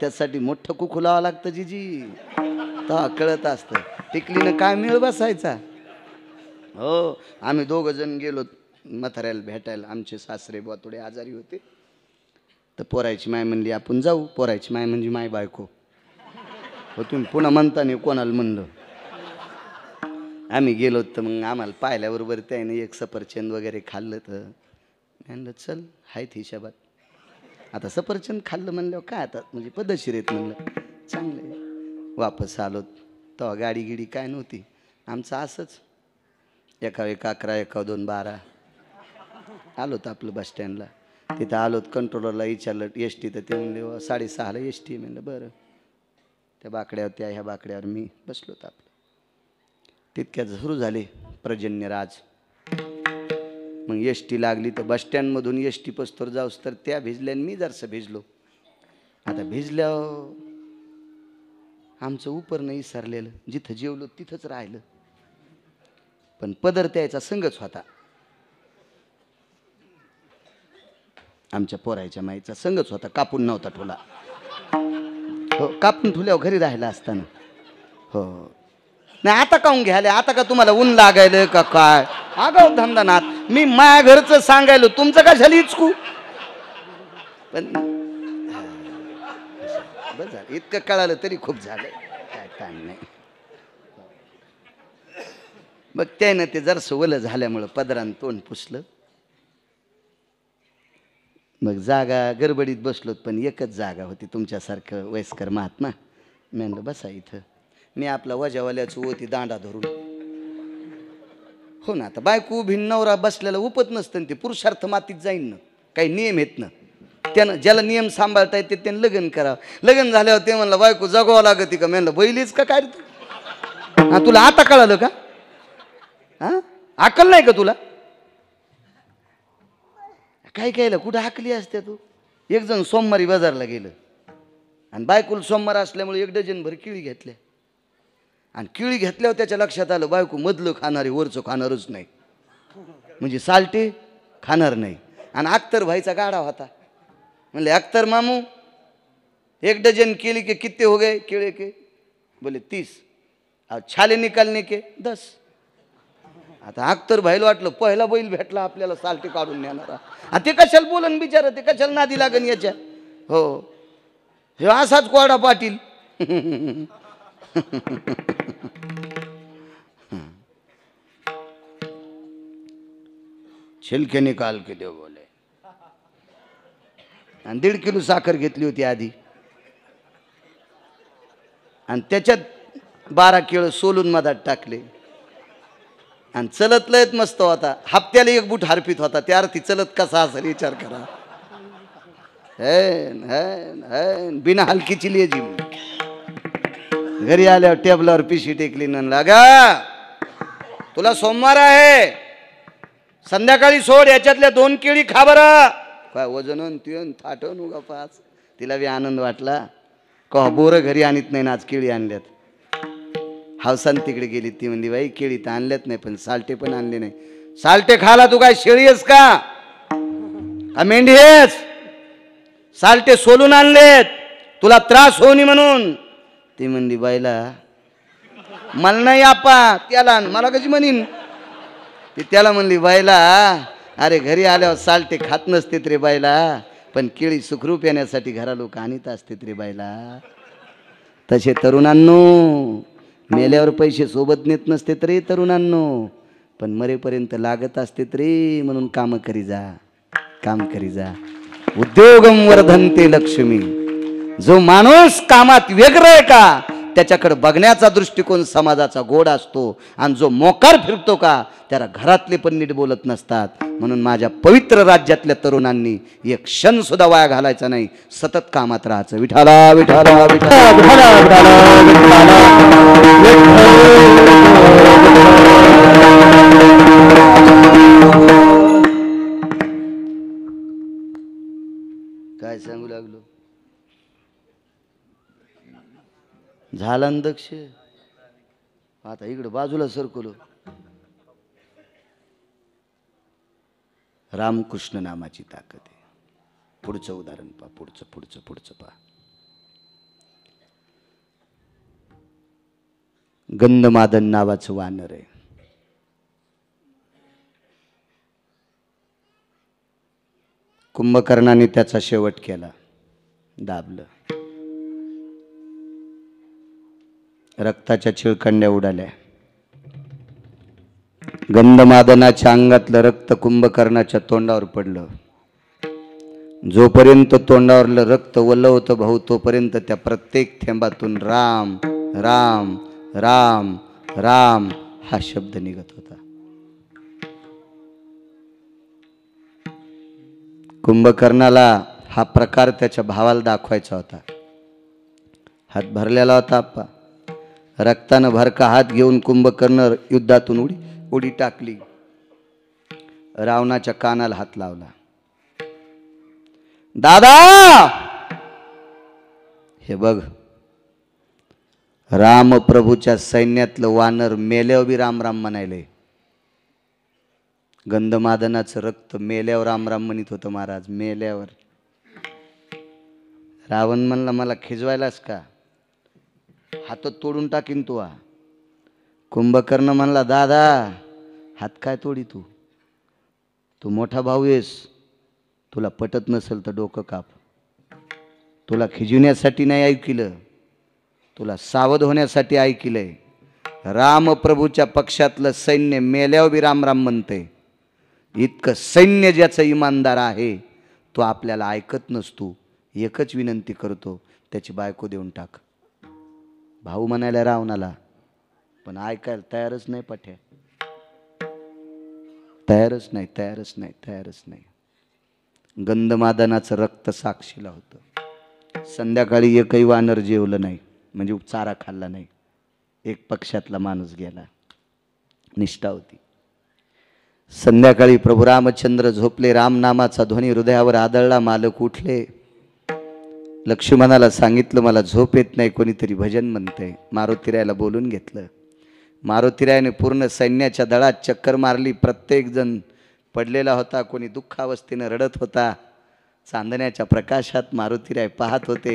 त्यासाठी मोठं कुकू लावावं लागतं जीजी. तेव्हा कळत असतं. टिकलीनं काय मिळ बसायचा. हो आम्ही 2 जण गेलो म्हाताऱ्याला भेटायला. आमचे सासरे बुवा थोडे आजारी होते. तर पोरायची माय म्हणली आपण जाऊ. पोरायची माय म्हणजे माय बायको. हो तुम्ही पुन्हा म्हणता नाही कोणाला म्हणलं. आम्ही गेलो तर मग आम्हाला पाहिल्याबरोबर त्याने एक सफरचंद वगैरे खाल्लं. तर म्हणलं चल आहेत हिशोबात. आता सफरचंद खाल्लं म्हणल्यावर काय आता म्हणजे पद्धतशीर आहेत म्हणलं चांगलं आहे. वापस आलो तेव्हा गाडी गिडी काय नव्हती. आमचं असंच एका 11 एका 2 12 आलो तर आपलं बस स्टँडला. तिथं आलोत कंट्रोलरला विचारलं एस टी. तर ते म्हणले 6:30ला एस टी. म्हणलं बरं. त्या बाकड्यावर त्या ह्या बाकड्यावर मी बसलो तर आपलं. तितक्यात सुरू झाले पर्जन्यराज. मग एस टी लागली तर बस स्टँडमधून एस टी पस्तोर जाऊस तर त्या भिजल्या आणि मी जरसं भिजलो. आता भिजल्यावर आमचं उपरणं विसरलेलं. जिथं जेवलो तिथंच राहिलं. पण पदर त्याचा संगच होता. आमच्या पोरायच्या माईचा संगच होता. कापून नव्हता ठुला. हो कापून ठुल्यावर घरी राहिला असताना. हो नाही आता काहून घ्यायला. आता का तुम्हाला ऊन लागायलं का काय. आगाव धंदानात मी माया घरचं सांगायलो तुमचं कशाला इचकू. पण बस झालं इतकं कळालं तरी खूप झालं. काय काम नाही. मग त्यानं ते जरसं ओलं झाल्यामुळं पदरानं तोंड पुसलं. मग जागा गडबडीत बसलोत पण एकच जागा होती तुमच्यासारखं वयस्कर महात्मा. मी म्हणलं बसा इथं. मी आपला वजावाल्याचं होती दांडा धरून. हो ना आता बायको उभी नवरा बसलेला उपत नसतं. ते पुरुषार्थ मातीत जाईन ना. काही नियम आहेत ना. त्यानं ज्याला नियम सांभाळता येते त्यानं लग्न करावं. लग्न झाल्यावर ते म्हणलं बायको जगावं लागते का. म्हणलं बैलीच का काय तू. हा तुला आता कळालं का. हा अक्कल नाही का तुला. काय केलं कुठं हाकली असते तू. एक जण सोमवारी बाजारला गेलं आणि बायकोला सोमवार असल्यामुळे 1 डझनभर केळी घेतल्या. आणि केळी घेतल्यावर त्याच्या लक्षात आलं बायको मधलं खाणारे वरचं खाणारच नाही. म्हणजे साल्टे खाणार नाही. आणि अख्तर भाईचा गाडा होता. म्हणले अख्तर मामू 1 डझन केली के कितने हो गए केळे के. बोले 30. और छाले निकालने के 10. आता अख्तर भाईला वाटलं पहिला बैल भेटला आपल्याला साल्टे काढून नेणारा. ते कशाला बोलन बिचारा. ते कशाला नादी लागन याच्या. हो हे असाच कोरडा पाटील. छिलके निकाल के दे बोले. आणि 1.5 किलो साखर घेतली होती आधी. आणि त्याच्यात 12 केळं सोलून मधात टाकले. आणि चलत लयत मस्त होता. हप्त्याला 1 बूट हरपीत होता. त्या अर्थी चलत कसा असेल विचार करा. बिना हलकीची लिहायची. घरी आल्यावर टेबलावर पिशी टेकली न लागा तुला सोमवार आहे संध्याकाळी सोड. याच्यातल्या 2 केळी खा बरं. काय वजन तीन थाटन उगा 5. तिला बी आनंद वाटला. का बोरं घरी आणत नाही ना आज केळी आणल्यात. हावसान तिकडे गेली. ती म्हणली बाई केळी तर आणल्यात नाही पण साल्टे पण आणले नाही. साल्टे खाला तू काय शेळी आहेस का मेंढी आहेस. साल्टे सोलून आणलेत तुला त्रास होणी म्हणून. ती म्हणली बाईला मला नाही आपा त्याला मला कशी म्हणीन. ती त्याला म्हणली बाईला अरे घरी आल्यावर साल्टे खात नसतेत रे बाईला पण केळी सुखरूप येण्यासाठी घरा लोक आणीत असतेत रे बाईला. तसे तरुणांनो मेल्यावर पैसे सोबत नेत नसते रे तरुणांनो पण मरेपर्यंत लागत असते रे. म्हणून काम करी जा. काम करी जा. उद्योगम वर्धन्ते लक्ष्मी. जो माणूस कामात व्यग्र आहे का त्याच्याकडे बघण्याचा दृष्टिकोन समाजाचा गोड असतो. आणि जो मोकार फिरतो का त्याला घरातले पण नीट बोलत नसतात. म्हणून माझ्या पवित्र राज्यातल्या तरुणांनी 1 क्षण सुद्धा वाया घालायचा नाही. सतत कामात राहायचं. विठाला विठाला विठाला. झाला न दक्ष. आता इकडं बाजूला सरकलो. रामकृष्ण नामाची ताकद आहे. पुढचं उदाहरण पहा. पुढचं पहा. गंधमादन नावाचं वानर आहे. कुंभकर्णाने त्याचा शेवट केला, दाबलं. रक्ताच्या चिळकंड्या उडाल्या. गंधमादनाच्या अंगातलं रक्त कुंभकर्णाच्या तोंडावर पडलं. जोपर्यंत तोंडावरलं रक्त ओलं होतं भाऊ, तोपर्यंत त्या प्रत्येक थेंबातून राम राम राम राम हा शब्द निघत होता. कुंभकर्णाला हा प्रकार त्याच्या भावाला दाखवायचा होता. हात भरलेला होता आप्पा. रक्तानं भरका हात घेऊन कुंभकर्ण युद्धातून उडी टाकली. रावणाच्या कानाला हात लावला. दादा हे बघ, रामप्रभूच्या सैन्यातलं वानर मेल्यावर बी राम राम म्हणायले. गंधमादनाचं रक्त मेल्यावर राम राम म्हणत होतं महाराज, मेल्यावर. रावण म्हणला मला खिजवायलास का, हात तोडून टाकीन तू. कुंभकर्ण म्हणला दादा हात काय तोडी तू मोठा भाऊ आहेस, तुला पटत नसेल तर डोकं काप. तुला खिजवण्यासाठी नाही ऐकिलं, तुला सावध होण्यासाठी ऐकिलंय. रामप्रभूच्या पक्षातलं सैन्य मेल्यावर बी राम राम म्हणते. इतकं सैन्य ज्याचं इमानदार आहे तो आपल्याला ऐकत नसतो. एकच विनंती करतो, त्याची बायको देऊन टाक. भाऊ म्हणायला रावणाला, पण ऐकायला तयारच नाही पठ्या. तयारच नाही. गंधमादनाचं रक्त साक्षीला होतं. संध्याकाळी एकही वानर जेवलं नाही, म्हणजे चारा खाल्ला नाही. एक पक्षातला माणूस गेला. निष्ठा होती. संध्याकाळी प्रभू रामचंद्र झोपले. रामनामाचा ध्वनी हृदयावर आदळला. मालक उठले. लक्ष्मणाला सांगितलं मला झोप येत नाही, कोणीतरी भजन म्हणतंय. मारुतीरायाला बोलून घेतलं. मारुतीरायाने पूर्ण सैन्याच्या दळात चक्कर मारली. प्रत्येक जण पडलेला होता, कोणी दुःखावस्थेनं रडत होता. चांदण्याच्या प्रकाशात मारुतीराय पाहत होते.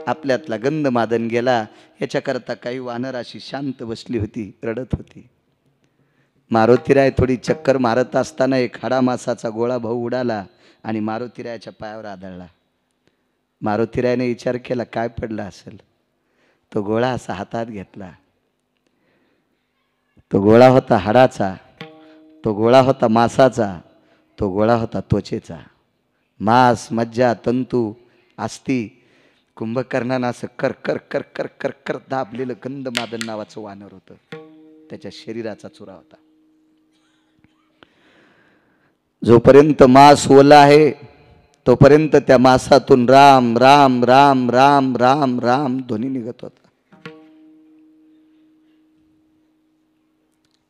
आपल्यातला गंधमादन गेला याच्याकरता काही वानर अशी शांत बसली होती, रडत होती. मारुतीराय थोडी चक्कर मारत असताना एक हाडामासाचा गोळा भाऊ उडाला आणि मारुतीरायाच्या पायावर आदळला. मारुतीरायाने विचार केला काय पडला असेल. तो गोळा असा हातात घेतला. तो गोळा होता हाडाचा, तो गोळा होता मांसाचा, तो गोळा होता त्वचेचा. मांस, मज्जा, तंतू, अस्ती. कुंभकर्णानं असं कर कर कर कर कर कर दाबलेलं गंधमादन नावाचं वानर होतं. त्याच्या शरीराचा चुरा होता. जोपर्यंत मांस ओला आहे तोपर्यंत त्या मांसातून राम राम राम राम राम राम ध्वनी निघत होता.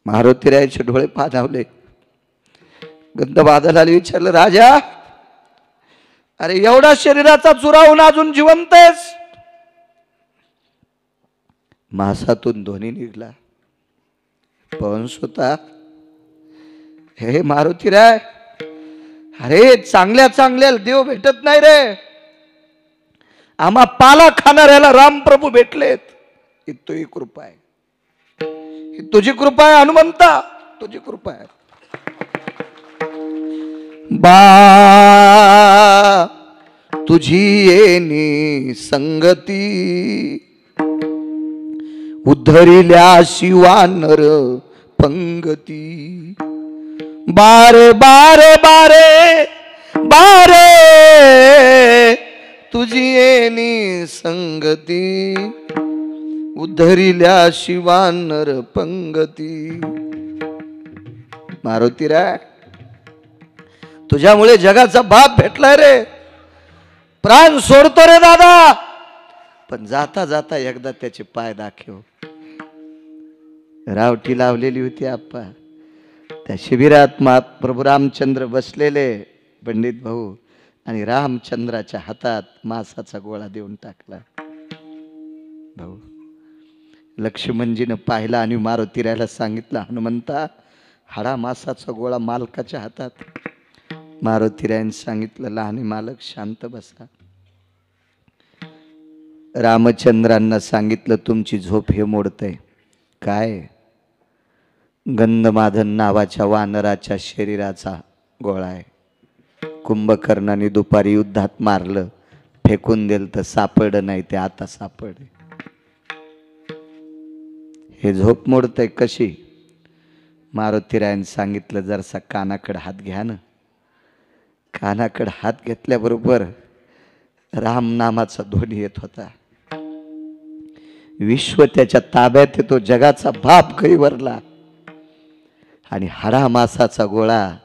मारुतीरायाचे डोळे पाणावले. गंधमादनाला विचारलं राजा, अरे एवढा शरीराचा चुरावून अजून जिवंत आहेस? मांसातून ध्वनी निघला. पंस होता. हे मारुतीराय, अरे चांगल्या चांगल्या देव भेटत नाही रे. आम्हा पाला खाणाऱ्याला रामप्रभू भेटलेत. ही तुझी कृपा आहे, ही तुझी कृपा आहे हनुमंता, तुझी कृपा आहे. बा तुझी येणी संगती, उद्धरिल्या शिवानर पंगती. बारे बारे बारे बारे तुझी येणी संगती, उद्धरिल्या शिवानर पंगती. मारुतीराय, तुझ्यामुळे जगाचा बाप भेटलाय रे. प्राण सोडतो रे दादा, पण जाता जाता एकदा त्याचे पाय दाखव. रावटी लावलेली होती आप्पा. त्या शिबिरात प्रभू रामचंद्र बसलेले पंडित भाऊ, आणि रामचंद्राच्या हातात मांसाचा गोळा देऊन टाकला. भाऊ लक्ष्मणजीनं पाहिला आणि मारुतीरायाला सांगितलं, हनुमंता हाडा मासाचा गोळा मालकाच्या हातात. मारुतीरायाने सांगितलं, लहाने मालक शांत बसा. रामचंद्रांना सांगितलं, तुमची झोप हे मोडतंय. काय? गंधमादन नावाच्या वानराच्या शरीराचा गोळा आहे. कुंभकर्णाने दुपारी युद्धात मारलं, फेकून दिलं तर सापडलं नाही, ते आता सापडले. हे झोप मोडतंय कशी? मारुतीरायाने सांगितलं, जरसा कानाकडे हात घ्या ना. कानाकडे हात घेतल्याबरोबर राम नामाचा ध्वनी येत होता. विश्व त्याच्या ताब्यात येतो, जगाचा बाप कैवरला. आणि हाडा मासाचा गोळा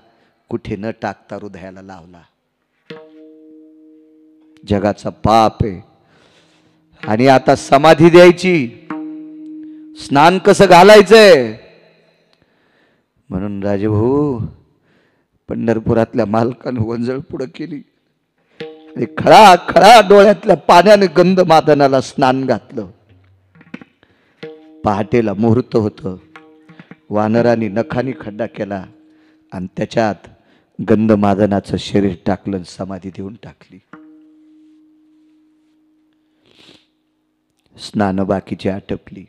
कुठे न टाकता हृदयाला लावला. जगाचा पाप आहे. आणि आता समाधी द्यायची, स्नान कसं घालायचंय? म्हणून राजभाऊ पंढरपुरातल्या मालकानं वंजळ पुढं केली आणि खळा खळा डोळ्यातल्या पाण्याने गंधमादनाला स्नान घातलं. पहाटेला मुहूर्त होतं. वानराने नखानी खड्डा केला आणि त्याच्यात गंधमादनाचं शरीर टाकलं, समाधी देऊन टाकली. स्नान बाकीची आटपली.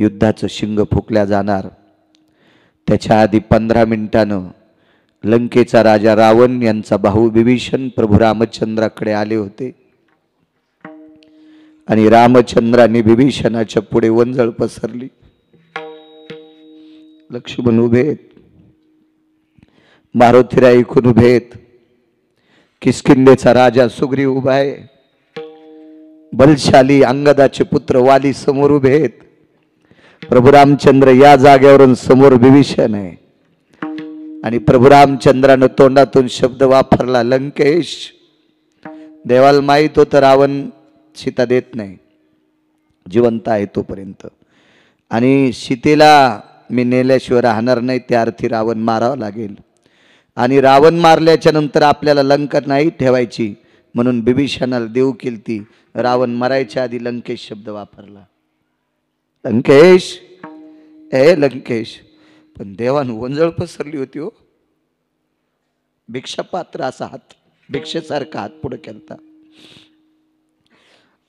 युद्धाचं शिंग फुकल्या जाणार त्याच्या आधी 15 मिनिटानं लंकेचा राजा रावण यांचा भाऊ विभीषण प्रभू रामचंद्राकडे आले होते. आणि रामचंद्राने विभीषणाच्या पुढे वंजळ पसरली. लक्ष्मण उभे आहेत, मारुतीराय ऐकून उभे आहेत, किष्किंधेचा राजा सुग्रीव उभा आहे, बलशाली अंगदाचे पुत्र वाली समोर उभे आहेत. प्रभू रामचंद्र या जागेवरून समोर विभीषण आहे. आणि प्रभू रामचंद्रानं तोंडातून शब्द वापरला, लंकेश. देवाला माहित होतं रावण सीता देत नाही, जिवंत आहे तोपर्यंत. आणि सीतेला मी नेल्याशिवाय राहणार नाही, त्या अर्थी रावण मारावं लागेल. आणि रावण मारल्याच्या नंतर आपल्याला लंका नाही ठेवायची, म्हणून विभीषणाला देऊ केलती. रावण मरायच्या आधी लंकेश शब्द वापरला, लंकेश, ए लंकेश. पण देवानं वंजळ पसरली होती हो. भिक्षापात्र असा हात, भिक्षेसारखा हात पुढे केलता.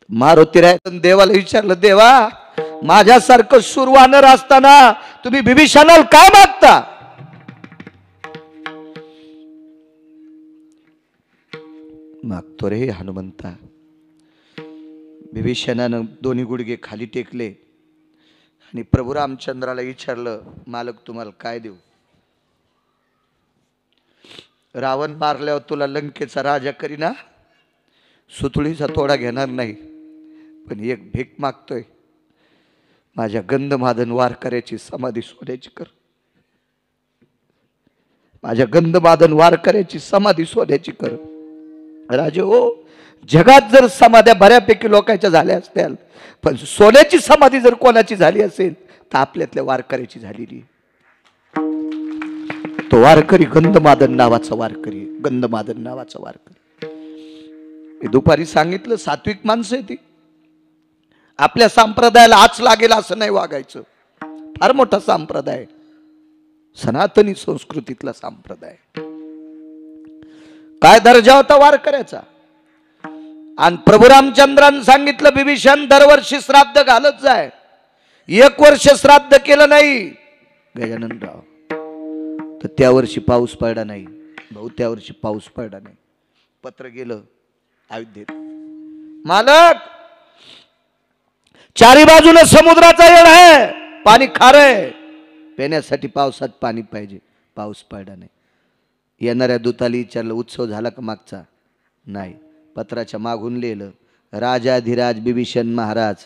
मारुतीरायानं देवाला विचारलं, देवा माझ्यासारखं सुरवानर असताना तुम्ही विभीषणाला काय मागता? मागतो रे हनुमंता. विभीषणानं दोन्ही गुडघे खाली टेकले आणि प्रभू रामचंद्राला विचारलं, मालक तुम्हाला काय देऊ? रावण मारल्यावर तुला लंकेचा राजा करीना, सुतळीचा तोडा घेणार नाही, पण एक भीक मागतोय, माझ्या गंधमादन वारकऱ्याची समाधी सोन्याची कर. माझ्या गंधमादन वारकऱ्याची समाधी सोन्याची कर. राजे हो, जगात जर समाध्या बऱ्यापैकी लोकांच्या झाल्या असत्याल, पण सोन्याची समाधी जर कोणाची झाली असेल तर आपल्यातल्या वारकऱ्याची झालेली. तो वारकरी गंधमादन नावाचा वारकरी, गंधमादन नावाचा वारकरी. मी दुपारी सांगितलं, सात्विक माणसं आहे ती. आपल्या संप्रदायाला आच लागेल असं नाही वागायचं. फार मोठा संप्रदाय, सनातनी संस्कृतीतला संप्रदाय. काय दर्जा होता वारकऱ्याचा. आणि प्रभू रामचंद्रांनी सांगितलं, विभीषण दरवर्षी श्राद्ध घालत जाय. 1 वर्ष श्राद्ध केलं नाही गजाननराव तर त्या वर्षी पाऊस पडला नाही. भाऊ त्या वर्षी पाऊस पडला नाही. पत्र गेलं अयोध्येत, मालक चारी बाजूने समुद्राचा येळ आहे, पाणी खारं आहे, पिण्यासाठी पावसात पाणी पाहिजे. पाऊस पडला नाही. येणाऱ्या दूताला विचारलं, उत्सव झाला का मागचा? नाही. पत्राच्या मागून लिहिलं, राजाधिराज विभीषण महाराज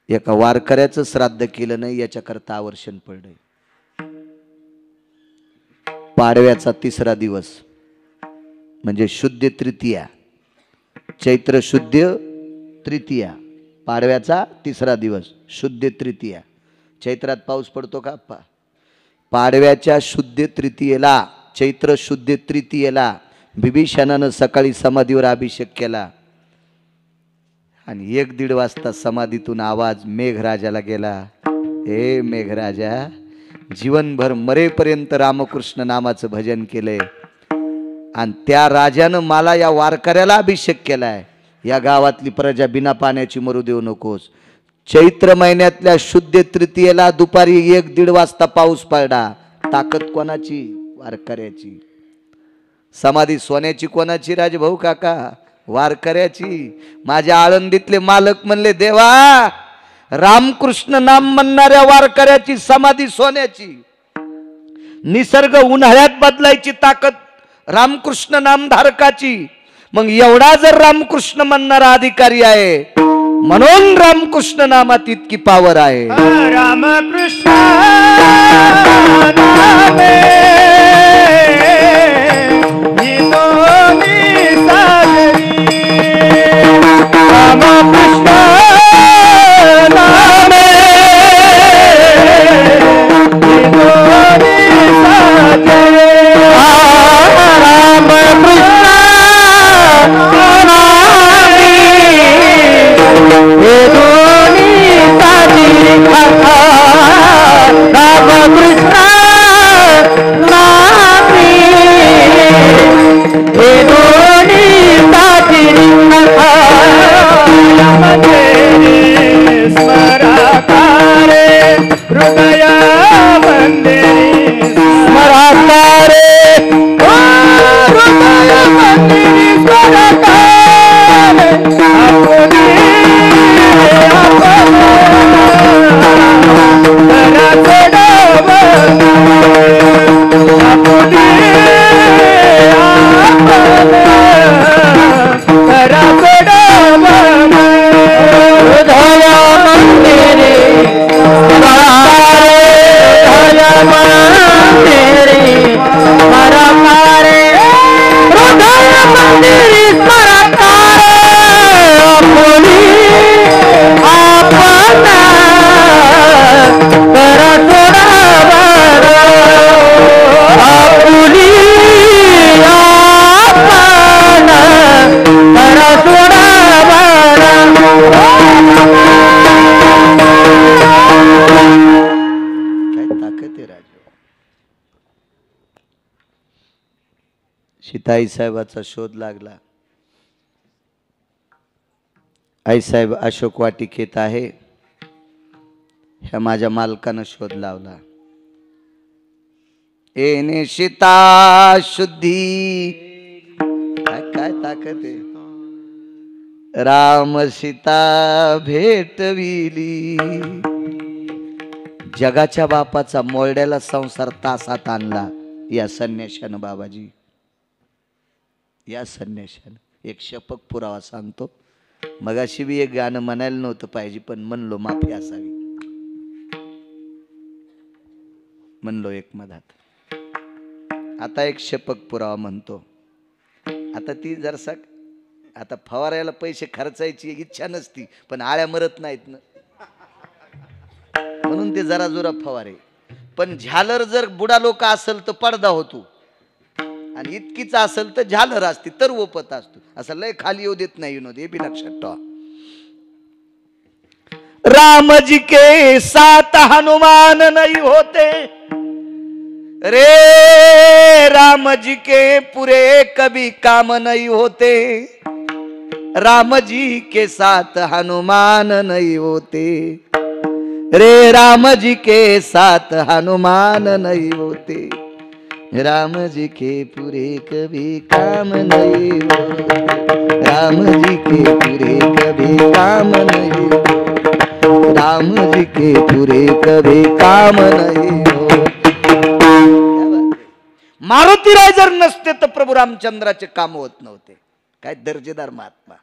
एका वारकऱ्याचं श्राद्ध केलं नाही, याच्याकरता आवर्षण पडलंय. पाडव्याचा 3रा दिवस म्हणजे शुद्ध तृतीया, चैत्र शुद्ध तृतीया. पाडव्याचा 3रा दिवस शुद्ध तृतीया. चैत्रात पाऊस पडतो का? पाडव्याच्या शुद्ध तृतीयेला, चैत्र शुद्ध तृतीयेला विभीषणानं सकाळी समाधीवर अभिषेक केला आणि 1-1:30 वाजता समाधीतून आवाज मेघराजाला गेला, हे मेघराजा, जीवनभर मरेपर्यंत रामकृष्ण नामाचं भजन केलंय आणि त्या राजानं मला या वारकऱ्याला अभिषेक केलाय. या गावातली प्रजा बिना पाण्याची मरू देऊ नकोस. चैत्र महिन्यातल्या शुद्ध तृतीयेला दुपारी 1-1:30 वाजता पाऊस पडला. ताकद कोणाची? वारकऱ्याची. समाधी सोन्याची कोणाची? राजभाऊ काका, वारकऱ्याची. माझ्या आळंदीतले मालक म्हणले, देवा, रामकृष्ण नाम म्हणणाऱ्या वारकऱ्याची समाधी सोन्याची. निसर्ग उन्हाळ्यात बदलायची ताकद रामकृष्ण नामधारकाची. मग एवढा जर रामकृष्ण म्हणणारा अधिकारी आहे, म्हणून रामकृष्ण नामात इतकी पावर आहे. रामकृष्ण नामे ही दोन्ही सागरी. रामकृष्ण नामे ही दोन्ही सागरी. आईसाहेबाचा शोध लागला. आईसाहेब अशोक वाटिकेत आहे. ह्या माझ्या मालकानं शोध लावला. एने सीता शुद्धी, काय ताकद आहे. राम सीता भेटविली. जगाच्या बापाचा मोरड्याला संसार तासात आणला या संन्याशानं. बाबाजी, या संन्याशानं एक शपक पुरावा सांगतो. मगाशी बी एक गाणं म्हणायला नव्हतं पाहिजे, पण म्हणलो माफी असावी. म्हणलो एक मधात. आता एक शपक पुरावा म्हणतो. आता ती जरसा आता फवारायला पैसे खर्चायची इच्छा नसती, पण आळ्या मरत नाहीत ना, म्हणून ते जरा जोरा फवारे. पण झालर जर बुडा लोक असेल तर पडदा होतो, आणि इतकीच असेल तर झालर असती तर ओपत असतो. असं लय खाली येऊ देत नाही. विनोद, हे बी लक्षात ठेवा. राम जी के साथ हनुमान नहीं होते रे, राम जी के पूरे कभी काम नहीं होते. राम जी के साथ हनुमान नहीं होते रे, राम जी के साथ हनुमान नहीं होते. राम जी के पूरे कभी काम नहीं होते. राम जी के पूरे कभी काम नहीं होते. राम जी के पूरे कभी काम नहीं होते. मारुतीराय जर नसते तर प्रभू रामचंद्राचे काम होत नव्हते. काय दर्जेदार महात्मा.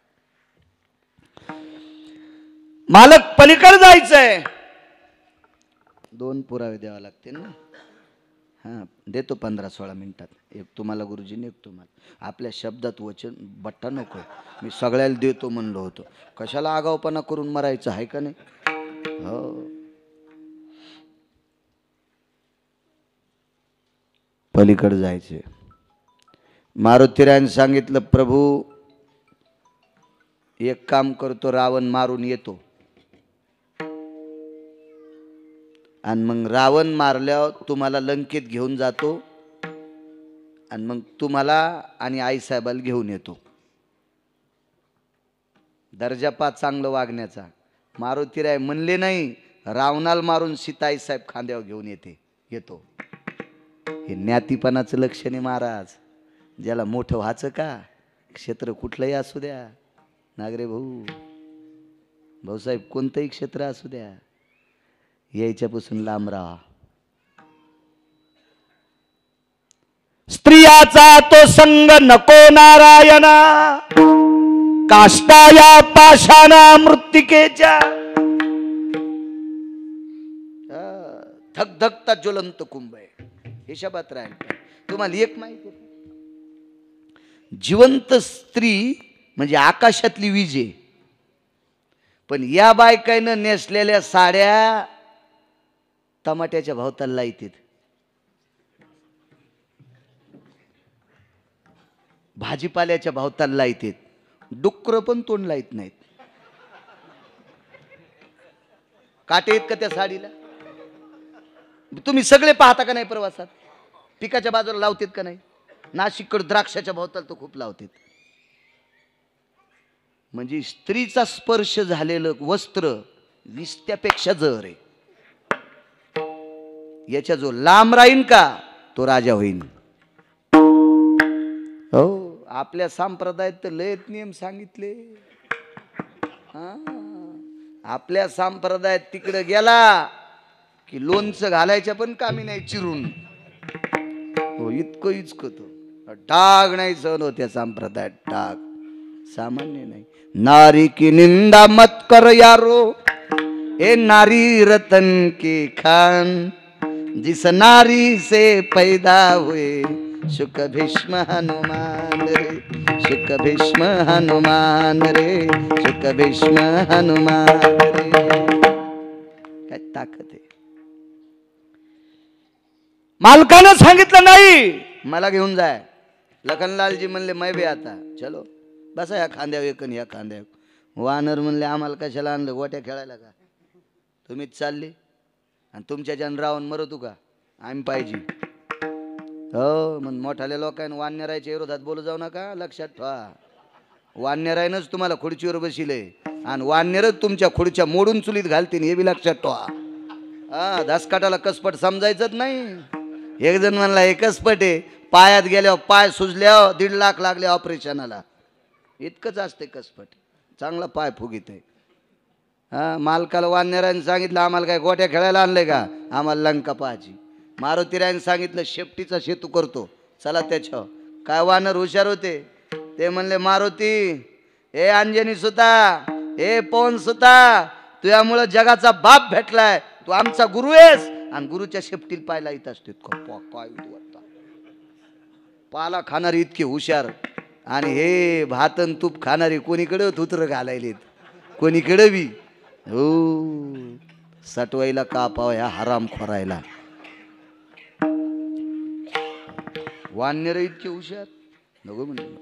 मालक पलीकडे जायचंय, 2 पुरावे द्यावा लागतील ना. हां, देतो 15-16 मिनिटात. एक तुम्हाला गुरुजीने, एक तुम्हाला. आपल्या शब्दात वचन बट्टा नको. मी सगळ्याला देतो म्हणलो होतो. कशाला आगाऊपणा करून मरायचं आहे का नाही. हो, पलीकडे जायचे. मारुतीरायाने सांगितलं, प्रभू एक काम करतो, रावण मारून येतो आणि मग रावण मारल्यावर तुम्हाला लंकेत घेऊन जातो आणि मग तुम्हाला आणि आईसाहेबाला घेऊन येतो. दर्जा पा चांगलं वागण्याचा. मारुतीराय म्हणले नाही, रावणाला मारून सीता आईसाहेब खांद्यावर घेऊन येतो. हे ज्ञातीपणाचं लक्षण आहे महाराज. ज्याला मोठं व्हायचं का, क्षेत्र कुठलंही असू द्या नागरे भाऊसाहेब, कोणतंही क्षेत्र असू द्या, यायच्यापासून लांब राहा. स्त्रियाचा तो संग नको नारायणा, काष्टा या पाषाणा मृत्तिकेच्या. धगधगता ज्वलंत कुंभ आहे. हे शब्दात राहील. तुम्हाला एक माहिती आहे, जिवंत स्त्री म्हणजे आकाशातली वीज आहे. पण या बायकाईनं नेसलेल्या साड्या टमाट्याच्या भावताला लाईत, भाजीपाल्याच्या भावताला लाईत, डुक्कर पण तोंड लाईत नाहीत. काटे आहेत का त्या साडीला? तुम्ही सगळे पाहता का नाही प्रवासात? पिकाच्या बाजूला लावतात का नाही? नाशिककडे द्राक्षाच्या भावताला तो खूप लावतात. म्हणजे स्त्रीचा स्पर्श झालेलं वस्त्र विस्त्यापेक्षा जर आहे. याच्या जो लांब राहीन का तो राजा होईल. हो, आपल्या संप्रदायात तर लयच नियम सांगितले. आपल्या संप्रदायात तिकडे गेला की लोणचं घालायच्या पण कामी नाही चिरून. हो, इतकं तो डाग नाही सहन होत्या संप्रदायात. डाग सामान्य नाही. नारी की निंदा मत कर यारो, ए नारी रतन की खान, जिस नारी से पैदा हुए शुक भीष्म हनुमान रे, शुक भीष्म हनुमान रे, शुक भीष्म हनुमान रे. काय ताकद आहे. मालकानं सांगितलं नाही, मला घेऊन जाय. लखनलालजी म्हणले मै बे आता चलो, बसा या खांद्यावर एक या खांद्यावर. वानर म्हणले आम्हाला कशाला आणलं, गोट्या खेळायला का? तुम्हीच चालले आणि तुमच्या जन रावण मरतू का? आम्ही पाहिजे. हो, मग मोठाल्या लोकांनी वानरायच्या विरोधात बोलू जाऊ नका. लक्षात ठेवा, वानरायनच तुम्हाला खुर्चीवर बसिले आणि वानरच तुमच्या खुर्च्या मोडून चुलीत घालतील. हे बी लक्षात ठेवा. धसकाटाला कसपट समजायचंच नाही. एक जण म्हणला हे कसपट आहे, पायात गेल्यावर पाय सुजल्यावर 1.5 लाख लागले ऑपरेशनाला. इतकंच असते कसपट. चांगला पाय फुगीत आहे. मालकाला वानरायने सांगितलं आम्हाला काय गोट्या खेळायला आणलंय का, आम्हाला लंका पाहायची. मारुतीरायने सांगितलं शेपटीचा सेतू करतो, चला त्याच्यावर. काय वानर हुशार होते. ते म्हणले मारुती, हे अंजनी सुता, हे पवन सुता, तुझ्यामुळं जगाचा बाप भेटलाय. तू आमचा गुरु आहेस आणि गुरुच्या शेपटीला पायला येत असते. काय पाला खाणारी इतके हुशार आणि हे भातन तूप खाणारे कोणीकडे थुत्र घालायलेत, कोणीकडे बी. हो, सटवायला का पाव ह्या हराम खोरायला. वानर इतके हुशार. नको म्हणलं.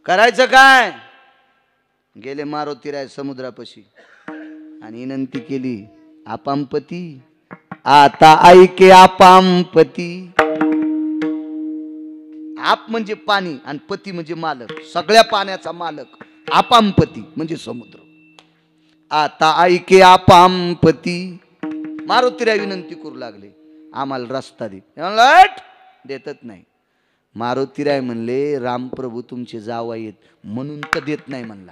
करायचं काय? गेले मारुतीराय समुद्रापाशी आणि विनंती केली, आपामपती आता ऐके आपामपती. आप म्हणजे पाणी आणि पती म्हणजे मालक, सगळ्या पाण्याचा मालक. आपामपती म्हणजे समुद्र. आता ऐके आपामपती. मारुतीराय विनंती करू लागले, आम्हाला रस्ता दे. देतच नाही. मारुतीराय म्हणले रामप्रभू तुमचे जावई आहेत म्हणून तर देत नाही म्हणला.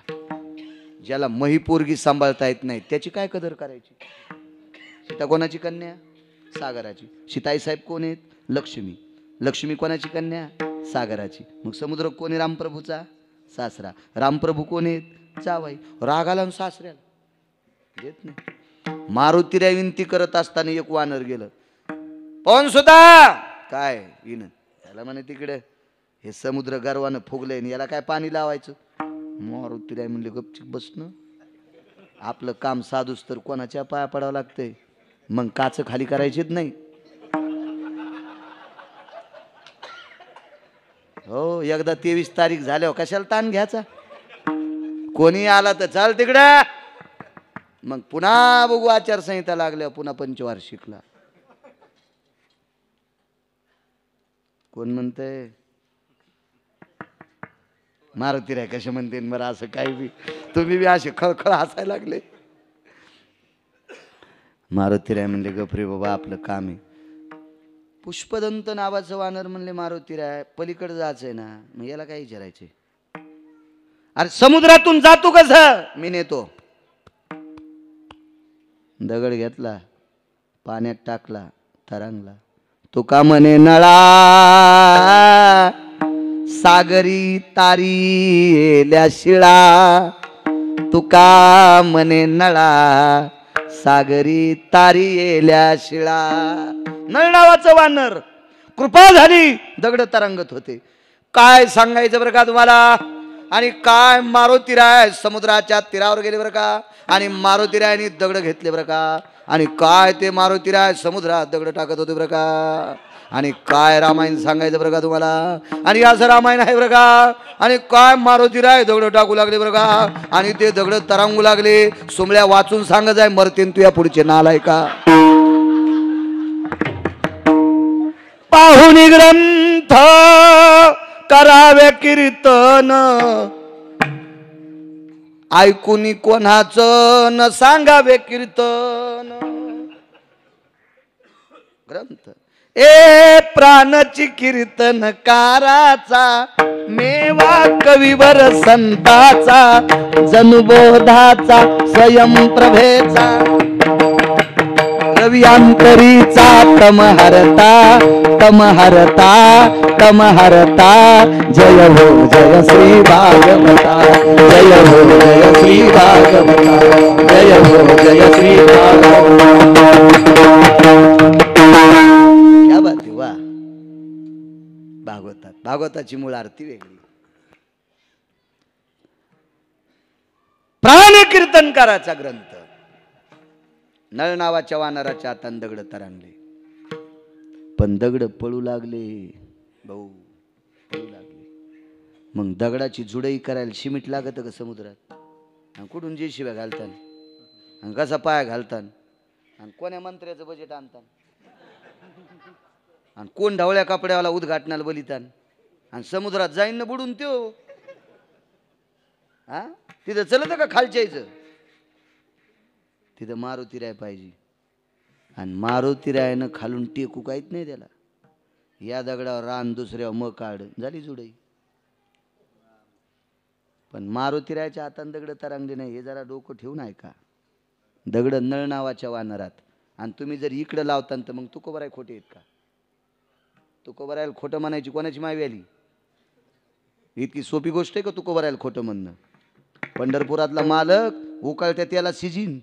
ज्याला महिपोरगी सांभाळता येत नाही त्याची काय कदर करायची. सीता कोणाची कन्या? सागराची. सीताई साहेब कोण आहेत? लक्ष्मी. लक्ष्मी कोणाची कन्या? सागराची. मग समुद्र कोण आहे? रामप्रभूचा सासरा. रामप्रभू कोण आहेत? जावई. रागाला सासऱ्याला देत नाही. मारुतीराय विनंती करत असताना एक वानर गेलं. पवन सुद्धा काय विन त्याला म्हणे तिकडे हे समुद्र गर्वानं फुगलंय, याला काय पाणी लावायचं. मारुतीराय म्हणले गपचिप बसणं. आपलं काम साधूस तर कोणाच्या पाया पडावं लागतंय. मग काच खाली करायचीच नाही. हो, एकदा 23 तारीख झाल्यावर कशाला ताण घ्यायचा. कोणी आला तर चाल तिकडं. मग पुन्हा बघू आचारसंहिता लागल्या, पुन्हा पंचवार्षिकला. कोण म्हणतंय मारुती राय कसे म्हणते बरं असं काही बी. तुम्ही बी असे खळखळ हसायला लागले. मारुती राय म्हणले गपरे बाबा आपलं काम आहे. पुष्पदंत नावाचं वानर म्हणले मारुती राय पलीकडे जायचंय ना, मग याला काय विचारायचे. अरे समुद्रातून जातो कसं. मी नेतो. दगड घेतला, पाण्यात टाकला, तरंगला. तुका म्हणे नळा सागरी तारी येल्या शिळा. तुका म्हणे नळा सागरी तारी येल्या शिळा. नळ नावाचं वानर कृपा झाली, दगड तरंगत होते. काय सांगायचं बरं का तुम्हाला. आणि काय मारुतीराय समुद्राच्या तीरावर गेले बरं का, आणि मारुतीरायनी दगड घेतले बरं का. आणि काय ते मारुतीराय समुद्रात दगड टाकत होते बरं का. आणि काय रामायण सांगायचं बरं का तुम्हाला. आणि असं रामायण आहे बरं का. आणि काय मारुतीराय दगड टाकू लागले बरं का. आणि ते दगड तरंगू लागले. सोमळ्या वाचून सांगत आहे मरतेन तू या पुढचे नालाय का. पाहुणी ग्रंथ करावे कीर्तन, ऐकून कोणाचं न सांगावे कीर्तन. ग्रंथ ए प्राणची कीर्तनकाराचा मेवा कविवर संताचा जनुबोधाचा स्वयंप्रभेचा रवियांतरीचा तमहरता तमहरता तमहरता. जय हो जय श्री भागवता, जय हो जय श्री भागवता, जय हो जय श्री भागवता. क्या बात आहे. वा भागवतात भागवताची मूळ आरती वेगळी. प्राण कीर्तनकाराचा ग्रंथ. नळ नावाच्या वानराच्या हातान दगड तरंगले, पण दगड पळू लागले. भाऊ पळू लागले. मग दगडाची जुडई करायला शिमिट लागत का समुद्रात. आणि कुठून जे शिव्या घालतान, आणि कसा पाया घालतान, आणि कोण्या मंत्र्याचं बजेट आणतान, आणि कोण ढवळ्या कपड्यावाला उद्घाटनाला बलितान, आणि समुद्रात जाईन ना बुडून त्यो. हा तिथं चलत का खालच्याचं. तिथं मारुतीराय पाहिजे. आणि मारुतीरायनं खालून टेकू काहीच नाही त्याला. या दगडावर रान दुसऱ्यावर मग काढ झाली जुडई. पण मारुतीरायच्या हातान दगड तरंगले नाही. हे जरा डोकं ठेवून ऐका. दगड नळ नावाच्या वानरात. आणि तुम्ही जर इकडं लावतान तर मग तुकोबराय खोटे आहेत का. तुकोबरायला खोटं म्हणायची कोणाची मावी आली. इतकी सोपी गोष्ट आहे का तुकोबरायला खोटं म्हणणं. पंढरपुरातला मालक उकळत्या त्याला शिजीन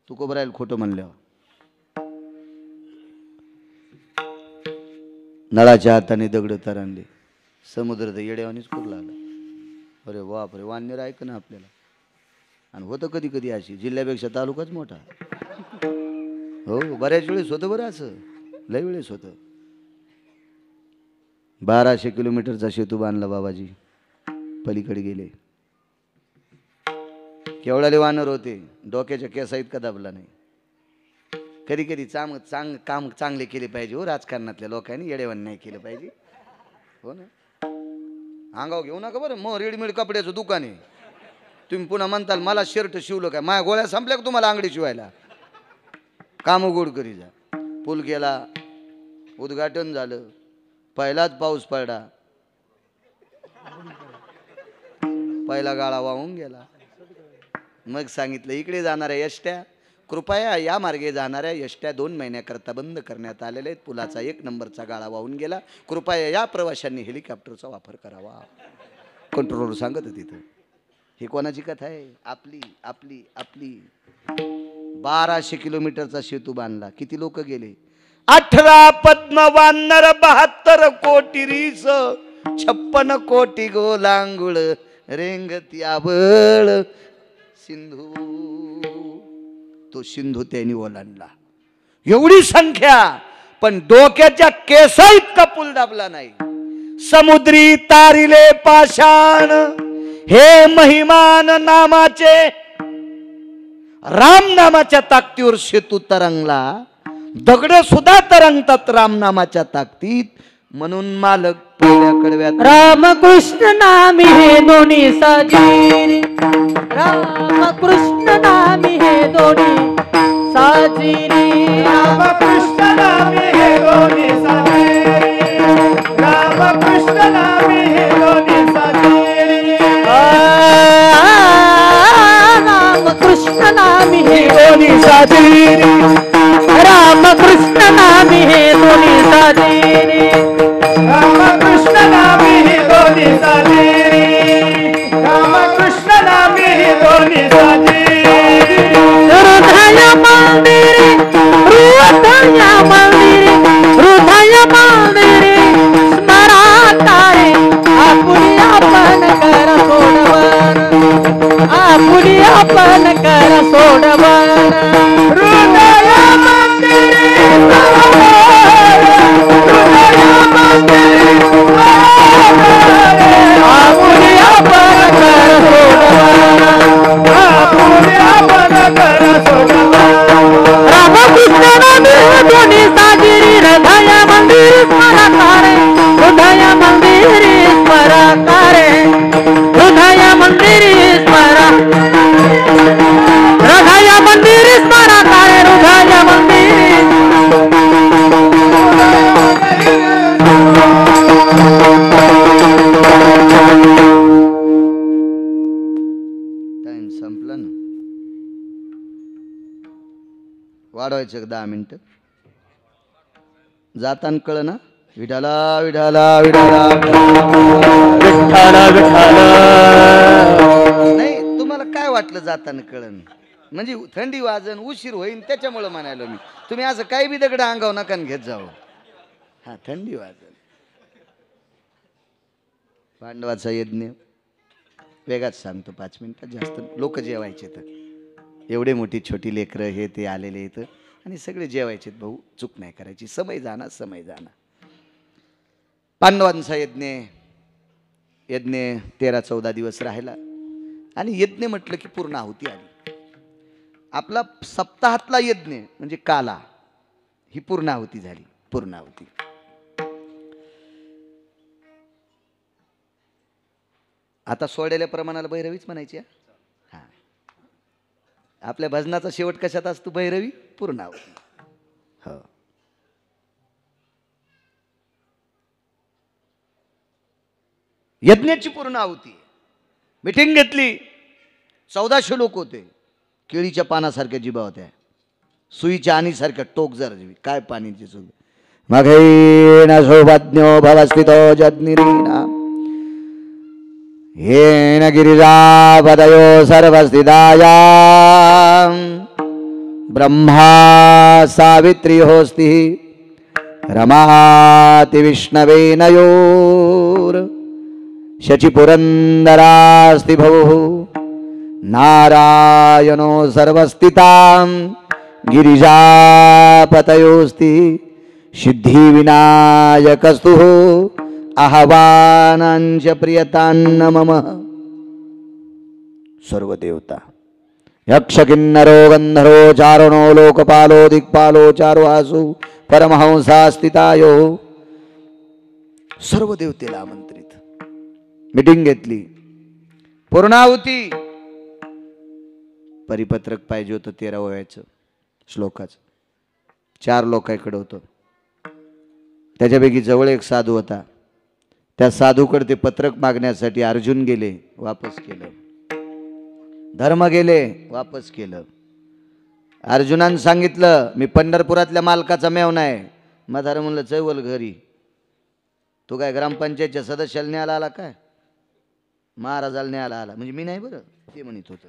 तुकोबरायला खोटं म्हणल्यावर. नळाच्या हाताने दगड तरंगले. समुद्र तर येड्यावानीच करू लागला. अरे बापरे वानर ऐक ना आपल्याला. आणि होतं कधी कधी अशी जिल्ह्यापेक्षा तालुकाच मोठा. हो बऱ्याच वेळेस होतं बरं असं. लय वेळेस होतं. 1200 किलोमीटरचा सेतू बांधला बाबाजी. पलीकडे गेले. केवढाले वानर होते. डोक्याच्या केसा इतका दाबला नाही. कधी कधी काम चांगले केले पाहिजे हो. राजकारणातल्या लोकांनी येडेवण नाही केलं पाहिजे. हो ना. अंगाव घेऊ नका बरं. मग रेडीमेड कपड्याचं दुकान आहे. तुम्ही पुन्हा म्हणताल मला शर्ट शिवलं काय. माझ्या गोळ्या संपल्या का तुम्हाला अंगडी शिवायला. काम गोड करी जा. पूल केला, उद्घाटन झालं, पहिलाच पाऊस पडला, पहिला गाळा वाहून गेला. मग सांगितलं इकडे जाणाऱ्या यष्ट्या कृपया या मार्गे जाणाऱ्या यष्ट्या 2 महिन्याकरता बंद करण्यात आलेल्या आहेत. पुलाचा 1 नंबरचा गाळा वाहून गेला. कृपया या प्रवाशांनी हेलिकॉप्टरचा वापर करावा. कंट्रोलर सांगत तिथं. ही कोणाची कथा आहे. आपली आपली आपली. 1200 किलोमीटरचा सेतू बांधला. किती लोक गेले. 18 पद्म वानर 72 कोटी रीस 56 कोटी गोलांगुळ रेंगती आवळ सिंधू. तो सिंधू त्यांनी ओलांडला. एवढी संख्या. पण डोक्याच्या केसा इतका पूल दाबला नाही. समुद्री तारिले पाषाण हे महिमान नामाचे, राम नामाच्या ताकदीवर सेतू तरंगला, दगड सुद्धा तरंगतात राम नामाच्या ताकदीत. म्हणून मालक पहिल्या कडव्यात राम कृष्ण नामी हे दोन्ही साजिरी, राम कृष्ण नामी हे दोन्ही साजिरी, राम कृष्ण नामी हे दोन्ही साजिरी, राम कृष्ण नामी हे दोन्ही साजिरी, राम कृष्ण नामी हे दोन्ही साजिरी, राम कृष्ण नामी हे दोन्ही साजिरी, राम कृष्ण नामी हे दोन्ही साजिरी, राम कृष्ण नामी हे दोन्ही साजिरी, हृदय मंदिरी, हृदय मंदिरी, हृदय मंदिरी स्मराकारे, आपुली आपण कर सोडवन, आपुली आपण कर सोडवन, हृदय मंदिरी हृदय मंदिरी आपुली आपण कर सोडवन, आपुले आपण कर सोडवन, रामकृष्ण नामी दोन्ही साजिरी, हृदय मंदिरी स्मराकारे, हृदय मंदिरी स्मराकारे, हृदय मंदिरी स्मरा, हृदय मंदिरी स्मराकारे, हृदय मंदिरी टाइम संपला ना, वाढवायचं एक 10 मिनिटं. जाताना कळ ना, विठाला विठाला विठाला नाही. तुम्हाला काय वाटलं जाताना कळण म्हणजे थंडी वाजन उशीर होईन त्याच्यामुळं म्हणायलो मी. तुम्ही असं काही बी दगड अंगाव नका न घेत जाऊ. हा, थंडी वाजन. पांडवाचा यज्ञ वेगाच सांगतो, 5 मिनिटात. जास्त लोक जेवायचे तर एवढे मोठी छोटी लेकरं हे ते आलेले इथं आणि सगळे जेवायचे. भाऊ चूक नाही करायची, समय जाणार समय जाणार. पांडवांचा यज्ञ 13-14 दिवस राहिला आणि यज्ञ म्हटलं की पूर्ण आहुती आली. आपला सप्ताहातला यज्ञ म्हणजे काला ही पूर्ण आहुती झाली. पूर्ण आहुती आता सोडलेल्या प्रमाणाला भैरवीच म्हणायची. हा, आपल्या भजनाचा शेवट कशात असतो? भैरवी पूर्ण आहुती. हो, यज्ञाची पूर्ण आहुती. मिटिंग घेतली, 1400 लोक होते. केळीच्या पानासारख्या जिभा होत्या, सुईच्या आणीसारख्या टोक जर काय पाणीची सुद्धा. मघैन सौभाज्ञो भवस्थितो जज्ञिरीना हेन गिरिजापदयो सर्वस्थिताया ब्रह्मा सावित्री होस्ति रमाति विष्णवे नयोर शचिपुरंदरास्ति भवुः नारायणो सर्वस्थितां गिरिजापतयोस्ति सिद्धिविनायकस्तु आह्वानांच प्रियतान्न मम. सर्व देवता यक्ष किन्नरो गंधर्वो चारणो लोकपालो दिक्पालो चारुहासु परमहंसा स्थितायो. सर्व देवतेला आमंत्रित. मीटिंग घेतली, पूर्णाहुती. परिपत्रक पाहिजे होतं 13 वयाचं श्लोकाचं. 4 लोकांकडे होतं. त्याच्यापैकी जवळ एक साधू होता. त्या साधूकडे ते पत्रक मागण्यासाठी अर्जुन गेले, वापस केलं. धर्म गेले, वापस केलं. अर्जुनानं सांगितलं, मी पंढरपुरातल्या मालकाचा मेवना आहे. मग धर्म म्हणलं, चैवल घरी. तू काय ग्रामपंचायतच्या सदस्याला न्यायला आला काय? महाराजाला न्यायला आला. म्हणजे मी नाही बरं, ते म्हणत होतं.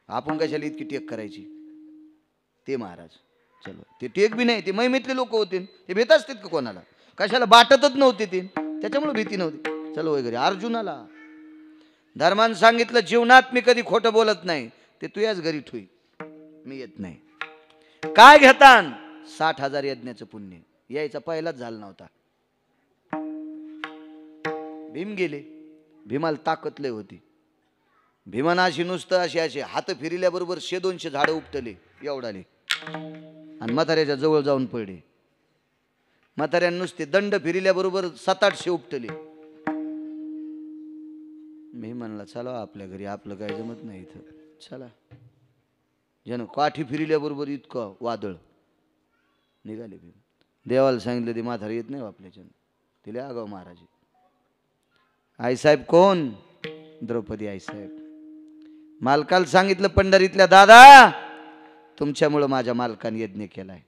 आपण कशाला इतकी टेक करायची? ते महाराज. चलो, ते टेक बी नाही, ते महिमेतले लोक होते. ते भेट असतात का कोणाला? कशाला बाटतच नव्हते ते, त्याच्यामुळे भीती नव्हती. चलो वगैरे. अर्जुनाला धर्मानं सांगितलं, जीवनात मी कधी खोटं बोलत नाही. ते तू याच घरी ठुई, मी येत नाही. काय घेतान? 60,000 यज्ञाचं पुण्य. यायचा पहिलाच झाला नव्हता. भीम गेले. भीमाला ताकद लय होती. भीमनाशी नुसतं असे असे हात फिरिल्याबरोबर 100-200 झाडं उपटले एवढाले आणि म्हाताऱ्याच्या जवळ जाऊन पडले. म्हाताऱ्यानं नुसते दंड फिरिल्याबरोबर 700-800 उपटले. मी म्हणला चला आपल्या घरी, आपलं काय जमत नाही इथं, चला. जण काठी फिरिल्याबरोबर इतकं वादळ निघाले. भीम देवाला सांगितलं ते म्हातारा येत नाही आपल्याच्यानं, तिला आगाव महाराज. आईसाहेब कोण? द्रौपदी आईसाहेब. मालकाला सांगितलं पंढरीतल्या दादा तुमच्यामुळं माझ्या मालकाने यज्ञ केलाय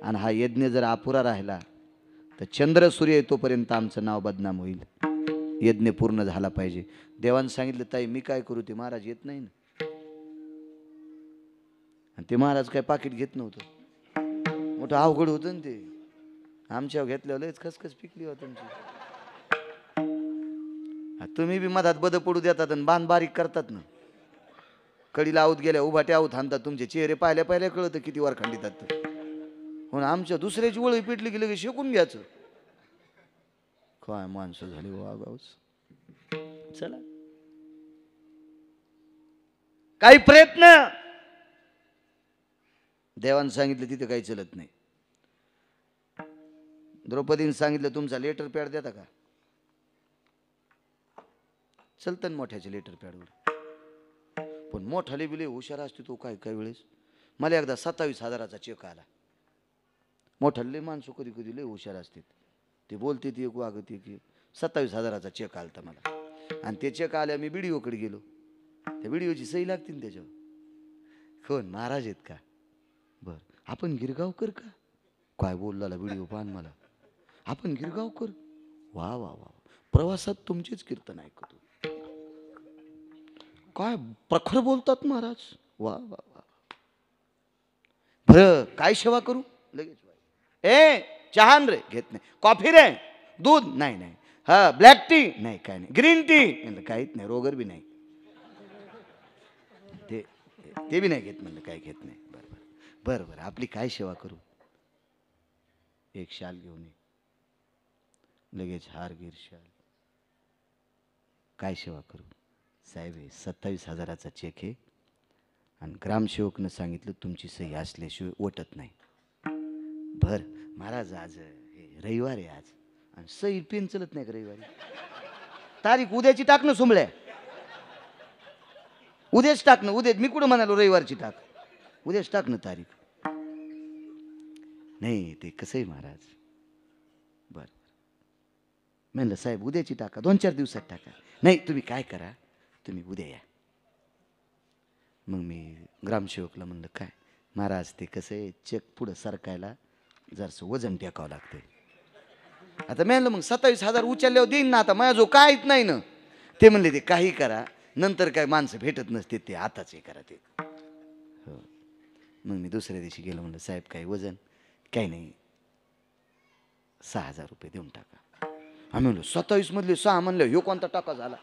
आणि हा यज्ञ जर अपुरा राहिला तर चंद्र सूर्य येतोपर्यंत आमचं नाव बदनाम होईल. यज्ञ पूर्ण झाला पाहिजे. देवानं सांगितलं ताई मी काय करू, ते महाराज येत नाही ना. आणि ते महाराज काय पाकिट घेत नव्हतं, मोठं अवघड होतं ना ते. आमच्यावर घेतल्यावर लयच खसखस पिकली होती तुमची. तुम्ही बी मधात बद पडू देतात आणि बाण बारीक करतात ना. कडीला आऊत गेल्या उभाट्या आऊत हाणतात. तुमचे चेहरे पाहिल्या पाहिल्या कळतं किती वर खंडितात. म्हणून आमच्या दुसऱ्याची वळी पेटली की लगेच शेकून घ्यायचं. काय माणसं झाली वागावच. चला काही प्रयत्न. देवानं सांगितलं तिथे काही चलत नाही. द्रौपदीने सांगितलं तुमचा लेटर पॅड देता का? चलतं मोठ्याच्या लेटर पॅडवर. पण मोठाले बिले हुशार असते तो. काय काय वेळेस मला एकदा 27,000चा चेक आला. मोठाले माणसं कधी कधी लय हुशार असतात. ते बोलते ती एक वागते की 27,000चा चेक आलता मला. आणि ते चेक आल्या मी बीडीओकडे गेलो. त्या बीडीओची सही लागते ना त्याच्यावर. कोण महाराज आहेत का? बर आपण गिरगावकर का? काय बोलला बीडीओ पान मला. आपण गिरगावकर? वा वा वा, प्रवासात तुमचेच कीर्तन ऐकतो. काय प्रखर बोलतात महाराज. वा वा वा. बर काय सेवा करू? लगेच ए चहा रे घेत नाही. कॉफी रे? दूध नाही नाही. हा ब्लॅक टी नाही. काय नाही. ग्रीन टी काहीच नाही. रोगर बी नाही. ते बी नाही घेत म्हणलं. काय घेत नाही. बरं बरं बरं आपली काय सेवा करू? एक शाल घेऊन ये. लगेच हार गिर शाल. काय सेवा करू? साहेब 27,000चा चेक आहे आणि ग्रामसेवकनं सांगितलं तुमची सही असल्याशिवाय ओटत नाही. बर महाराज आज रविवार आहे आज आणि सही पेन चलत नाही का रविवारी? तारीख उद्याची टाक ना सुंबळ्या. उद्याच टाक ना. उद्या मी कुठं म्हणालो रविवारची टाक. उद्याच टाक ना तारीख. नाही ते कसं आहे महाराज. बर म्हणलं साहेब उद्याची टाका. 2-4 दिवसात टाका. नाही तुम्ही काय करा, तुम्ही उद्या या. मग मी ग्रामसेवकला म्हणलं काय महाराज ते कसं आहे चेक पुढं सरकायला जरसं वजन टेकावं लागतंय. आता मी म्हणलं मग 27,000 उचलल्यावर देईन ना. आता माझ्या जो काहीच नाही ना. ते म्हणले ते काही करा नंतर काय माणसं भेटत नसते ते आताच हे करा ते. हो मग मी दुसऱ्या दिवशी गेलो. म्हणलं साहेब काही वजन? काही नाही. 6,000 रुपये देऊन टाका. आम्ही म्हणलो 27 मधले 6 म्हणले ह्यो कोणता टाका झाला?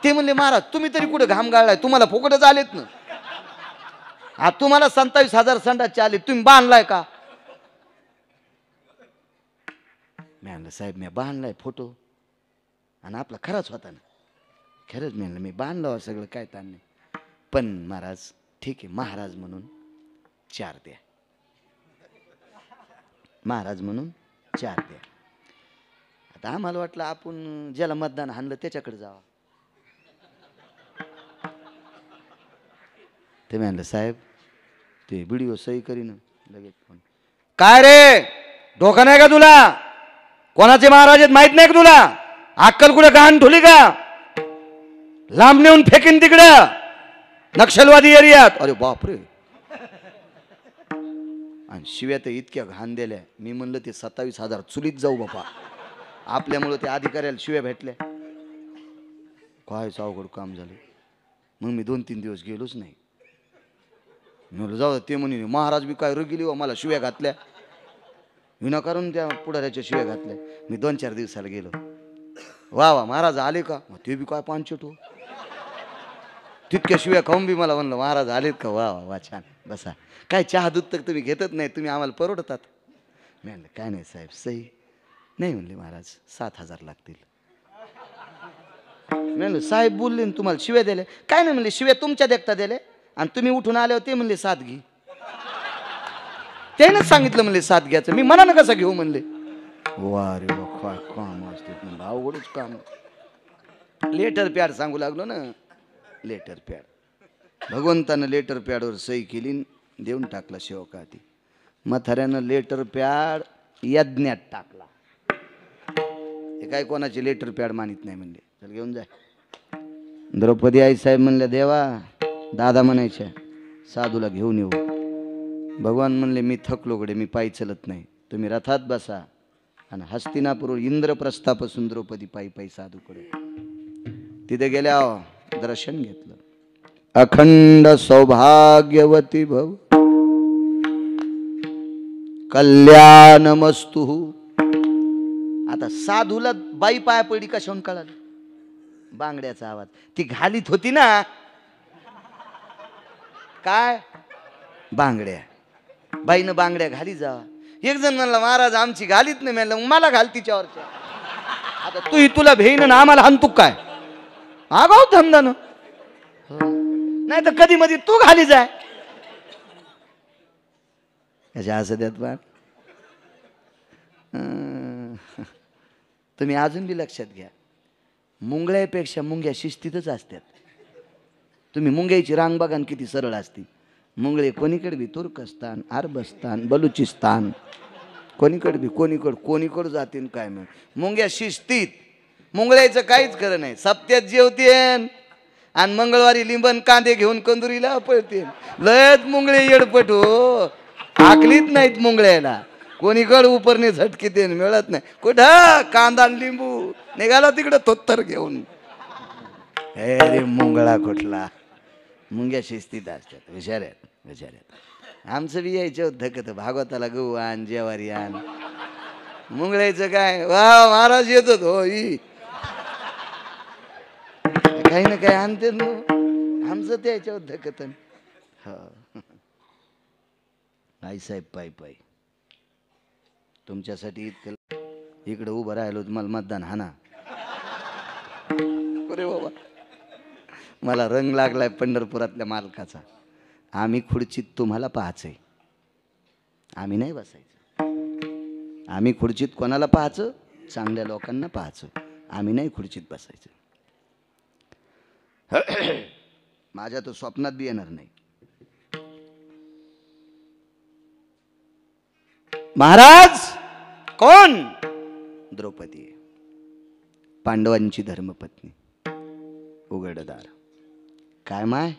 ते म्हणले महाराज तुम्ही तरी कुठे घाम गाळलाय? तुम्हाला फुकटच आलेत ना. तुम्हाला 27,000 संडासचे आले. तुम्ही बांधलाय का? मी म्हणलं साहेब मी बांधलाय फोटो आणि आपला खराच होता ना. खरंच मी म्हणलं मी बांधलं सगळं काय ताण नाही. पण महाराज ठीक आहे महाराज म्हणून 4 द्या. महाराज म्हणून 4 द्या. आता आम्हाला वाटलं आपण ज्याला मतदान हाणलं त्याच्याकडे जावं. ते म्हणलं साहेब ते व्हिडिओ सही करीन लगेच फोन. काय रे डोका नाही का तुला? कोणाचे महाराज आहेत माहित नाही का तुला? अक्कल कुठे घाण ठुली का? लांब नेऊन फेकीन तिकडं नक्षलवादी एरियात. अरे बापरे. आणि शिव्या तर इतक्या घाण दिल्या. मी म्हणलं ते 27,000 चुलीत जाऊ बापा. आपल्यामुळं त्या अधिकाऱ्याला शिव्या भेटल्या. कायच अवघड काम झालं. मग मी 2-3 दिवस गेलोच नाही. म्हणलं जाऊ. ते म्हणे महाराज बी काय रगिली व मला शिव्या घातल्या. विनाकारण त्या पुढाऱ्याच्या शिव्या घातल्या. मी 2-4 दिवसाला गेलो. वा वा महाराज आले का? ते बी काय पानचट हो. तितक्या शिव्या खाऊन बी मला म्हणलं महाराज आलेत का? वा वा वा छान बसा. काय चहा दूध तर तुम्ही घेतच नाही. तुम्ही आम्हाला परवडतात. मी म्हणलं काय नाही साहेब सही नाही. म्हणले महाराज 7,000 लागतील. म्हणलं साहेब बोलले ना तुम्हाला शिव्या दिले. काय नाही म्हणले, शिव्या तुमच्या देखता दिले आणि तुम्ही उठून आल्यावर ते म्हणले साथ घे. त्यानं सांगितलं म्हणले साथ घ्यायचं, मी मनानं कसं घेऊ म्हणले. वा रे वा, काय काम असते म्हणलं, अवघडच काम. लेटर पॅड सांगू लागलो ना, लेटर पॅड. भगवंतानं लेटर पॅडवर सही केली, देऊन टाकला सेवकाती. म्हाताऱ्यानं लेटर पॅड यज्ञात टाकला. हे काय कोणाची लेटर पॅड मानित नाही म्हणले, चल घेऊन जाय. द्रौपदी आई साहेब म्हणल्या, देवा दादा म्हणायच्या साधूला घेऊन येऊ. भगवान म्हणले, मी थकलो गडे, मी पायी चलत नाही, तुम्ही रथात बसा. आणि हस्तिनापूर इंद्रप्रस्थापासून द्रौपदी पायी पायी साधूकडे. तिथे गेल्या दर्शन घेतलं. अखंड सौभाग्यवती भव, कल्याणमस्तु. आता साधूला बाई पाया पडली कशाहून कळालं? बांगड्याचा आवाज. ती घालीत होती ना काय बांगड्या, बाईनं बांगड्या घाली जावा. एक जण म्हणला, महाराज आमची घालीत नाही. म्हणलं मला घाल तिच्यावरच्या. आता तू तुला भेईन ना आम्हाला हानतू काय? आगाव धंदा ना, नाही तर कधी मध्ये तू घाली जाय. कशा असं द्यात बा. तुम्ही अजून बी लक्षात घ्या, मुंगळ्यापेक्षा मुंग्या शिस्तीतच असतात. तुम्ही मुंग्याची रांग बघा किती सरळ असते. मुंगळे कोणीकडे बी तुर्कस्तान, अरबस्तान, बलुचिस्तान, कोणीकडे बी कोणीकडे जातील काय मग. मुंग्या शिस्तीत. मुंगळ्याचं काहीच खरं नाही. सप्त्यात जेवतेन आणि मंगळवारी लिंबन कांदे घेऊन कंदुरीला पळते. लयच मुंगळे येडपट हो, आकलीत नाहीत मुंगळ्याला. कोणीकडे उपरने झटकी देन मिळत नाही. कुठं कांदा लिंबू निघाला तिकडं तोत्तर घेऊन. हे रे मुंगळा कुठला. मुंग्या शिस्तीत असतात, हुशार आहेत. आमचं बी यायचं धकत भागवताला गहू आण, जेवारी आण. मुंगळ्याचं काय, वा महाराज येतात हो, काही ना काही आणते ना. आमचं ते याच्यावर धकत. हो आई साहेब पायी पायी तुमच्यासाठी इतकं इकडं उभं राहिलो, तुम्हाला मतदान हाना. अरे बाबा, मला रंग लागलाय पंढरपुरातल्या मालकाचा. आम्ही खुर्चीत तुम्हाला पाहायचंय, आम्ही नाही बसायचं. आम्ही खुर्चीत कोणाला पाहायचं? चांगल्या लोकांना पाहायचं. आम्ही नाही खुर्चीत बसायचं. माझ्या तर स्वप्नात बी येणार नाही. महाराज कोण? द्रौपदी, पांडवांची धर्मपत्नी. उघडदार. काय माय?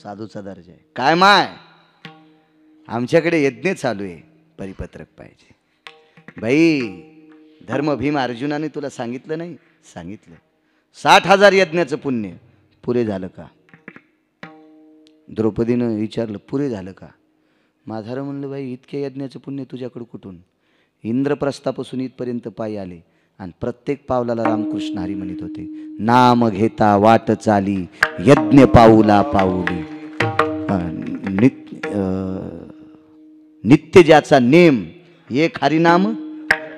साधूचा दर्जा आहे. काय माय? आमच्याकडे यज्ञ चालू आहे, परिपत्रक पाहिजे. बाई, धर्म भीम अर्जुनाने तुला सांगितलं नाही? सांगितलं. 60,000 यज्ञाचं पुण्य पुरे झालं का? द्रौपदीनं विचारलं, पुरे झालं का? माझारं म्हणलं, बाई इतके यज्ञाचं पुण्य तुझ्याकडं कुठून? इंद्रप्रस्थापासून इथपर्यंत पायी आले आणि प्रत्येक पावलाला रामकृष्ण हरी म्हणत होते. नाम घेता वाट चाली, यज्ञ पाऊला पाऊली. नित्य ज्याचा नेम एक हरिनाम,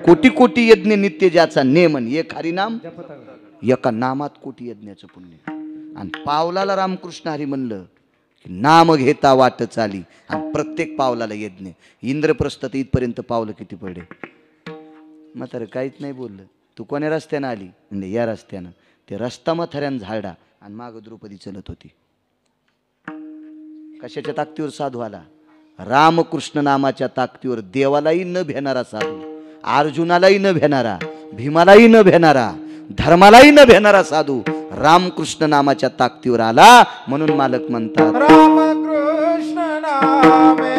कोटी कोटी यज्ञ नित्य ज्याचा नेम आणि एक हरिनाम. एका नामात कोटी यज्ञाचं पुण्य. आणि पावलाला रामकृष्ण हरी म्हणलं की नाम घेता वाट चाली आणि प्रत्येक पावलाला यज्ञ. इंद्रप्रस्थ तर इथपर्यंत पावलं किती पडले? म्हातारं काहीच नाही बोललं. तू कोण्या रस्त्यानं आली? म्हणजे या रस्त्यानं. ते रस्ता म्हाताऱ्यानं झाडा आणि मागं द्रौपदी चलत होती. कशाच्या ताकदीवर साधू आला? रामकृष्ण नामाच्या ताकदीवर. देवालाही न भेणारा साधू, अर्जुनालाही न भेणारा, भीमालाही न भेणारा, धर्मालाही न भेणारा साधू रामकृष्ण नामाच्या ताकदीवर आला. म्हणून मालक म्हणतात, रामकृष्ण नामे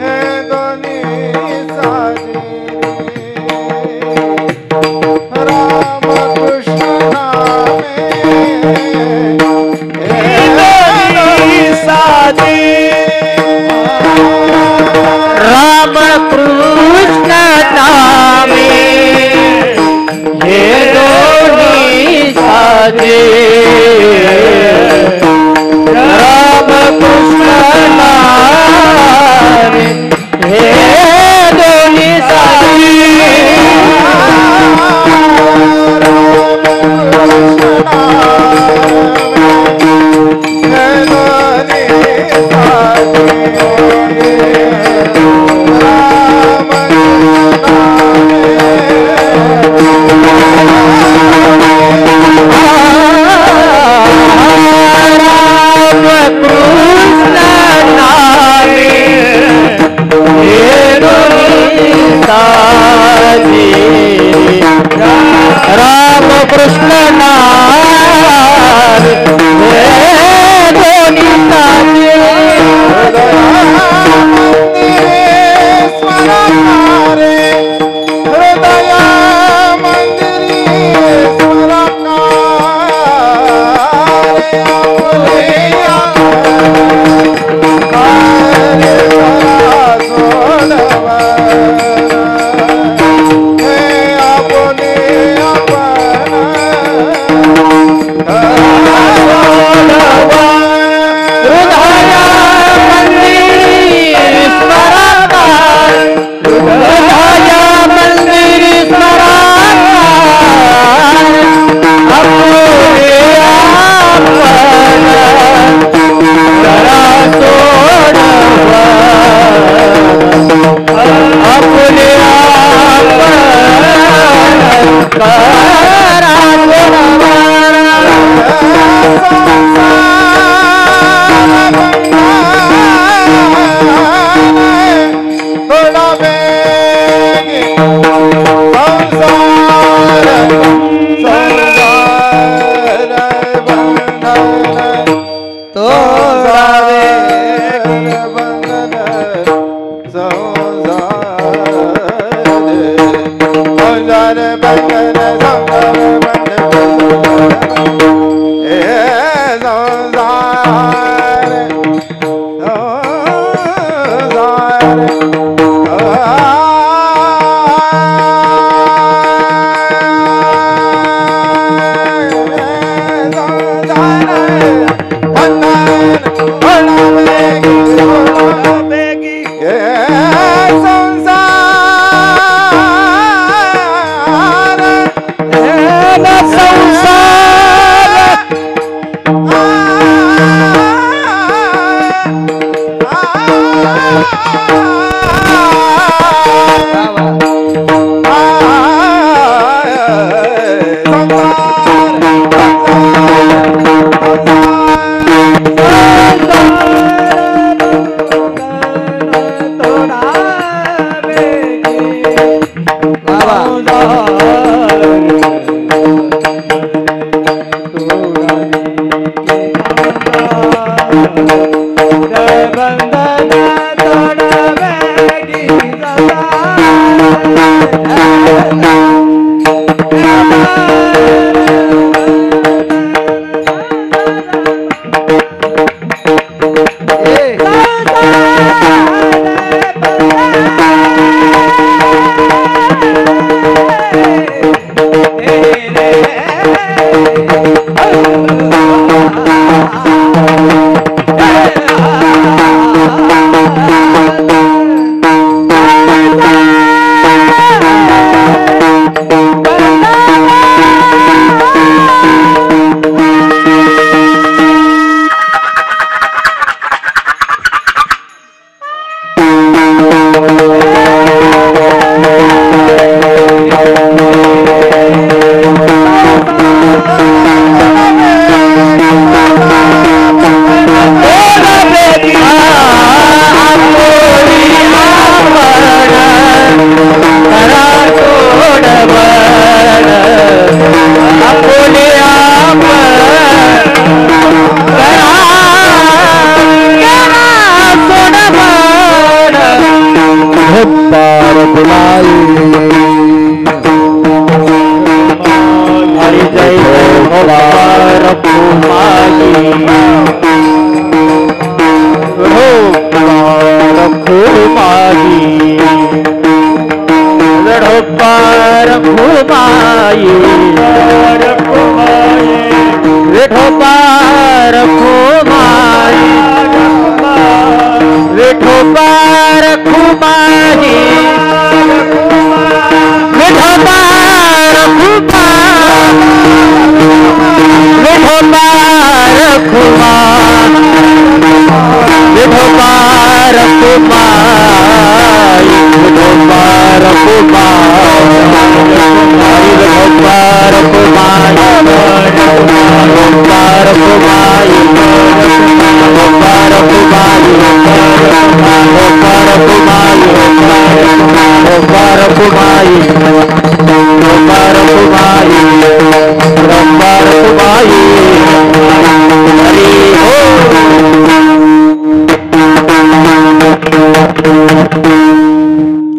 हे दोन्ही साजे. रामकृष्ण नामे हे दोन्ही साजे. रामकृष्ण नामे हे दोन्ही साजे.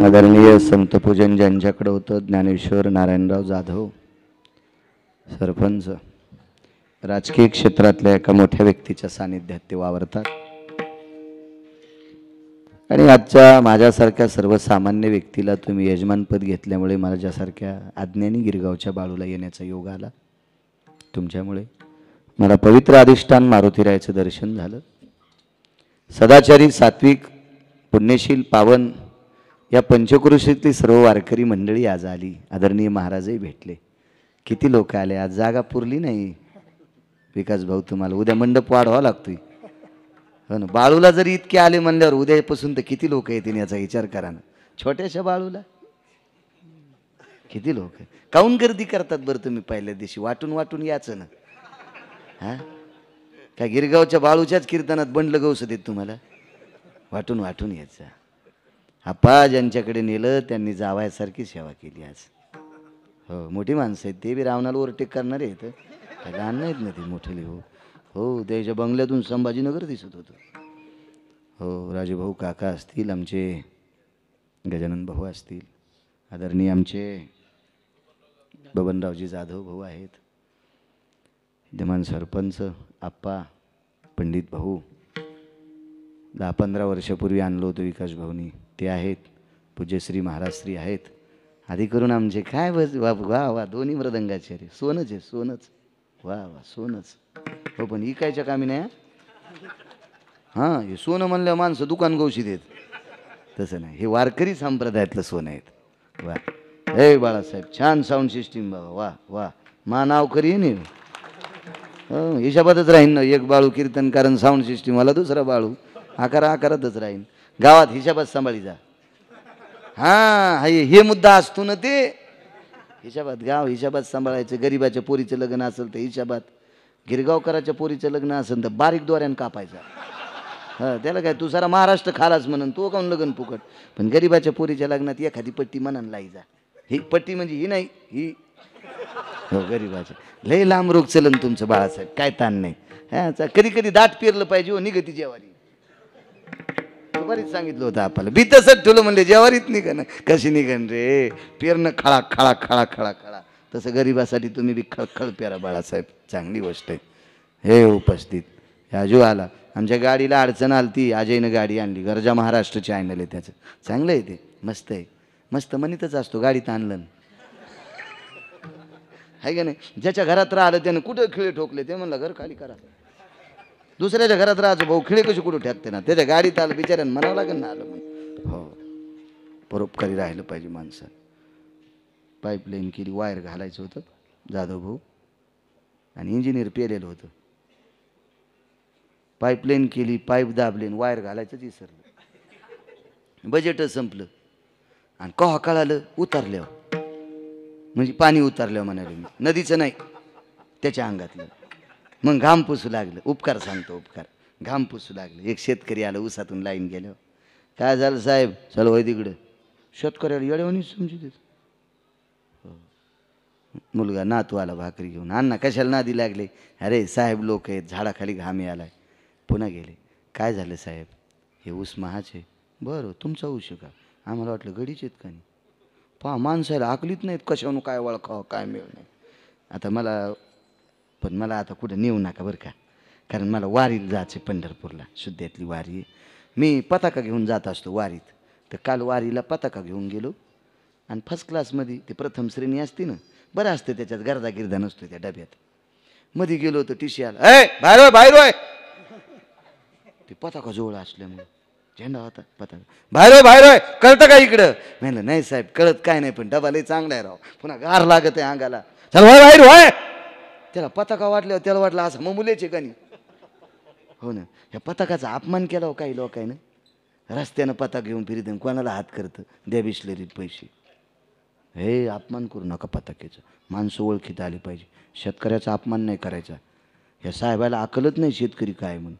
आदरणीय संतपूजन ज्यांच्याकडे होतं ज्ञानेश्वर नारायणराव जाधव सरपंच, राजकीय क्षेत्रातल्या एका मोठ्या व्यक्तीच्या सानिध्यात ते वावरतात आणि आजच्या माझ्यासारख्या सर्वसामान्य व्यक्तीला तुम्ही यजमानपद घेतल्यामुळे माझ्यासारख्या अज्ञानी गिरगावच्या बाळूला येण्याचा योग आला. तुमच्यामुळे मला पवित्र अधिष्ठान मारुतीरायाचं दर्शन झालं. सदाचारी, सात्विक, पुण्यशील, पावन या पंचक्रोशीतली सर्व वारकरी मंडळी आज आली. आदरणीय महाराजही भेटले. किती लोक आले आज, जागा पुरली नाही. विकास भाऊ, तुम्हाला उद्या मंडप वाढवावा लागतोय. हो ना, बाळूला जरी इतके आले म्हणल्यावर उद्यापासून तर किती लोक येतील याचा विचार करा ना. छोट्याशा बाळूला किती लोक काऊन गर्दी करतात बरं तुम्ही? पहिल्या दिवशी वाटून वाटून याचं ना. हां, काय गिरगावच्या बाळूच्याच कीर्तनात बंडलं गवस देत तुम्हाला? वाटून वाटून यायचं. आप्पा ज्यांच्याकडे नेलं त्यांनी जावयासारखी सेवा केली आज. हो, मोठी माणसं आहेत ते बी. रावणाला ओव्हरटेक करणारे आहेत, लहान नाहीत ना ते, मोठे. हो हो, त्याच्या बंगल्यातून संभाजीनगर दिसत होतं. हो, राजूभाऊ काका असतील, आमचे गजानन भाऊ असतील, आदरणीय आमचे बबनरावजी जाधव भाऊ आहेत, विद्यमान सरपंच आप्पा, पंडित भाऊ, 10-15 वर्षापूर्वी आणलो होतो विकास भाऊनी ते आहेत, पूज्यश्री महाराजश्री आहेत, आधी करून आमचे काय वा वा वा दोन्ही मृदंगाचे रे, सोनच आहे सोनच, वा वा सोनच हो, पण इकायच्या कामी नाही हां, हे सोनं म्हणल्यावर माणसं दुकान गवशी देत, तसं नाही, हे वारकरी संप्रदायातलं सोनं आहेत. वा हे बाळासाहेब छान साऊंड सिस्टीम बाबा, वा वा मा नाव करी नाही हिशाबातच राहीन ना, एक बाळू कीर्तनकारण साऊंड सिस्टीमवाला, दुसरा बाळू आकारातच राहीन, गावात हिशाबात सांभाळी जा. हां हे मुद्दा असतो ना, ते हिशाबात गाव हिशाबात सांभाळायचं. गरिबाच्या पोरीचं लग्न असेल तर हिशाबात, गिरगावकराच्या पोरीचं लग्न असेल तर बारीक दोऱ्यानं कापायचा. हां त्याला काय, तू सारा महाराष्ट्र खालाच म्हणून तू काऊन लग्न फुकट, पण गरिबाच्या पोरीच्या लग्नात एखादी पट्टी मनान लाई जा. ही पट्टी म्हणजे ही नाही, ही हो गरिबाच्या. लय लांब रोग चलन तुमचं बाळासाहेब, काय ताण नाही. हां कधी कधी दाट पेरलं पाहिजे हो, निघती जेवारी. बरीच सांगितलं होतं आपल्याला, बी तसंच ठेवलं म्हणले जेवारीत निघन, कशी निघन रे, पेरणं खळा खळा खळा खळा खळा, तसं गरिबासाठी तुम्ही बी खळखळ पेरा बाळासाहेब, चांगली गोष्ट आहे. हे उपस्थित आजू आला, आमच्या गाडीला अडचण आली ती, अजयनं गाडी आणली, गरजा महाराष्ट्र चॅनल आहे त्याचं, चांगलं आहे ते, मस्त आहे, मस्त म्हणतच असतो गाडीत आणलं आहे का नाही. ज्याच्या घरात राहिलं त्यानं कुठं खिळे ठोकले, ते म्हणलं घर खाली करा. दुसऱ्याच्या घरात राहायचं भाऊ, खिळे कशी कुठं ठेकते ना, त्याच्या गाडीत आलं बिचाऱ्यानं म्हणावं लागेल ना आलं म्हणून. हो परोपकारी राहिलं पाहिजे माणसानं. पाईपलाईन केली, वायर घालायचं होतं जाधव भाऊ, आणि इंजिनियर पेलेलं होतं. पाईपलाईन केली, पाईप दाबले, वायर घालायचं विसरलं, बजेटच संपलं. आणि कवा कळालं, उतरल्यावर, म्हणजे पाणी उतरल्यावर म्हणाले मी, नदीचं नाही त्याच्या अंगातलं. मग घाम पुसू लागलं, उपकार सांगतो उपकार, घाम पुसू लागलं. एक शेतकरी आलं उसातून लाईन गेल्यावर, काय झालं साहेब, चल वय तिकडं. शेतकऱ्याला येड्यावानीच समजू देत. मुलगा नातू आला भाकरी घेऊन, अण्णा कशाला नादी लागले, अरे साहेब लोक आहेत, झाडाखाली घामी आलाय. पुन्हा गेले, काय झालं साहेब, हे ऊस महाचे. बरं तुमचा ऊस का, आम्हाला वाटलं गडीच आहेत का नाही. पहा माणसाला आकलीत नाहीत, कशावरून काय वळखावं काय मिळ नाही. आता मला आता कुठं नेऊ नका बरं का, कारण मला वारीला जायचं पंढरपूरला, शुद्ध्यातली वारी आहे. मी पताका घेऊन जात असतो वारीत, तर काल वारीला पताका घेऊन गेलो, आणि फर्स्ट क्लासमध्ये ते प्रथम श्रेणी असते ना, बरं असतं त्याच्यात, गर्दा गिरदा नसतो त्या डब्यात. मध्ये गेलो तर टीशी आला, ए बाहेर बाहेर, ते पताका जवळ असल्यामुळे झेंडा होता पताका, बाहेर कळतं का इकडं. म्हणलं नाही साहेब कळत काय नाही, पण डबा लय चांगला आहे राव, पुन्हा गार लागत आहे अंगाला, चल बाहेर व्हाय. त्याला पताका वाटल्यावर त्याला वाटलं असं मग मुलेचे का नाही. हो ना, ह्या पताकाचा अपमान केला हो काही लोकांनं, रस्त्यानं पताका घेऊन फिरत कोणाला हात करतं, द्या बिस्लरीत पैसे. हे अपमान करू नका पताक्याचं, माणसं ओळखीत आली पाहिजे. शेतकऱ्याचा अपमान नाही करायचा. ह्या साहेबाला अकलत नाही शेतकरी काय म्हणून.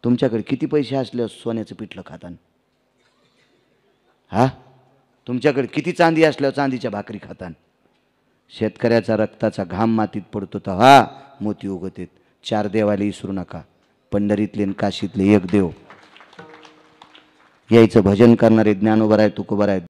तुमच्याकडे किती पैसे असल्यावर सोन्याचं पिठलं खातान, हा तुमच्याकडे किती चांदी असल्यावर चांदीच्या भाकरी खातान. शेतकऱ्याचा रक्ताचा घाम मातीत पडतो तर हा मोती उगत आहेत. 4 देवाला विसरू नका, पंढरीतले आणि काशीतले एक देव. यायचं भजन करणारे ज्ञानोबर आहे, तुकोबर आहे,